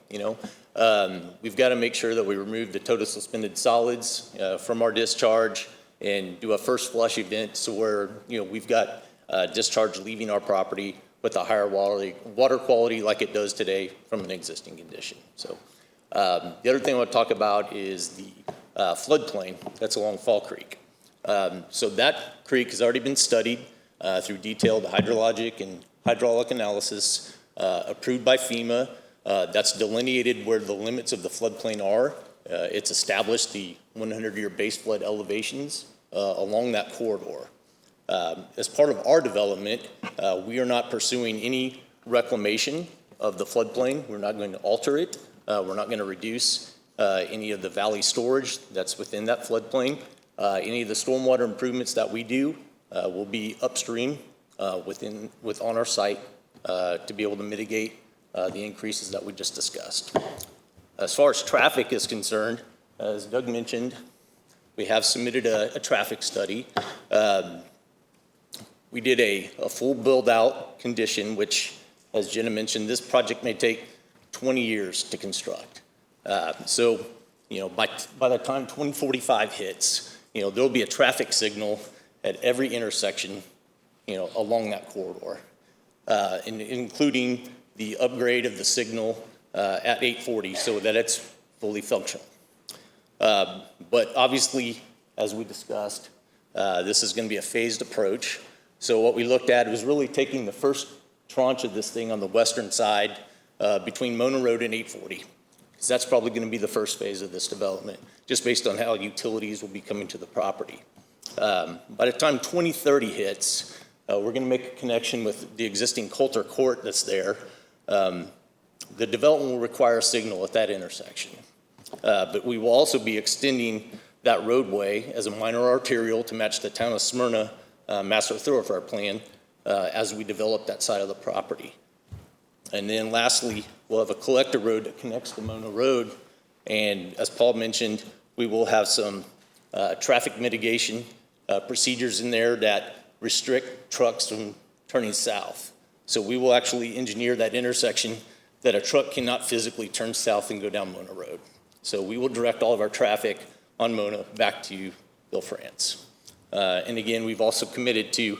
We've got to make sure that we remove the total suspended solids from our discharge and do a first flush event, so where we've got discharge leaving our property with a higher water quality like it does today from an existing condition. So the other thing I want to talk about is the floodplain that's along Fall Creek. So that creek has already been studied through detailed hydrologic and hydraulic analysis approved by FEMA. That's delineated where the limits of the floodplain are. It's established the 100-year base flood elevations along that corridor. As part of our development, we are not pursuing any reclamation of the floodplain. We're not going to alter it. We're not going to reduce any of the valley storage that's within that floodplain. Any of the stormwater improvements that we do will be upstream on our site to be able to mitigate the increases that we just discussed. As far as traffic is concerned, as Doug mentioned, we have submitted a traffic study. We did a full build-out condition, which, as Jenna mentioned, this project may take 20 years to construct. So, by the time 2045 hits, there'll be a traffic signal at every intersection, along that corridor, including the upgrade of the signal at 840 so that it's fully functional. But obviously, as we discussed, this is going to be a phased approach. So what we looked at was really taking the first tranche of this thing on the western side between Mona Road and 840, because that's probably going to be the first phase of this development, just based on how utilities will be coming to the property. By the time 2030 hits, we're going to make a connection with the existing Coulter Court that's there. The development will require a signal at that intersection. But we will also be extending that roadway as a minor arterial to match the town of Smyrna master thoroughfare plan as we develop that side of the property. And then lastly, we'll have a collector road that connects to Mona Road. And as Paul mentioned, we will have some traffic mitigation procedures in there that restrict trucks from turning south. So we will actually engineer that intersection that a truck cannot physically turn south and go down Mona Road. So we will direct all of our traffic on Mona back to Bill France. And again, we've also committed to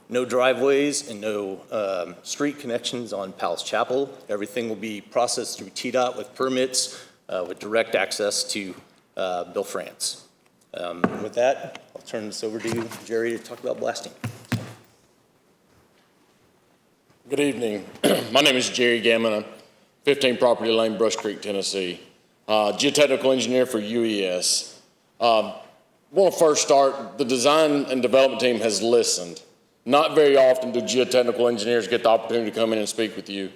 no driveways and no street connections on Palace Chapel. Everything will be processed through TDOT with permits, with direct access to Bill France. With that, I'll turn this over to you, Jerry, to talk about blasting. Good evening. My name is Jerry Gammon. I'm 15 Property Lane, Brush Creek, Tennessee. Geotechnical engineer for UES. I want to first start, the design and development team has listened. Not very often do geotechnical engineers get the opportunity to come in and speak with you.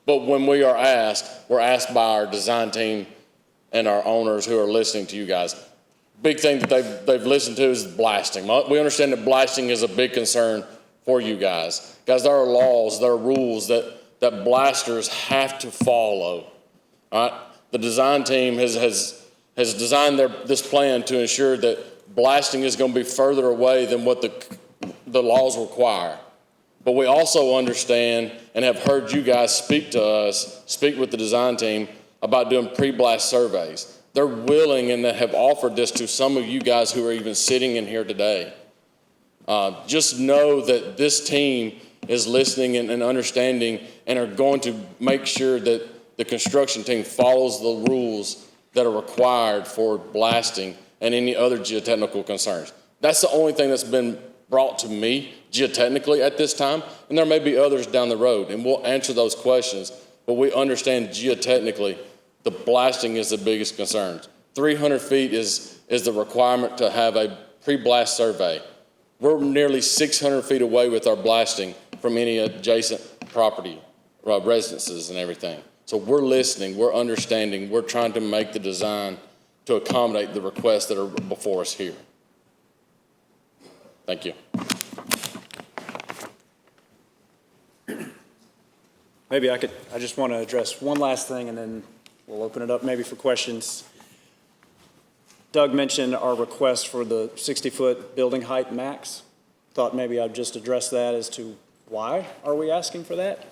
But when we are asked, we're asked by our design team and our owners who are listening to you guys. Big thing that they've listened to is blasting. We understand that blasting is a big concern for you guys. Guys, there are laws, there are rules that blasters have to follow. All right? The design team has designed this plan to ensure that blasting is going to be further away than what the laws require. But we also understand and have heard you guys speak with the design team about doing pre-blast surveys. They're willing and they have offered this to some of you guys who are even sitting in here today. Just know that this team is listening and understanding and are going to make sure that the construction team follows the rules that are required for blasting and any other geotechnical concerns. That's the only thing that's been brought to me geotechnically at this time, and there may be others down the road, and we'll answer those questions, but we understand geotechnically the blasting is the biggest concern. 300 feet is the requirement to have a pre-blast survey. We're nearly 600 feet away with our blasting from any adjacent property, residences and everything. So we're listening, we're understanding, we're trying to make the design to accommodate the requests that are before us here. Thank you. Maybe I just want to address one last thing and then we'll open it up maybe for questions. Doug mentioned our request for the 60-foot building height max. Thought maybe I'd just address that as to why are we asking for that?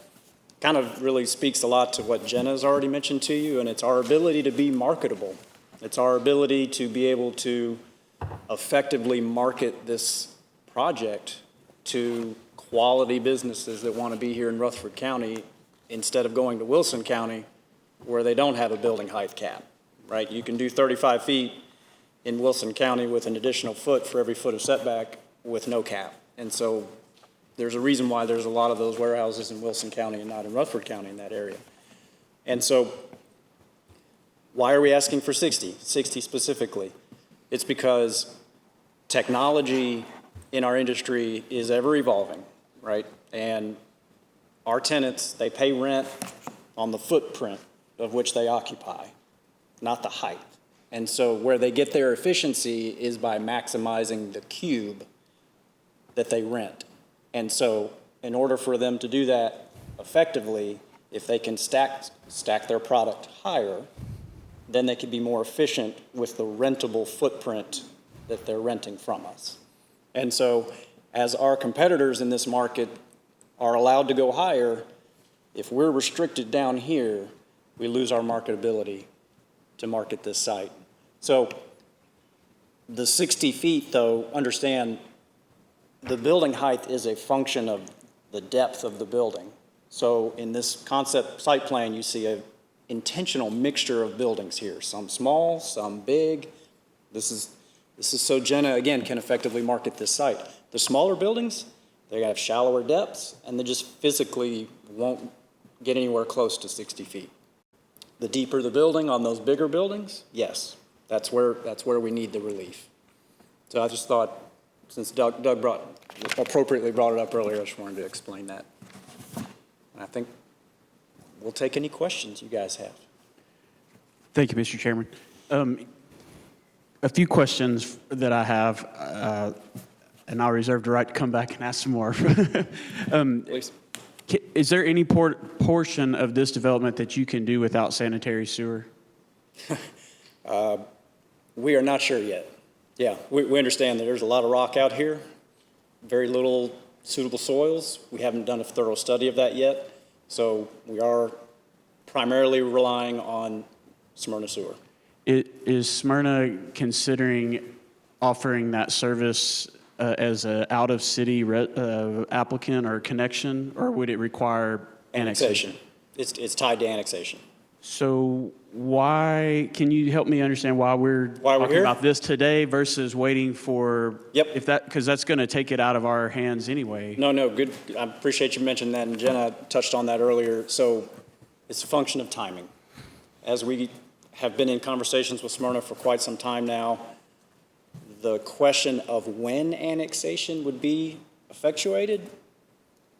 Kind of really speaks a lot to what Jenna's already mentioned to you, and it's our ability to be marketable. It's our ability to be able to effectively market this project to quality businesses that want to be here in Rutherford County instead of going to Wilson County where they don't have a building height cap, right? You can do 35 feet in Wilson County with an additional foot for every foot of setback with no cap. And so there's a reason why there's a lot of those warehouses in Wilson County and not in Rutherford County in that area. And so why are we asking for 60 specifically? It's because technology in our industry is ever evolving, right? And our tenants, they pay rent on the footprint of which they occupy, not the height. And so where they get their efficiency is by maximizing the cube that they rent. And so in order for them to do that effectively, if they can stack their product higher, then they can be more efficient with the rentable footprint that they're renting from us. And so as our competitors in this market are allowed to go higher, if we're restricted down here, we lose our marketability to market this site. So the 60 feet, though, understand the building height is a function of the depth of the building. So in this concept site plan, you see a intentional mixture of buildings here, some small, some big. This is so Jenna, again, can effectively market this site. The smaller buildings, they have shallower depths, and they just physically won't get anywhere close to 60 feet. The deeper the building on those bigger buildings, yes, that's where we need the relief. So I just thought, since Doug appropriately brought it up earlier, I just wanted to explain that. And I think we'll take any questions you guys have. Thank you, Mr. Chairman. A few questions that I have, and I'll reserve the right to come back and ask some more. Please. Is there any portion of this development that you can do without sanitary sewer? We are not sure yet. Yeah, we understand that there's a lot of rock out here, very little suitable soils. We haven't done a thorough study of that yet, so we are primarily relying on Smyrna sewer. Is Smyrna considering offering that service as an out-of-city applicant or connection, or would it require annexation? It's tied to annexation. So can you help me understand why we're talking here? about this today versus waiting for, because that's going to take it out of our hands anyway. No, good. I appreciate you mentioning that, and Jenna touched on that earlier. So it's a function of timing. As we have been in conversations with Smyrna for quite some time now, the question of when annexation would be effectuated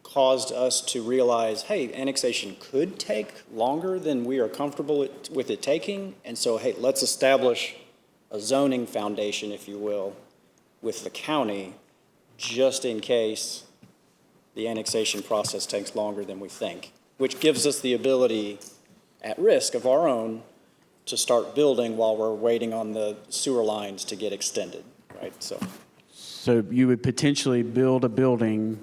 caused us to realize, hey, annexation could take longer than we are comfortable with it taking. And so, hey, let's establish a zoning foundation, if you will, with the county, just in case the annexation process takes longer than we think, which gives us the ability, at risk of our own, to start building while we're waiting on the sewer lines to get extended, right? So you would potentially build a building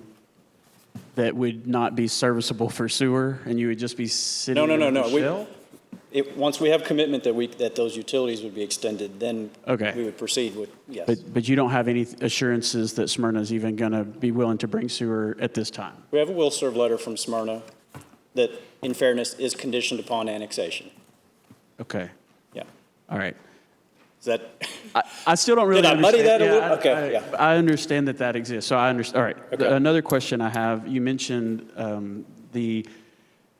that would not be serviceable for sewer, and you would just be sitting in the shell? Once we have commitment that those utilities would be extended, then we would proceed with, yes. But you don't have any assurances that Smyrna is even going to be willing to bring sewer at this time? We have a will serve letter from Smyrna that, in fairness, is conditioned upon annexation. Okay. Yeah. All right. Is that? I still don't really understand. Did I muddy that a little? Okay, yeah. I understand that exists, so I understand. All right. Okay. Another question I have, you mentioned the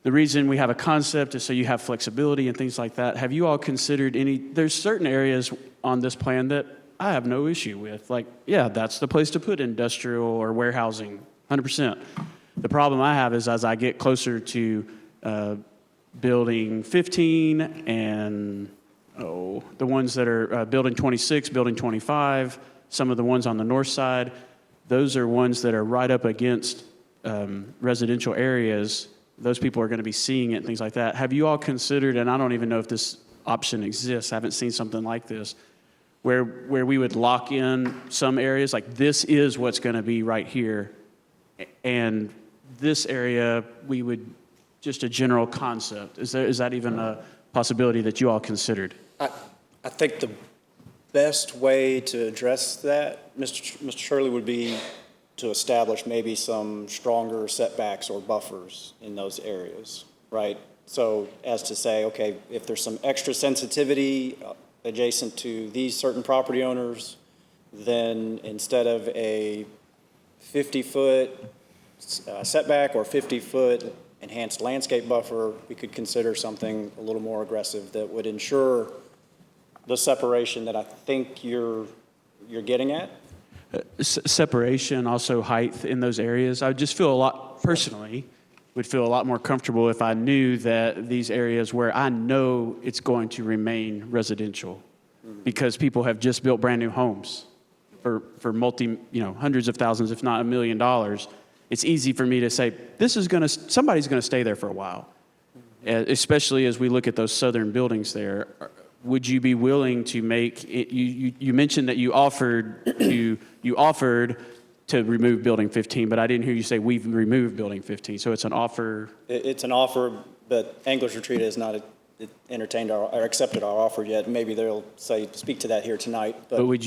reason we have a concept is so you have flexibility and things like that. Have you all considered there's certain areas on this plan that I have no issue with. Like, yeah, that's the place to put industrial or warehousing, 100%. The problem I have is as I get closer to building 15 and the ones that are building 26, building 25, some of the ones on the north side, those are ones that are right up against residential areas. Those people are going to be seeing it and things like that. Have you all considered, and I don't even know if this option exists, I haven't seen something like this, where we would lock in some areas, like this is what's going to be right here, and this area we would, just a general concept. Is that even a possibility that you all considered? I think the best way to address that, Mr. Shirley, would be to establish maybe some stronger setbacks or buffers in those areas, right? So as to say, okay, if there's some extra sensitivity adjacent to these certain property owners, then instead of a 50-foot setback or 50-foot enhanced landscape buffer, we could consider something a little more aggressive that would ensure the separation that I think you're getting at. Separation, also height in those areas. I would just personally would feel a lot more comfortable if I knew that these areas where I know it's going to remain residential, because people have just built brand new homes for hundreds of thousands, if not $1 million. It's easy for me to say, somebody's going to stay there for a while, especially as we look at those southern buildings there. Would you be willing to make it, you mentioned that you offered to remove building 15, but I didn't hear you say we've removed building 15, so it's an offer? It's an offer, but Anglers Retreat has not entertained or accepted our offer yet. Maybe they'll speak to that here tonight. But would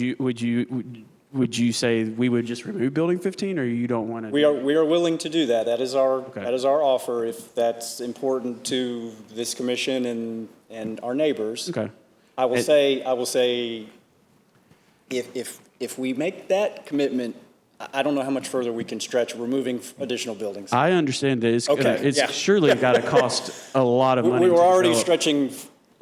would you say we would just remove building 15, or you don't want to? We are willing to do that. That is our offer if that's important to this commission and our neighbors. Okay. I will say, if we make that commitment, I don't know how much further we can stretch removing additional buildings. I understand that it's yeah. surely got to cost a lot of money. We were to already develop. stretching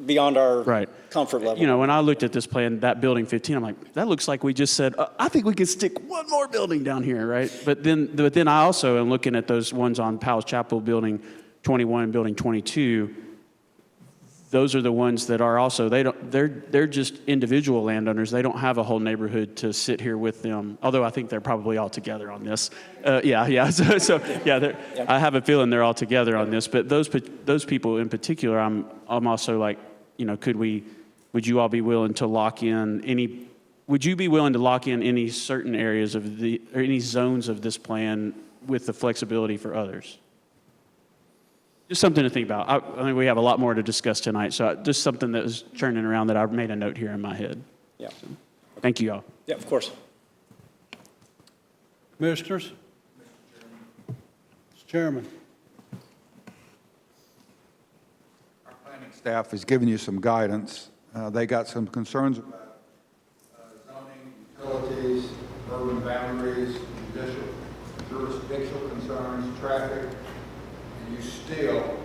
beyond our comfort level. You know, when I looked at this plan, that building 15, I'm like, that looks like we just said, I think we could stick one more building down here, right? But then I also am looking at those ones on Powell's Chapel, building 21 and building 22. Those are the ones that are also, they're just individual landowners. They don't have a whole neighborhood to sit here with them, although I think they're probably all together on this. I have a feeling they're all together on this. But those people in particular, I'm also like, you know, would you all be willing to lock in any certain areas or any zones of this plan with the flexibility for others? Just something to think about. I mean, we have a lot more to discuss tonight, so just something that was churning around that I made a note here in my head. Yeah. So, thank you all. Yeah, of course. Commissioners? Mr. Chairman. Our planning staff has given you some guidance. They got some concerns about zoning, utilities, urban boundaries, jurisdictional concerns, traffic, and you still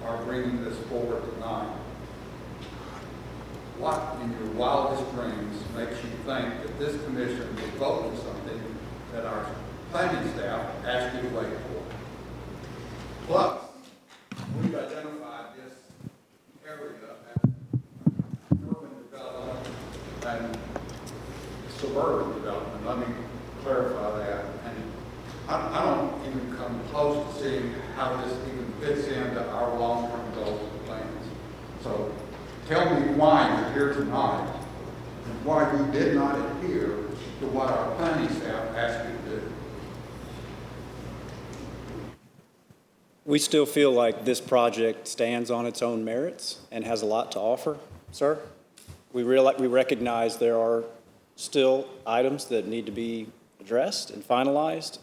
are bringing this forward tonight. What in your wildest dreams makes you think that this commission would vote for something that our planning staff asked you to wait for? Plus, we've identified this area as urban development and suburban development. Let me clarify that. And I don't even come close to seeing how this even fits into our long-term goals and plans. So tell me why you're here tonight and why you did not adhere to what our planning staff asked you to do. We still feel like this project stands on its own merits and has a lot to offer, sir. We recognize there are still items that need to be addressed and finalized.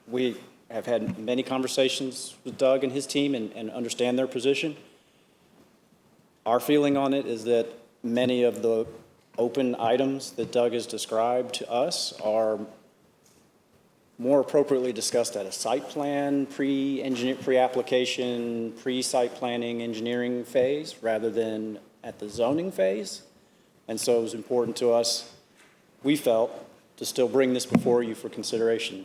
We have had many conversations with Doug and his team and understand their position. Our feeling on it is that many of the open items that Doug has described to us are more appropriately discussed at a site plan, pre-application, pre-site planning engineering phase rather than at the zoning phase. And so it was important to us, we felt, to still bring this before you for consideration.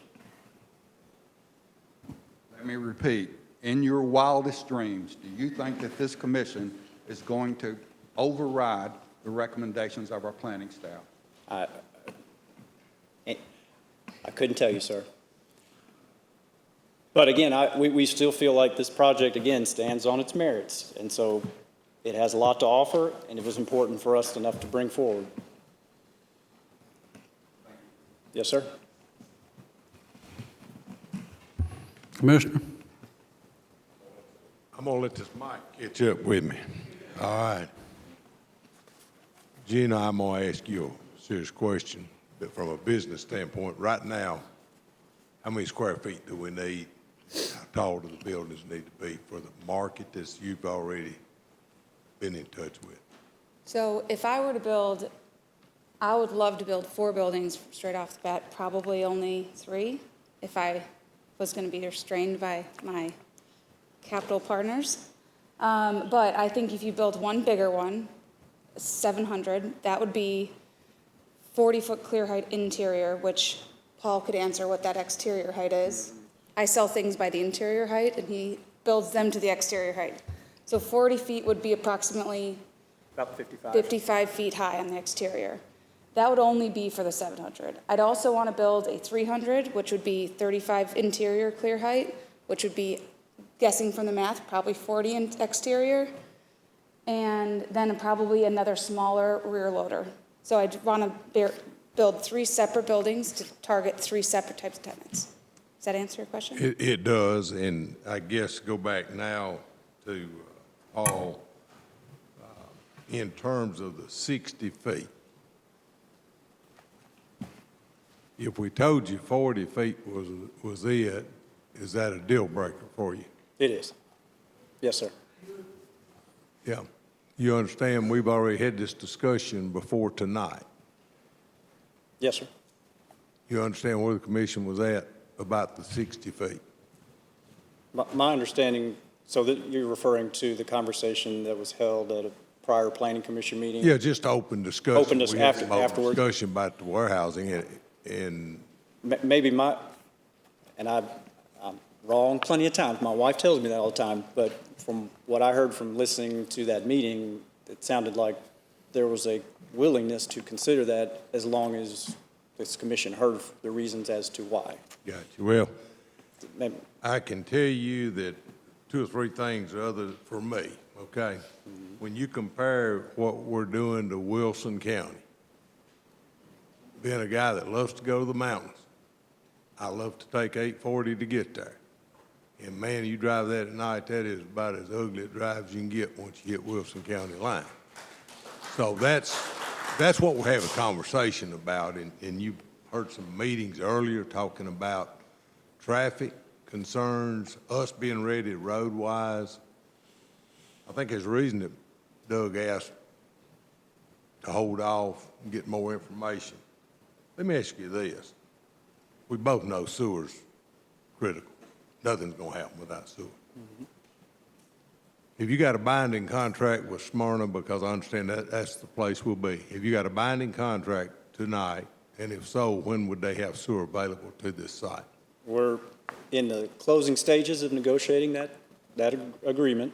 Let me repeat, in your wildest dreams, do you think that this commission is going to override the recommendations of our planning staff? I couldn't tell you, sir. But again, we still feel like this project, again, stands on its merits. And so it has a lot to offer, and it was important for us enough to bring forward. Yes, sir. Commissioner? I'm going to let this mic catch up with me. All right. Gina, I'm going to ask you a serious question. But from a business standpoint, right now, how many square feet do we need? How tall do the buildings need to be for the market that you've already been in touch with? So if I were to build, I would love to build 4 buildings straight off the bat, probably only 3 if I was going to be restrained by my capital partners. But I think if you build one bigger one, 700, that would be 40-foot clear height interior, which Paul could answer what that exterior height is. I sell things by the interior height, and he builds them to the exterior height. So 40 feet would be approximately about 55 feet high on the exterior. That would only be for the 700. I'd also want to build a 300, which would be 35 interior clear height, which would be, guessing from the math, probably 40 in exterior, and then probably another smaller rear loader. So I'd want to build 3 separate buildings to target 3 separate types of tenants. Does that answer your question? It does, and I guess go back now to Paul, in terms of the 60 feet. If we told you 40 feet was it, is that a deal breaker for you? It is. Yes, sir. Yeah. You understand we've already had this discussion before tonight. Yes, sir. You understand where the commission was at about the 60 feet? My understanding, so that you're referring to the conversation that was held at a prior planning commission meeting? Yeah, just open discussion. Open We had afterward. discussion about the warehousing and Maybe I'm wrong plenty of times. My wife tells me that all the time, but from what I heard from listening to that meeting, it sounded like there was a willingness to consider that as long as this commission heard the reasons as to why. Gotcha. Well, Maybe. I can tell you that 2 or 3 things are other for me, okay? When you compare what we're doing to Wilson County, being a guy that loves to go to the mountains, I love to take 840 to get there. And man, you drive that at night, that is about as ugly a drive as you can get once you hit Wilson County line. So that's what we're having a conversation about. And you heard some meetings earlier talking about traffic concerns, us being ready road-wise. I think there's a reason that Doug asked to hold off and get more information. Let me ask you this. We both know sewer's critical. Nothing's going to happen without sewer. Have you got a binding contract with Smyrna? Because I understand that's the place we'll be. Have you got a binding contract tonight? And if so, when would they have sewer available to this site? We're in the closing stages of negotiating that agreement.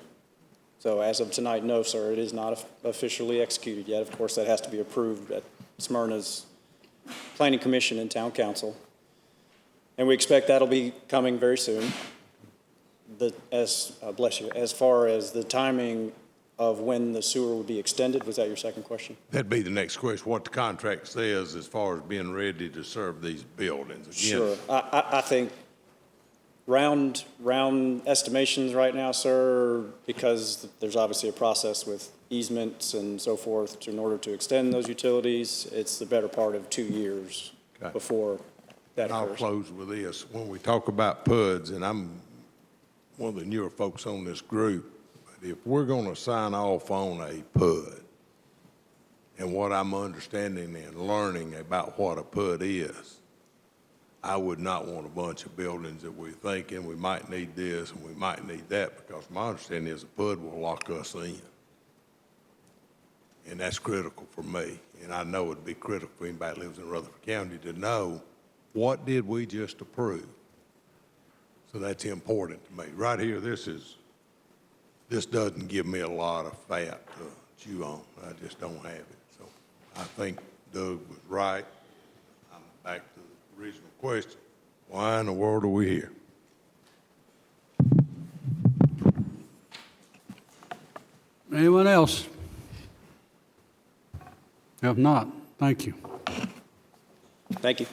So as of tonight, no, sir, it is not officially executed yet. Of course, that has to be approved at Smyrna's Planning Commission and Town Council. And we expect that'll be coming very soon. Bless you, as far as the timing of when the sewer would be extended, was that your second question? That'd be the next question, what the contract says as far as being ready to serve these buildings. Again, Sure. I think round estimations right now, sir, because there's obviously a process with easements and so forth in order to extend those utilities, it's the better part of 2 years before that I'll occurs. close with this. When we talk about PUDs, and I'm one of the newer folks on this group, but if we're going to sign off on a PUD, and what I'm understanding and learning about what a PUD is, I would not want a bunch of buildings that we're thinking we might need this and we might need that, because my understanding is a PUD will lock us in. And that's critical for me. And I know it'd be critical for anybody that lives in Rutherford County to know, what did we just approve? So that's important to me. Right here, this doesn't give me a lot of fat to chew on. I just don't have it. So I think Doug was right. I'm back to the original question. Why in the world are we here? Anyone else? If not, thank you. Thank you.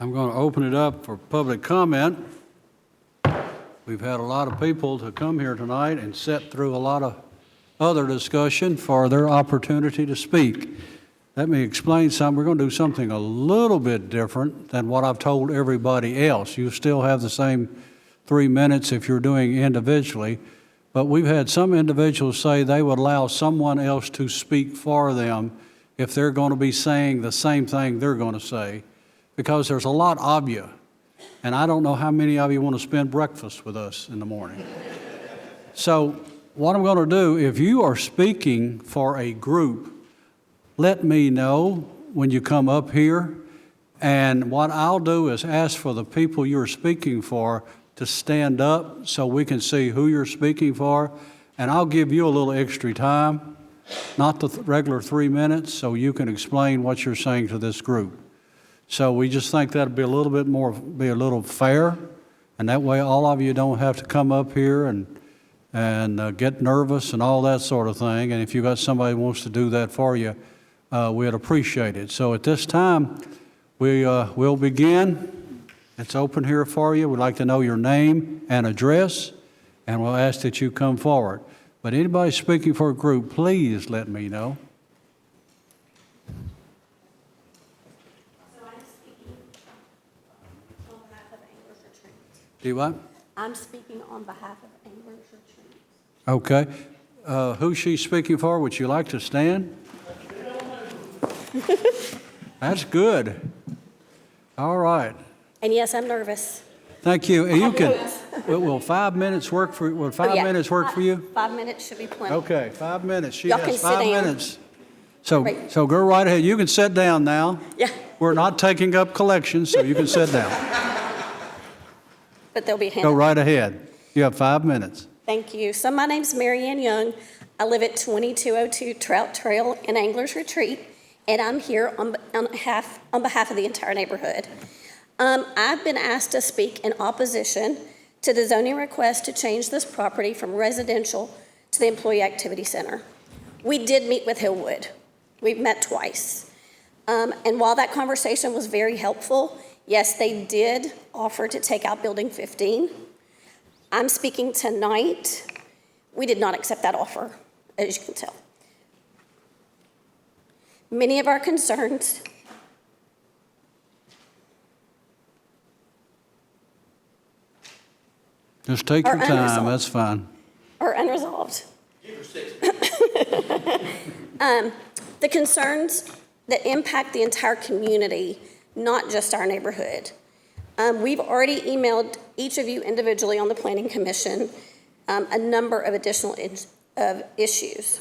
I'm going to open it up for public comment. We've had a lot of people to come here tonight and sit through a lot of other discussion for their opportunity to speak. Let me explain something. We're going to do something a little bit different than what I've told everybody else. You still have the same 3 minutes if you're doing individually, but we've had some individuals say they would allow someone else to speak for them if they're going to be saying the same thing they're going to say, because there's a lot of you, and I don't know how many of you want to spend breakfast with us in the morning. So what I'm going to do, if you are speaking for a group, let me know when you come up here, and what I'll do is ask for the people you're speaking for to stand up so we can see who you're speaking for, and I'll give you a little extra time, not the regular 3 minutes, so you can explain what you're saying to this group. So we just think that'd be a little bit more, be a little fair, and that way all of you don't have to come up here and get nervous and all that sort of thing. And if you got somebody who wants to do that for you, we'd appreciate it. So at this time, we'll begin. It's open here for you. We'd like to know your name and address, and we'll ask that you come forward. But anybody speaking for a group, please let me know. Do you what? I'm speaking on behalf of Anglers Retreat. Okay. Who's she speaking for? Would you like to stand? That's good. All right. And yes, I'm nervous. Thank you. And you have can, notes. will 5 minutes work for, will 5 Yeah. minutes work for you? 5 minutes should be plenty. Okay, 5 minutes. She Y'all can has sit 5 down. minutes. So, Right. so go right ahead. You can sit down now. Yeah. We're not taking up collections, so you can sit down. But there'll be a hand Go up. right ahead. You have 5 minutes. Thank you. So my name's Marianne Young. I live at 2202 Trout Trail in Anglers Retreat, and I'm here on behalf of the entire neighborhood. I've been asked to speak in opposition to the zoning request to change this property from residential to the Employee Activity Center. We did meet with Hillwood. We've met twice. And while that conversation was very helpful, yes, they did offer to take out Building 15. I'm speaking tonight. We did not accept that offer, as you can tell. Many of our concerns Just take Or your time. unresolved. That's fine. are unresolved. The concerns that impact the entire community, not just our neighborhood. We've already emailed each of you individually on the Planning Commission a number of additional issues.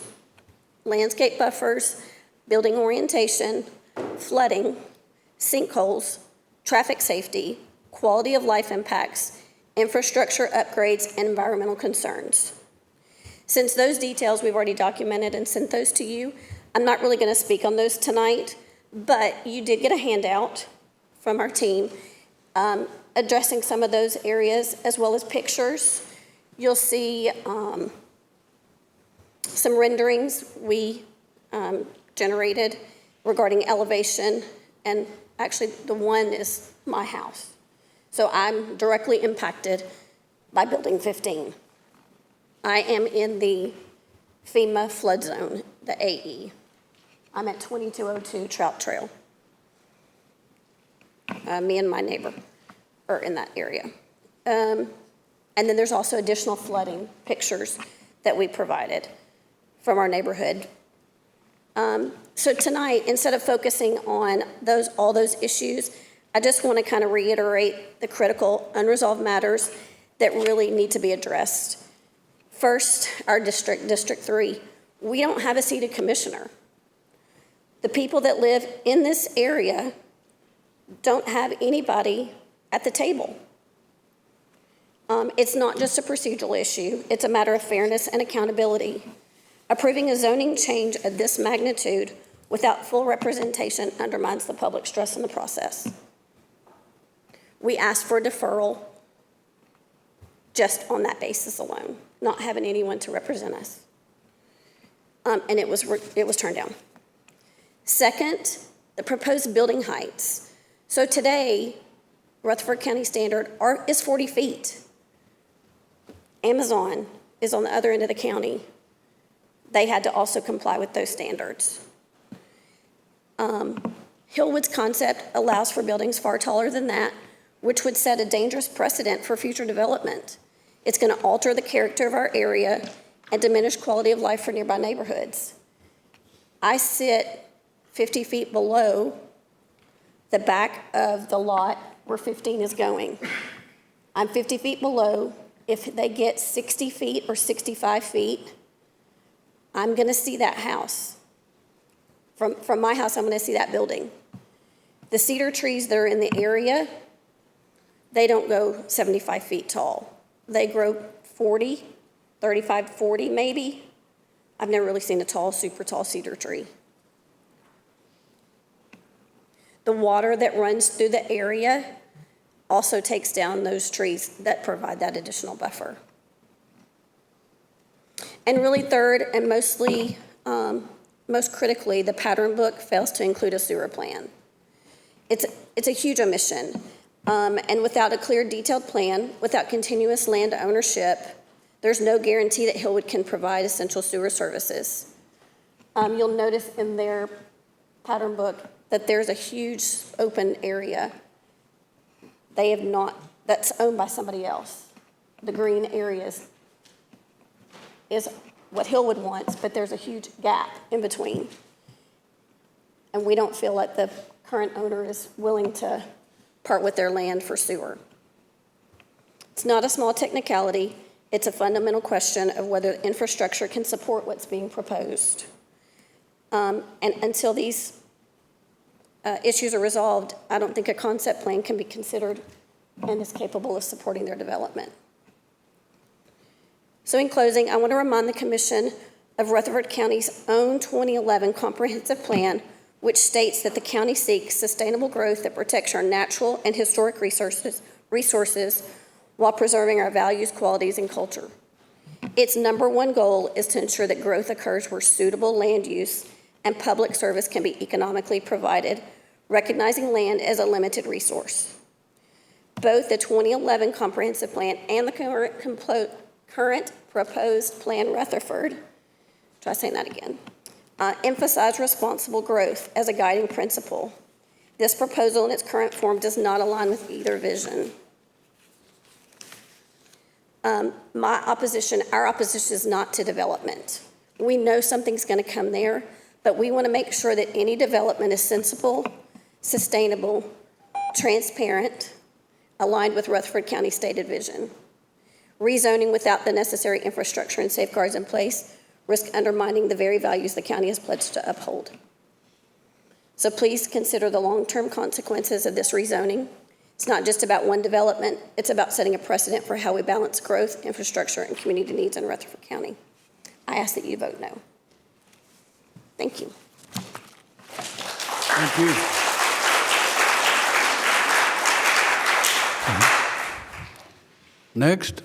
Landscape buffers, building orientation, flooding, sinkholes, traffic safety, quality of life impacts, infrastructure upgrades, and environmental concerns. Since those details we've already documented and sent those to you, I'm not really going to speak on those tonight, but you did get a handout from our team addressing some of those areas as well as pictures. You'll see some renderings we generated regarding elevation, and actually the one is my house. So I'm directly impacted by Building 15. I am in the FEMA flood zone, the AE. I'm at 2202 Trout Trail. Me and my neighbor are in that area. And then there's also additional flooding pictures that we provided from our neighborhood. So tonight, instead of focusing on all those issues, I just want to kind of reiterate the critical unresolved matters that really need to be addressed. First, our district, District 3, we don't have a seated commissioner. The people that live in this area don't have anybody at the table. It's not just a procedural issue, it's a matter of fairness and accountability. Approving a zoning change of this magnitude without full representation undermines the public trust in the process. We asked for a deferral just on that basis alone, not having anyone to represent us. And it was turned down. Second, the proposed building heights. So today, Rutherford County standard is 40 feet. Amazon is on the other end of the county. They had to also comply with those standards. Hillwood's concept allows for buildings far taller than that, which would set a dangerous precedent for future development. It's going to alter the character of our area and diminish quality of life for nearby neighborhoods. I sit 50 feet below the back of the lot where 15 is going. I'm 50 feet below. If they get 60 feet or 65 feet, I'm going to see that house. From my house, I'm going to see that building. The cedar trees that are in the area, they don't go 75 feet tall. They grow 40, 35, 40 maybe. I've never really seen a tall, super tall cedar tree. The water that runs through the area also takes down those trees that provide that additional buffer. And really third, and most critically, the pattern book fails to include a sewer plan. It's a huge omission. And without a clear detailed plan, without continuous land ownership, there's no guarantee that Hillwood can provide essential sewer services. You'll notice in their pattern book that there's a huge open area. They have not that's owned by somebody else. The green areas is what Hillwood wants, but there's a huge gap in between. And we don't feel like the current owner is willing to part with their land for sewer. It's not a small technicality. It's a fundamental question of whether infrastructure can support what's being proposed. And until these issues are resolved, I don't think a concept plan can be considered and is capable of supporting their development. So in closing, I want to remind the Commission of Rutherford County's own 2011 comprehensive plan, which states that the county seeks sustainable growth that protects our natural and historic resources while preserving our values, qualities, and culture. Its number one goal is to ensure that growth occurs where suitable land use and public service can be economically provided, recognizing land as a limited resource. Both the 2011 comprehensive plan and the current proposed plan Rutherford, try saying that again, emphasize responsible growth as a guiding principle. This proposal in its current form does not align with either vision. Our opposition is not to development. We know something's going to come there, but we want to make sure that any development is sensible, sustainable, transparent, aligned with Rutherford County's stated vision. Rezoning without the necessary infrastructure and safeguards in place risk undermining the very values the county has pledged to uphold. So please consider the long-term consequences of this rezoning. It's not just about one development, it's about setting a precedent for how we balance growth, infrastructure, and community needs in Rutherford County. I ask that you vote no. Thank you. Thank you. Next.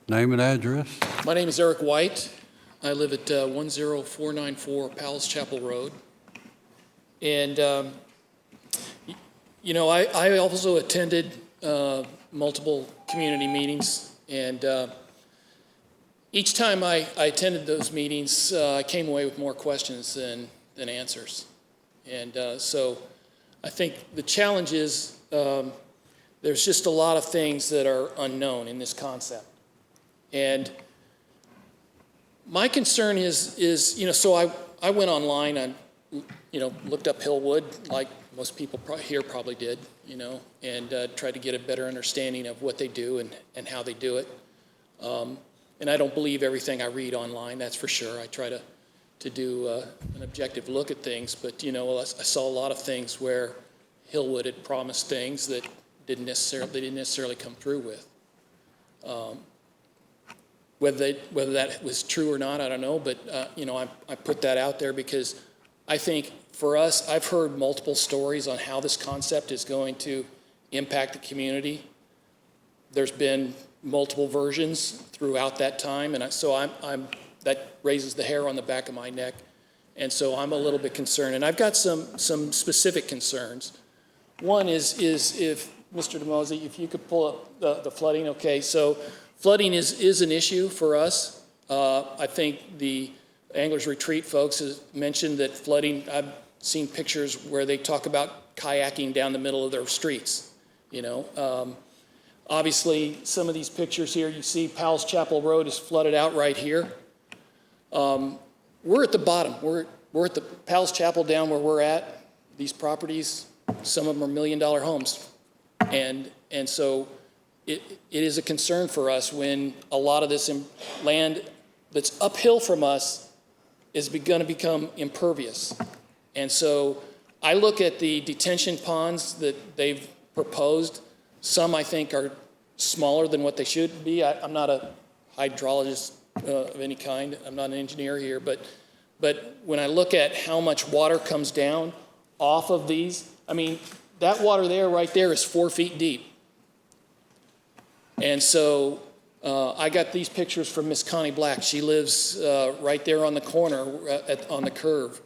Name and address. My name is Eric White. I live at 10494 Powell's Chapel Road. And, you know, I also attended multiple community meetings. And each time I attended those meetings, I came away with more questions than answers. And so I think the challenge is there's just a lot of things that are unknown in this concept. And my concern is, you know, so I went online and, you know, looked up Hillwood, like most people here probably did, you know, and tried to get a better understanding of what they do and how they do it. And I don't believe everything I read online, that's for sure. I try to do an objective look at things, but, you know, I saw a lot of things where Hillwood had promised things that they didn't necessarily come through with. Whether that was true or not, I don't know, but you know, I put that out there because I think for us, I've heard multiple stories on how this concept is going to impact the community. There's been multiple versions throughout that time, and so that raises the hair on the back of my neck, and so I'm a little bit concerned. And I've got some specific concerns. One is if Mr. DeMosi, if you could pull up the flooding. Okay, so flooding is an issue for us. I think the Anglers Retreat folks have mentioned that flooding, I've seen pictures where they talk about kayaking down the middle of their streets, you know. Obviously, some of these pictures here, you see Powell's Chapel Road is flooded out right here. We're at the bottom. We're at the Powell's Chapel down where we're at. These properties, some of them are $1 million homes. And so it is a concern for us when a lot of this land that's uphill from us is going to become impervious. And so I look at the detention ponds that they've proposed. Some I think are smaller than what they should be. I'm not a hydrologist of any kind. I'm not an engineer here, but when I look at how much water comes down off of these, I mean, that water there, right there, is 4 feet deep. And so I got these pictures from Miss Connie Black. She lives right there on the corner on the curve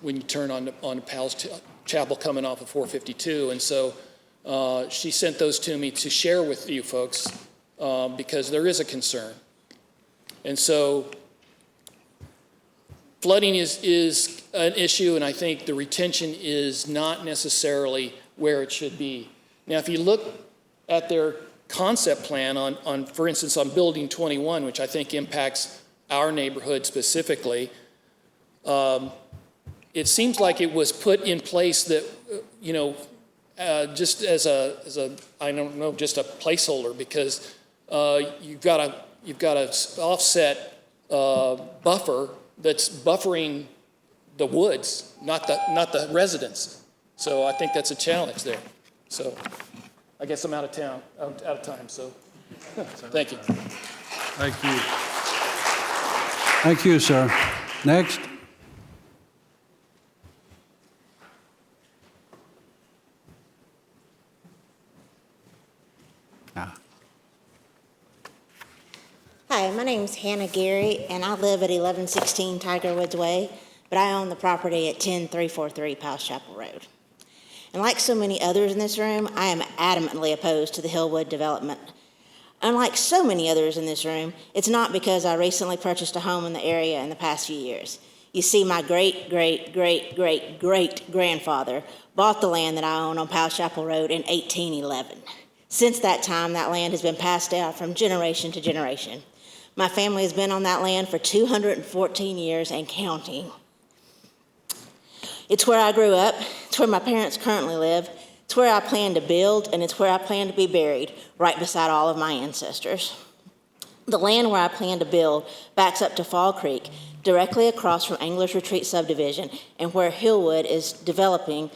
when you turn on Powell's Chapel coming off of 452. And so She sent those to me to share with you folks because there is a concern. And so flooding is an issue, and I think the retention is not necessarily where it should be. Now, if you look at their concept plan on, for instance, on Building 21, which I think impacts our neighborhood specifically, it seems like it was put in place that, just as a I don't know, just a placeholder, because you've got a offset buffer that's buffering the woods, not the residents. So I think that's a challenge there. So I guess I'm out of time. So thank you. Thank you. Thank you, sir. Next. Hi, my name's Hannah Gary, and I live at 1116 Tiger Woods Way, but I own the property at 10343 Powell's Chapel Road. And like so many others in this room, I am adamantly opposed to the Hillwood development. Unlike so many others in this room, it's not because I recently purchased a home in the area in the past few years. You see, my great-great-great-great-grandfather bought the land that I own on Powell's Chapel Road in 1811. Since that time, that land has been passed down from generation to generation. My family has been on that land for 214 years and counting. It's where I grew up. It's where my parents currently live. It's where I plan to build, and it's where I plan to be buried, right beside all of my ancestors. The land where I plan to build backs up to Fall Creek, directly across from Anglers Retreat subdivision, and where Hillwood Development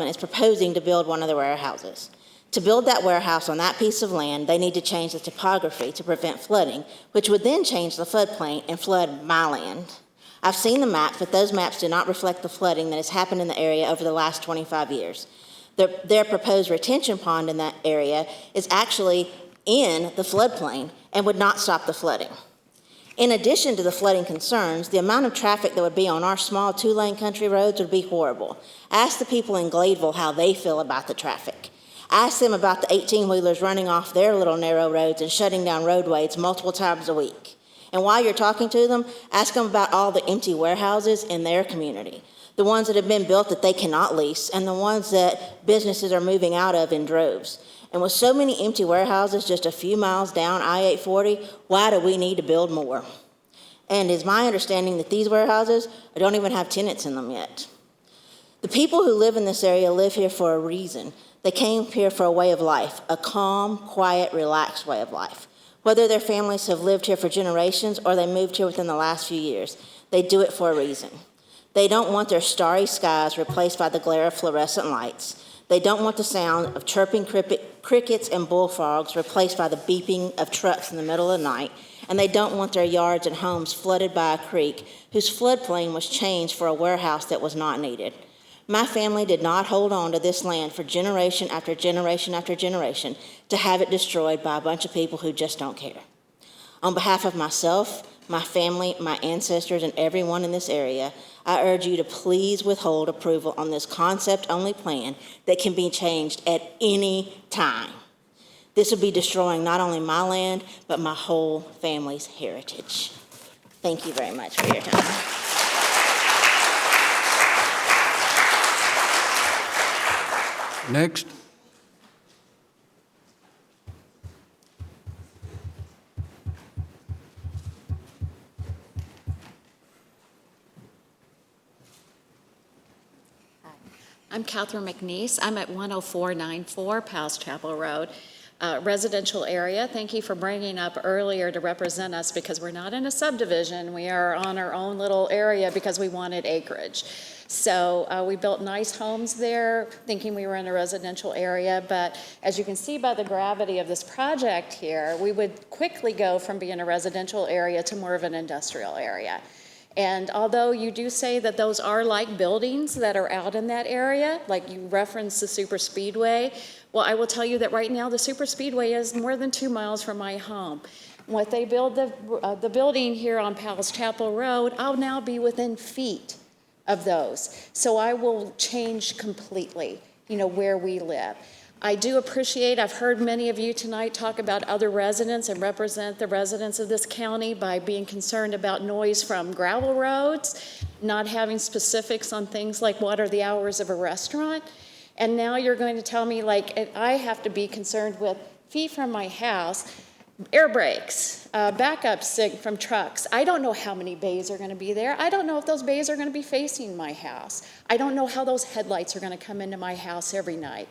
is proposing to build one of the warehouses. To build that warehouse on that piece of land, they need to change the topography to prevent flooding, which would then change the floodplain and flood my land. I've seen the maps, but those maps do not reflect the flooding that has happened in the area over the last 25 years. Their proposed retention pond in that area is actually in the floodplain and would not stop the flooding. In addition to the flooding concerns, the amount of traffic that would be on our small 2-lane country roads would be horrible. Ask the people in Gladeville how they feel about the traffic. Ask them about the 18-wheelers running off their little narrow roads and shutting down roadways multiple times a week. And while you're talking to them, ask them about all the empty warehouses in their community, the ones that have been built that they cannot lease, and the ones that businesses are moving out of in droves. And with so many empty warehouses just a few miles down I-840, why do we need to build more? And it's my understanding that these warehouses don't even have tenants in them yet. The people who live in this area live here for a reason. They came here for a way of life, a calm, quiet, relaxed way of life. Whether their families have lived here for generations or they moved here within the last few years, they do it for a reason. They don't want their starry skies replaced by the glare of fluorescent lights. They don't want the sound of chirping crickets and bullfrogs replaced by the beeping of trucks in the middle of the night. And they don't want their yards and homes flooded by a creek whose floodplain was changed for a warehouse that was not needed. My family did not hold on to this land for generation after generation after generation to have it destroyed by a bunch of people who just don't care. On behalf of myself, my family, my ancestors, and everyone in this area, I urge you to please withhold approval on this concept-only plan that can be changed at any time. This would be destroying not only my land, but my whole family's heritage. Thank you very much for your time. Next. I'm Catherine McNeese. I'm at 10494 Powell's Chapel Road, residential area. Thank you for bringing up earlier to represent us because we're not in a subdivision. We are on our own little area because we wanted acreage. So we built nice homes there thinking we were in a residential area, but as you can see by the gravity of this project here, we would quickly go from being a residential area to more of an industrial area. And although you do say that those are like buildings that are out in that area, like you referenced the super speedway, well, I will tell you that right now the super speedway is more than 2 miles from my home. When they build the building here on Powell's Chapel Road, I'll now be within feet of those. So I will change completely. where we live. I do appreciate, I've heard many of you tonight talk about other residents and represent the residents of this county by being concerned about noise from gravel roads, not having specifics on things like what are the hours of a restaurant. And now you're going to tell me I have to be concerned with feet from my house, air brakes, backups from trucks. I don't know how many bays are going to be there. I don't know if those bays are going to be facing my house. I don't know how those headlights are going to come into my house every night.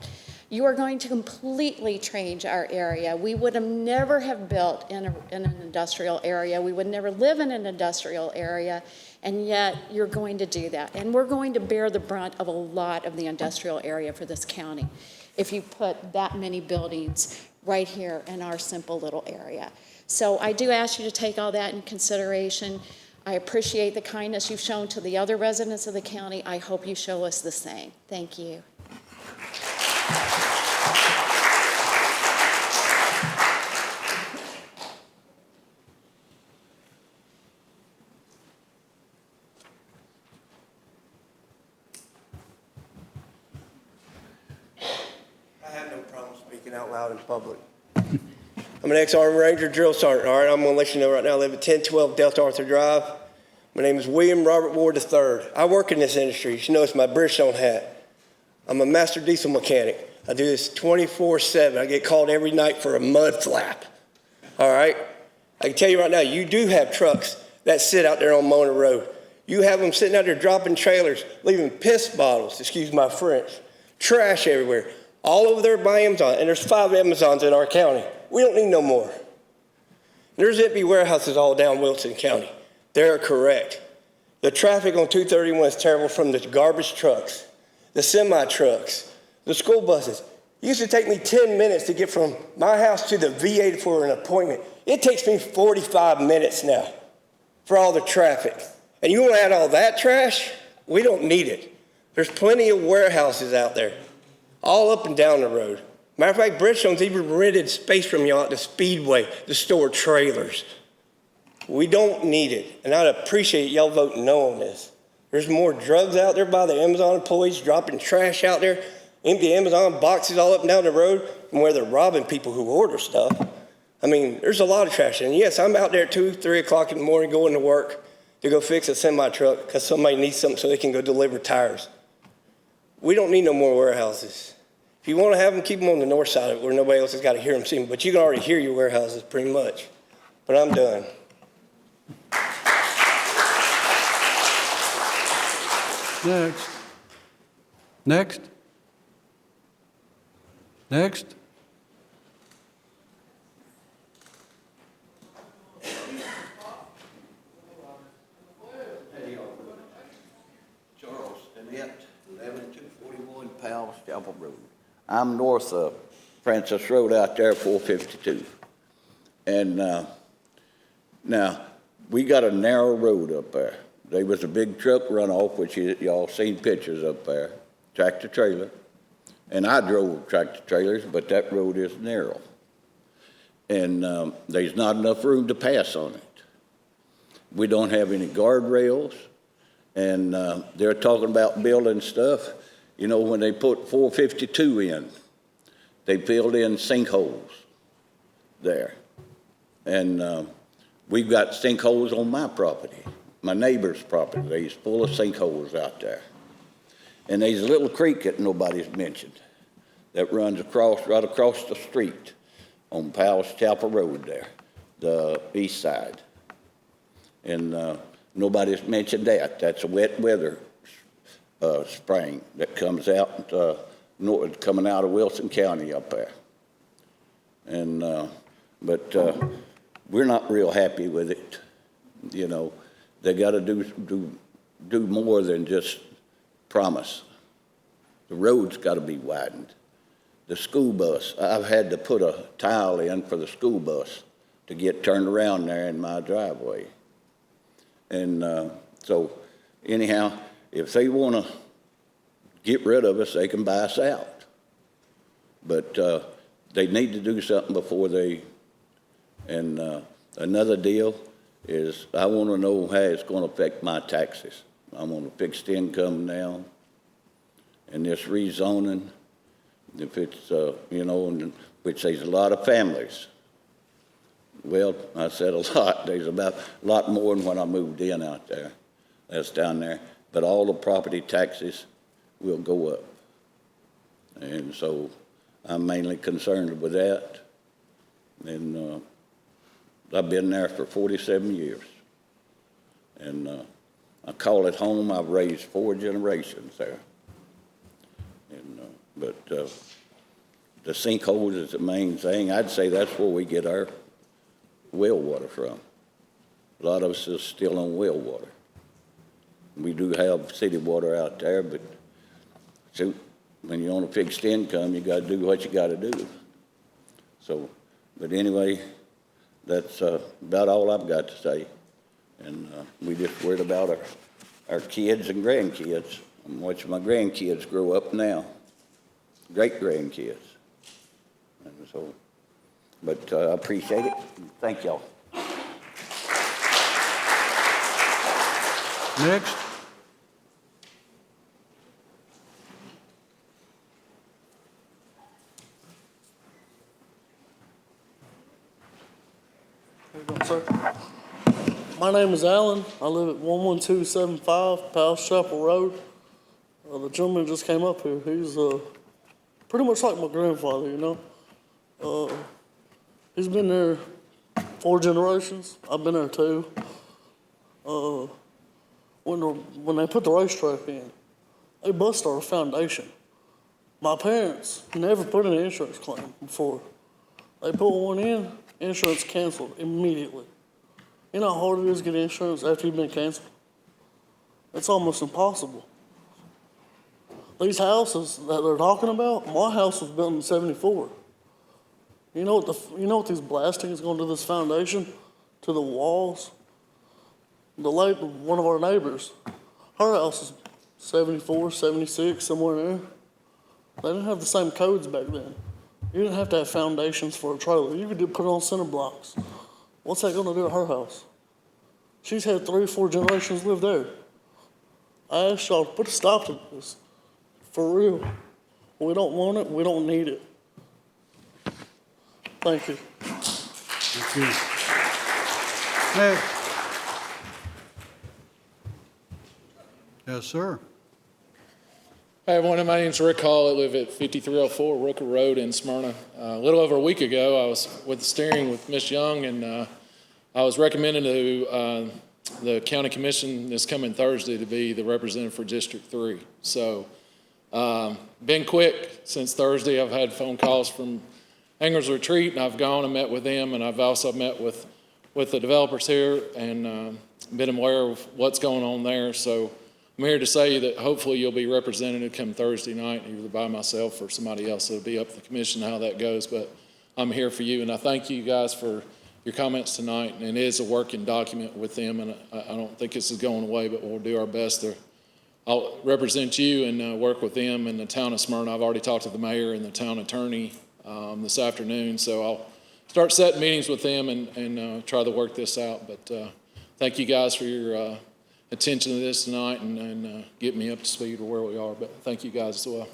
You are going to completely change our area. We would have never have built in an industrial area. We would never live in an industrial area, and yet you're going to do that. And we're going to bear the brunt of a lot of the industrial area for this county if you put that many buildings right here in our simple little area. So I do ask you to take all that in consideration. I appreciate the kindness you've shown to the other residents of the county. I hope you show us the same. Thank you. Out loud in public. I'm an ex-Army Ranger drill sergeant. All right, I'm going to let you know right now. I live at 1012 Delta Arthur Drive. My name is William Robert Ward III. I work in this industry. You should know it's my Bridgestone hat. I'm a master diesel mechanic. I do this 24/7. I get called every night for a mud flap. All right? I can tell you right now, you do have trucks that sit out there on Mona Road. You have them sitting out there dropping trailers, leaving piss bottles, excuse my French, trash everywhere. All over there by Amazon, and there's 5 Amazons in our county. We don't need no more. There's empty warehouses all down Wilson County. They're correct. The traffic on 231 is terrible from the garbage trucks, the semi-trucks, the school buses. It used to take me 10 minutes to get from my house to the VA for an appointment. It takes me 45 minutes now for all the traffic. And you want to add all that trash? We don't need it. There's plenty of warehouses out there, all up and down the road. Matter of fact, Bridgestone's even rented space from y'all at the Speedway to store trailers. We don't need it, and I'd appreciate y'all voting no on this. There's more drugs out there by the Amazon employees dropping trash out there, empty Amazon boxes all up and down the road, and where they're robbing people who order stuff. I mean, there's a lot of trash. And yes, I'm out there at 2, 3 o'clock in the morning going to work to go fix a semi-truck because somebody needs something so they can go deliver tires. We don't need no more warehouses. If you want to have them, keep them on the north side of it where nobody else has got to hear them see them. But you can already hear your warehouses pretty much. But I'm done. Next. Next. Next. Charles Annette, 11241 Powell's Chapel Road. I'm north of Francis Road out there, 452. And now, we got a narrow road up there. There was a big truck runoff, which y'all seen pictures up there, tractor trailer. And I drove tractor trailers, but that road is narrow. And there's not enough room to pass on it. We don't have any guardrails. And they're talking about building stuff. You know, when they put 452 in, they filled in sinkholes there. And we've got sinkholes on my property, my neighbor's property. There's full of sinkholes out there. And there's a little creek that nobody's mentioned that runs right across the street on Powell's Chapel Road there, the east side. And nobody's mentioned that. That's a wet weather spring that comes out, coming out of Wilson County up there. And, but we're not real happy with it. You know, they got to do more than just promise. The road's got to be widened. The school bus, I've had to put a tile in for the school bus to get turned around there in my driveway. And so anyhow, if they want to get rid of us, they can buy us out. But they need to do something before they, and another deal is I want to know how it's going to affect my taxes. I'm on a fixed income now, and this rezoning If it's, you know, which there's a lot of families. Well, I said a lot. There's about a lot more than when I moved in out there. That's down there. But all the property taxes will go up. And so I'm mainly concerned with that. And I've been there for 47 years. And I call it home. I've raised 4 generations there. And, but the sinkholes is the main thing. I'd say that's where we get our well water from. A lot of us is still on well water. We do have city water out there, but shoot, when you're on a fixed income, you got to do what you got to do. So, but anyway, that's about all I've got to say. And we just worried about our kids and grandkids. I'm watching my grandkids grow up now, great-grandkids. And so, but I appreciate it. Thank y'all. Next. How you doing, sir? My name is Alan. I live at 11275 Palace Chapel Road. The gentleman just came up here. He's pretty much like my grandfather, you know. He's been there 4 generations. I've been there 2. When they put the racetrack in, they busted our foundation. My parents never put in an insurance claim before. They put one in, insurance canceled immediately. You know how hard it is to get insurance after you've been canceled? It's almost impossible. These houses that they're talking about, my house was built in '74. You know what these blasting is going to do to this foundation, to the walls? One of our neighbors, her house is 74, 76, somewhere in there. They didn't have the same codes back then. You didn't have to have foundations for a trailer. You could put it on center blocks. What's that going to do to her house? She's had 3 or 4 generations live there. I asked y'all to put a stop to this. For real. We don't want it. We don't need it. Thank you. Thank you. Next. Yes, sir. Hi, everyone. My name's Rick Hall. I live at 5304 Rooker Road in Smyrna. A little over a week ago, I was with the steering with Ms. Young, and I was recommended to the county commission this coming Thursday to be the representative for District 3. So, been quick since Thursday. I've had phone calls from Anglers Retreat, and I've gone and met with them, and I've also met with the developers here and been aware of what's going on there. So I'm here to say that hopefully you'll be represented come Thursday night, either by myself or somebody else. It'll be up to the commission how that goes, but I'm here for you, and I thank you guys for your comments tonight, and it is a working document with them, and I don't think this is going away, but we'll do our best to I'll represent you and work with them in the town of Smyrna. I've already talked to the mayor and the town attorney this afternoon, so I'll start setting meetings with them and try to work this out. But thank you guys for your attention to this tonight and get me up to speed of where we are. But thank you guys as well.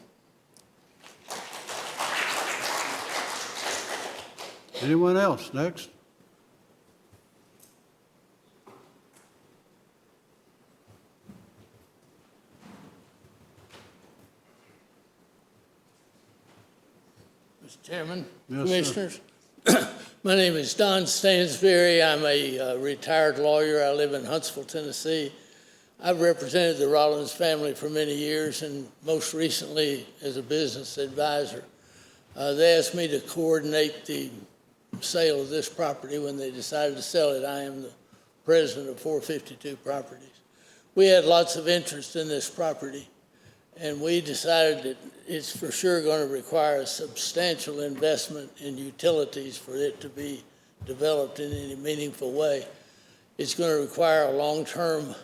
Anyone else? Next. Mr. Chairman, Yes, Commissioners. My name is Don Stansberry. I'm a retired lawyer. I live in Huntsville, Tennessee. I've represented the Rollins family for many years and most recently as a business advisor. They asked me to coordinate the sale of this property when they decided to sell it. I am the president of 452 Properties. We had lots of interest in this property, and we decided that it's for sure going to require a substantial investment in utilities for it to be developed in any meaningful way. It's going to require a long-term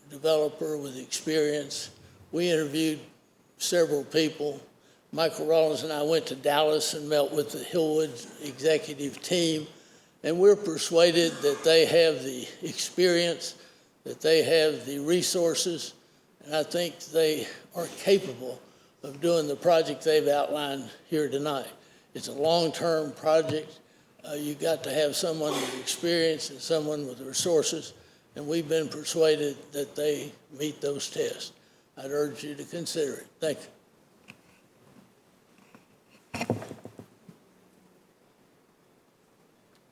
developer with experience. We interviewed several people. Michael Rollins and I went to Dallas and met with the Hillwood executive team, and we're persuaded that they have the experience, that they have the resources, and I think they are capable of doing the project they've outlined here tonight. It's a long-term project. You've got to have someone with experience and someone with resources, and we've been persuaded that they meet those tests. I'd urge you to consider it. Thank you.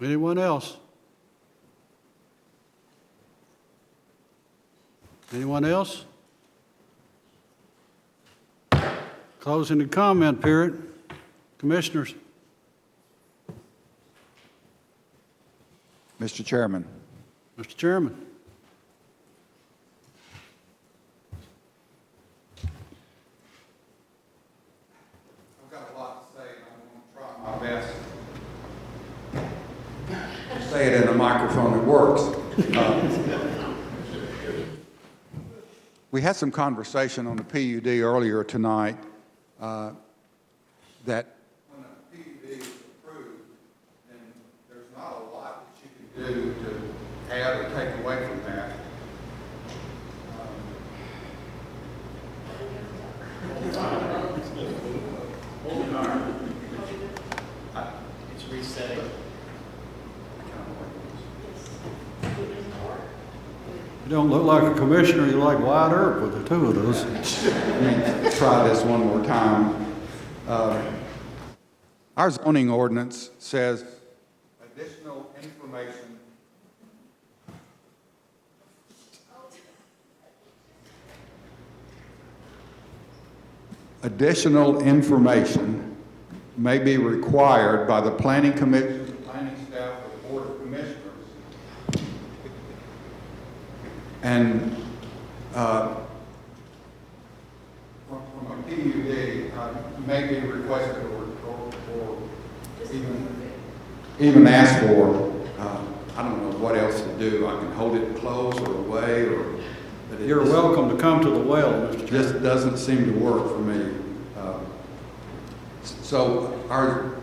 Anyone else? Anyone else? Closing the comment period. Commissioners. Mr. Chairman. Mr. Chairman. I've got a lot to say, and I'm going to try my best to say it in a microphone that works. We had some conversation on the PUD earlier tonight that when a PUD is approved, then there's not a lot that you can do to add or take away from that. It's resetting. You don't look like a commissioner. You like wide earth with the two of those. Let me try this one more time. Our zoning ordinance says additional information. Additional information may be required by the Planning Commission, the planning staff, or the Board of Commissioners. And from a PUD, may be requested or even asked for. I don't know what else to do. I can hold it close or away, but You're welcome to come to the well, Mr. Chairman. Just doesn't seem to work for me. So our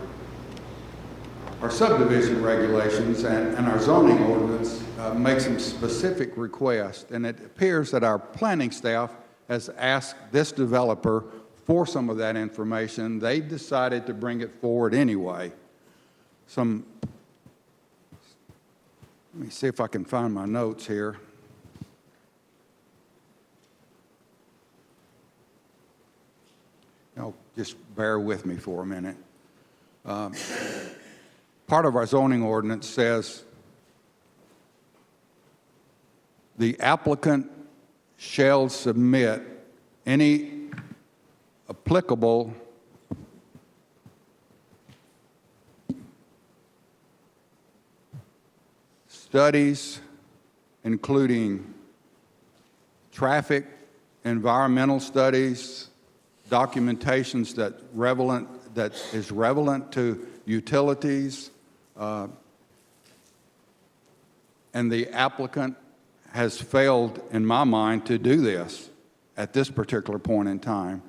subdivision regulations and our zoning ordinance make some specific requests, and it appears that our planning staff has asked this developer for some of that information. They decided to bring it forward anyway. Let me see if I can find my notes here. Just bear with me for a minute. Part of our zoning ordinance says the applicant shall submit any applicable studies, including traffic, environmental studies, documentations that is relevant to utilities, and the applicant has failed, in my mind, to do this at this particular point in time.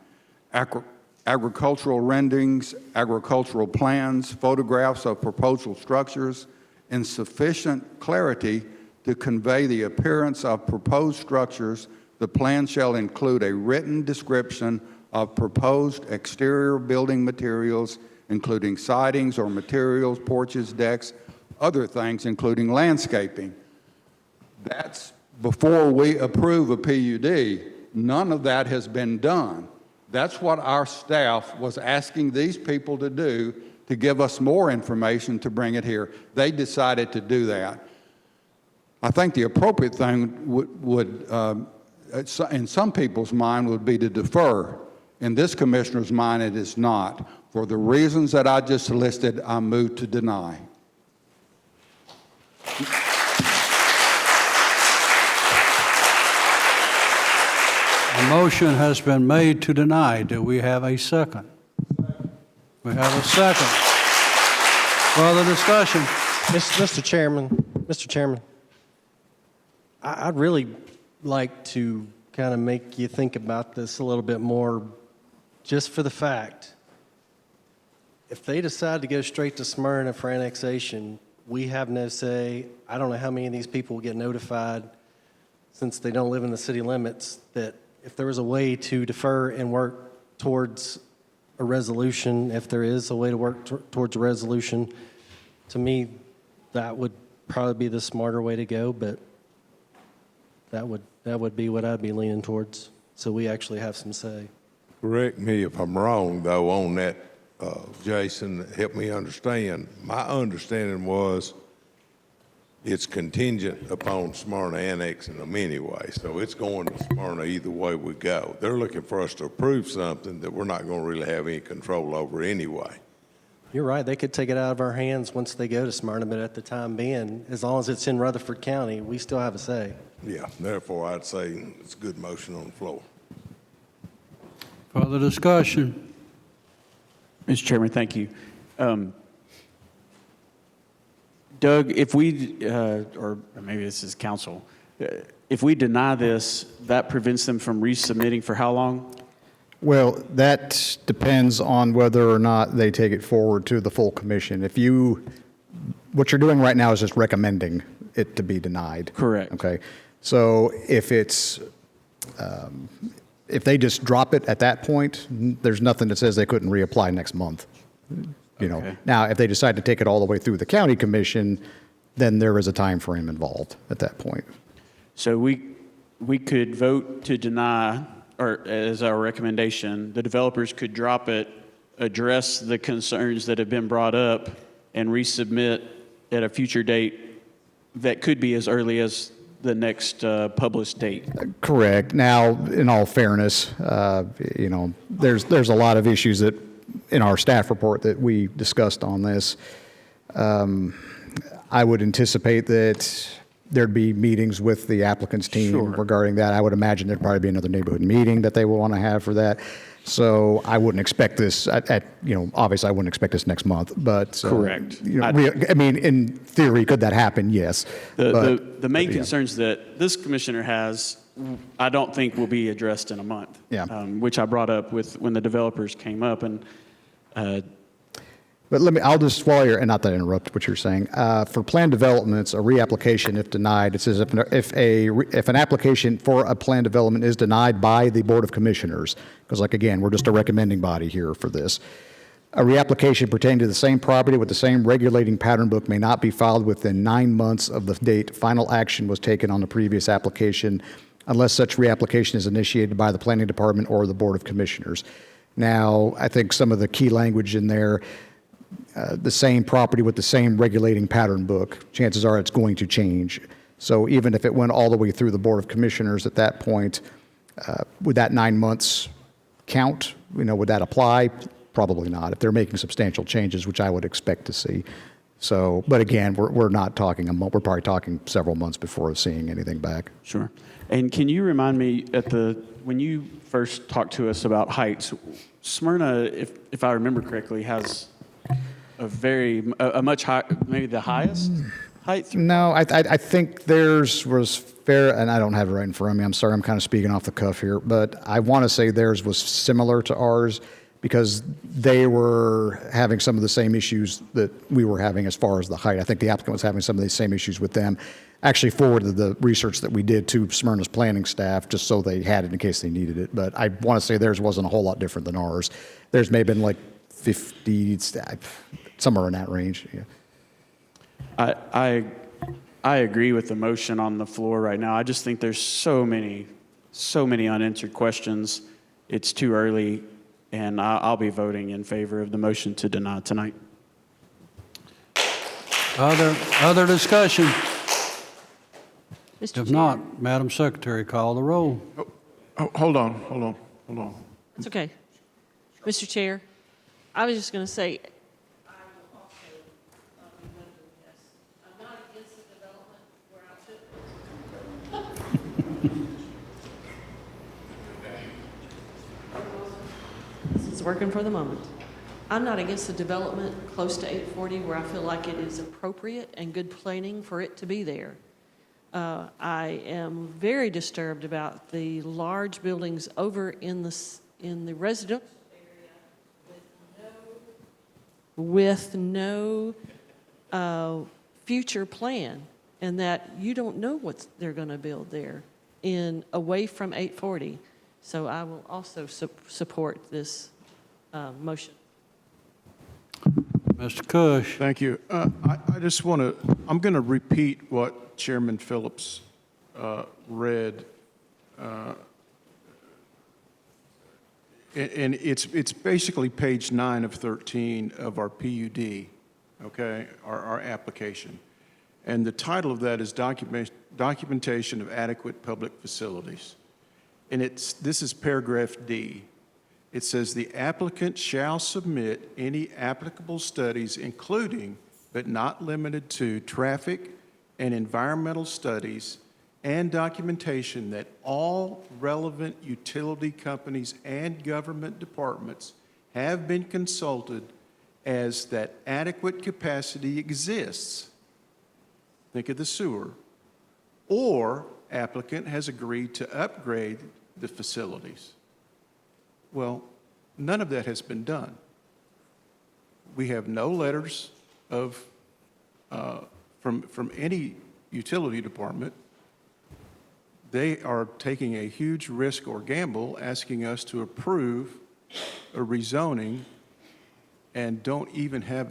Agricultural renderings, agricultural plans, photographs of proposal structures in sufficient clarity to convey the appearance of proposed structures. The plan shall include a written description of proposed exterior building materials, including sidings or materials, porches, decks, other things, including landscaping. That's before we approve a PUD. None of that has been done. That's what our staff was asking these people to do, to give us more information to bring it here. They decided to do that. I think the appropriate thing would in some people's mind, would be to defer. In this commissioner's mind, it is not. For the reasons that I just listed, I move to deny. A motion has been made to deny. Do we have a second? We have a second. Further discussion? Mr. Chairman, I'd really like to kind of make you think about this a little bit more, just for the fact, if they decide to go straight to Smyrna for annexation, we have no say. I don't know how many of these people will get notified, since they don't live in the city limits, that if there was a way to defer and work towards a resolution, if there is a way to work towards a resolution. To me, that would probably be the smarter way to go, but that would be what I'd be leaning towards, so we actually have some say. Correct me if I'm wrong, though, on that, Jason, help me understand. My understanding was it's contingent upon Smyrna annexing them anyway, so it's going to Smyrna either way we go. They're looking for us to approve something that we're not going to really have any control over anyway. You're right, they could take it out of our hands once they go to Smyrna, but at the time being, as long as it's in Rutherford County, we still have a say. Yeah, therefore, I'd say it's a good motion on the floor. Further discussion? Mr. Chairman, thank you. Doug, if we, or maybe this is council, if we deny this, that prevents them from resubmitting for how long? Well, that depends on whether or not they take it forward to the full commission. What you're doing right now is just recommending it to be denied. Correct. Okay. So if they just drop it at that point, there's nothing that says they couldn't reapply next month. Now, if they decide to take it all the way through the county commission, then there is a time frame involved at that point. So we could vote to deny, or as our recommendation, the developers could drop it, address the concerns that have been brought up, and resubmit at a future date that could be as early as the next published date. Correct. Now, in all fairness, there's a lot of issues that in our staff report that we discussed on this. I would anticipate that there'd be meetings with the applicant's team regarding that. I would imagine there'd probably be another neighborhood meeting that they will want to have for that. So I wouldn't expect this obviously I wouldn't expect this next month, but. Correct. I mean, in theory, could that happen? Yes. The main concerns that this commissioner has, I don't think will be addressed in a month. Yeah. Which I brought up when the developers came up, and but I'll just, and not that I interrupt what you're saying, for planned developments, a reapplication, if denied, it says if an application for a planned development is denied by the Board of Commissioners, because again, we're just a recommending body here for this, a reapplication pertaining to the same property with the same regulating pattern book may not be filed within 9 months of the date final action was taken on the previous application, unless such reapplication is initiated by the Planning Department or the Board of Commissioners. Now, I think some of the key language in there, the same property with the same regulating pattern book, chances are it's going to change. So even if it went all the way through the Board of Commissioners at that point, would that 9 months count? Would that apply? Probably not, if they're making substantial changes, which I would expect to see. So, but again, we're not talking a month, we're probably talking several months before seeing anything back. Sure. And can you remind me, when you first talked to us about heights, Smyrna, if I remember correctly, has a much high, maybe the highest height? No, I think theirs was fair, and I don't have it right in front of me. I'm sorry, I'm kind of speaking off the cuff here, but I want to say theirs was similar to ours because they were having some of the same issues that we were having as far as the height. I think the applicant was having some of the same issues with them. Actually forwarded the research that we did to Smyrna's planning staff just so they had it in case they needed it. But I want to say theirs wasn't a whole lot different than ours. Theirs may have been like 50, somewhere in that range. Yeah. I agree with the motion on the floor right now. I just think there's so many unanswered questions. It's too early, and I'll be voting in favor of the motion to deny tonight. Other discussion? Mr. If not, Madam Secretary, call the roll. Hold on. It's okay. Mr. Chair, I was just going to say, I will also be voting yes. I'm not against the development where I took. This is working for the moment. I'm not against the development close to 840 where I feel like it is appropriate and good planning for it to be there. I am very disturbed about the large buildings over in the residential area with no future plan, and that you don't know what they're going to build there away from 840. So I will also support this motion. Mr. Cush. Thank you. I just want to, I'm going to repeat what Chairman Phillips read. And it's basically page 9 of 13 of our PUD, okay, our application. And the title of that is Documentation of Adequate Public Facilities. And this is paragraph D. It says the applicant shall submit any applicable studies, including but not limited to traffic and environmental studies and documentation that all relevant utility companies and government departments have been consulted as that adequate capacity exists. Think of the sewer. Or applicant has agreed to upgrade the facilities. Well, none of that has been done. We have no letters of from any utility department. They are taking a huge risk or gamble asking us to approve a rezoning and don't even have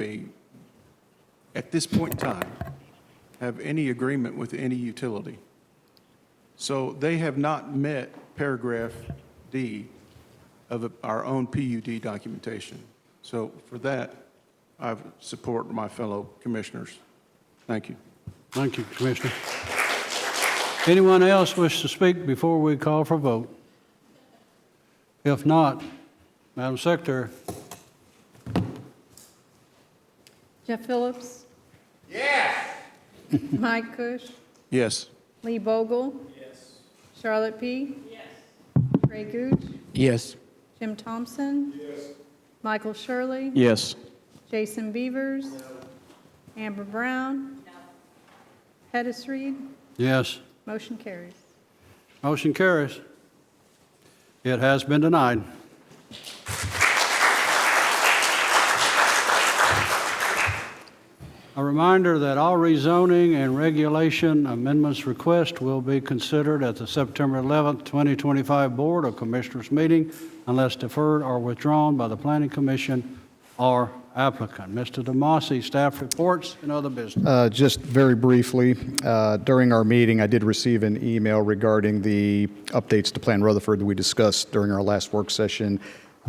at this point in time, have any agreement with any utility. So they have not met paragraph D of our own PUD documentation. So for that, I support my fellow commissioners. Thank you. Thank you, Commissioner. Anyone else wish to speak before we call for a vote? If not, Madam Secretary. Jeff Phillips? Yes. Mike Cush? Yes. Lee Bogle? Yes. Charlotte P? Yes. Ray Gooch? Yes. Jim Thompson? Yes. Michael Shirley? Yes. Jason Beavers? No. Amber Brown? No. Pettis Reed? Yes. Motion carries. Motion carries. It has been denied. A reminder that all rezoning and regulation amendments requests will be considered at the September 11th, 2025 Board of Commissioners meeting unless deferred or withdrawn by the Planning Commission or applicant. Mr. DeMasi, staff reports and other business. Just very briefly, during our meeting, I did receive an email regarding the updates to Plan Rutherford that we discussed during our last work session.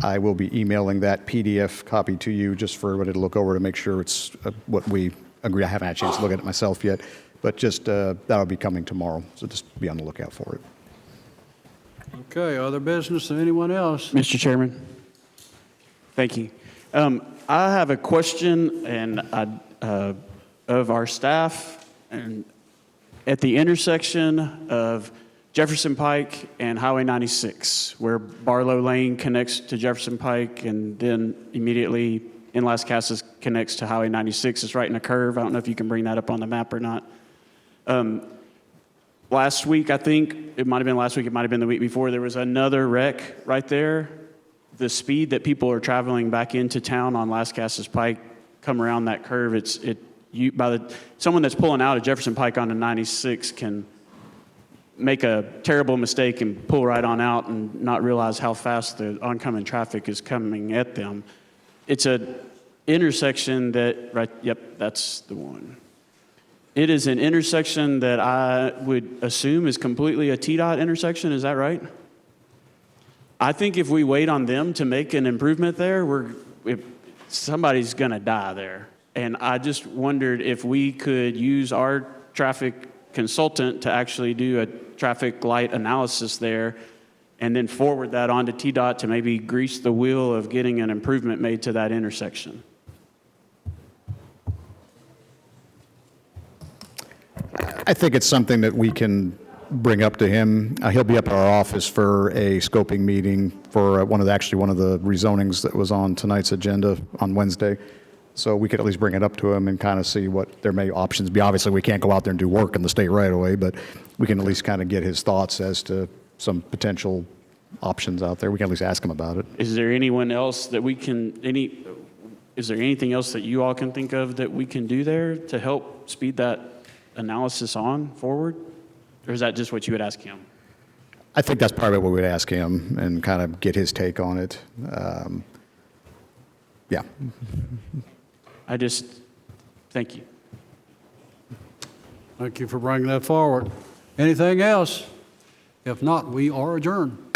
I will be emailing that PDF copy to you just for everybody to look over to make sure it's what we agree. I haven't had a chance to look at it myself yet, but just that'll be coming tomorrow, so just be on the lookout for it. Okay, other business or anyone else? Mr. Chairman, thank you. I have a question of our staff and at the intersection of Jefferson Pike and Highway 96, where Barlow Lane connects to Jefferson Pike and then immediately in Las Casas connects to Highway 96. It's right in a curve. I don't know if you can bring that up on the map or not. Last week, I think, it might have been last week, it might have been the week before, there was another wreck right there. The speed that people are traveling back into town on Las Casas Pike, come around that curve, someone that's pulling out of Jefferson Pike onto 96 can make a terrible mistake and pull right on out and not realize how fast the oncoming traffic is coming at them. It's an intersection that's the one. It is an intersection that I would assume is completely a TDOT intersection, is that right? I think if we wait on them to make an improvement there, somebody's gonna die there. And I just wondered if we could use our traffic consultant to actually do a traffic light analysis there and then forward that on to TDOT to maybe grease the wheel of getting an improvement made to that intersection. I think it's something that we can bring up to him. He'll be up at our office for a scoping meeting for one of the rezonings that was on tonight's agenda on Wednesday. So we could at least bring it up to him and kind of see what there may options be. Obviously, we can't go out there and do work in the state right away, but we can at least kind of get his thoughts as to some potential options out there. We can at least ask him about it. Is there anyone else that is there anything else that you all can think of that we can do there to help speed that analysis on forward? Or is that just what you would ask him? I think that's probably what we'd ask him and kind of get his take on it. Yeah. Thank you. Thank you for bringing that forward. Anything else? If not, we are adjourned.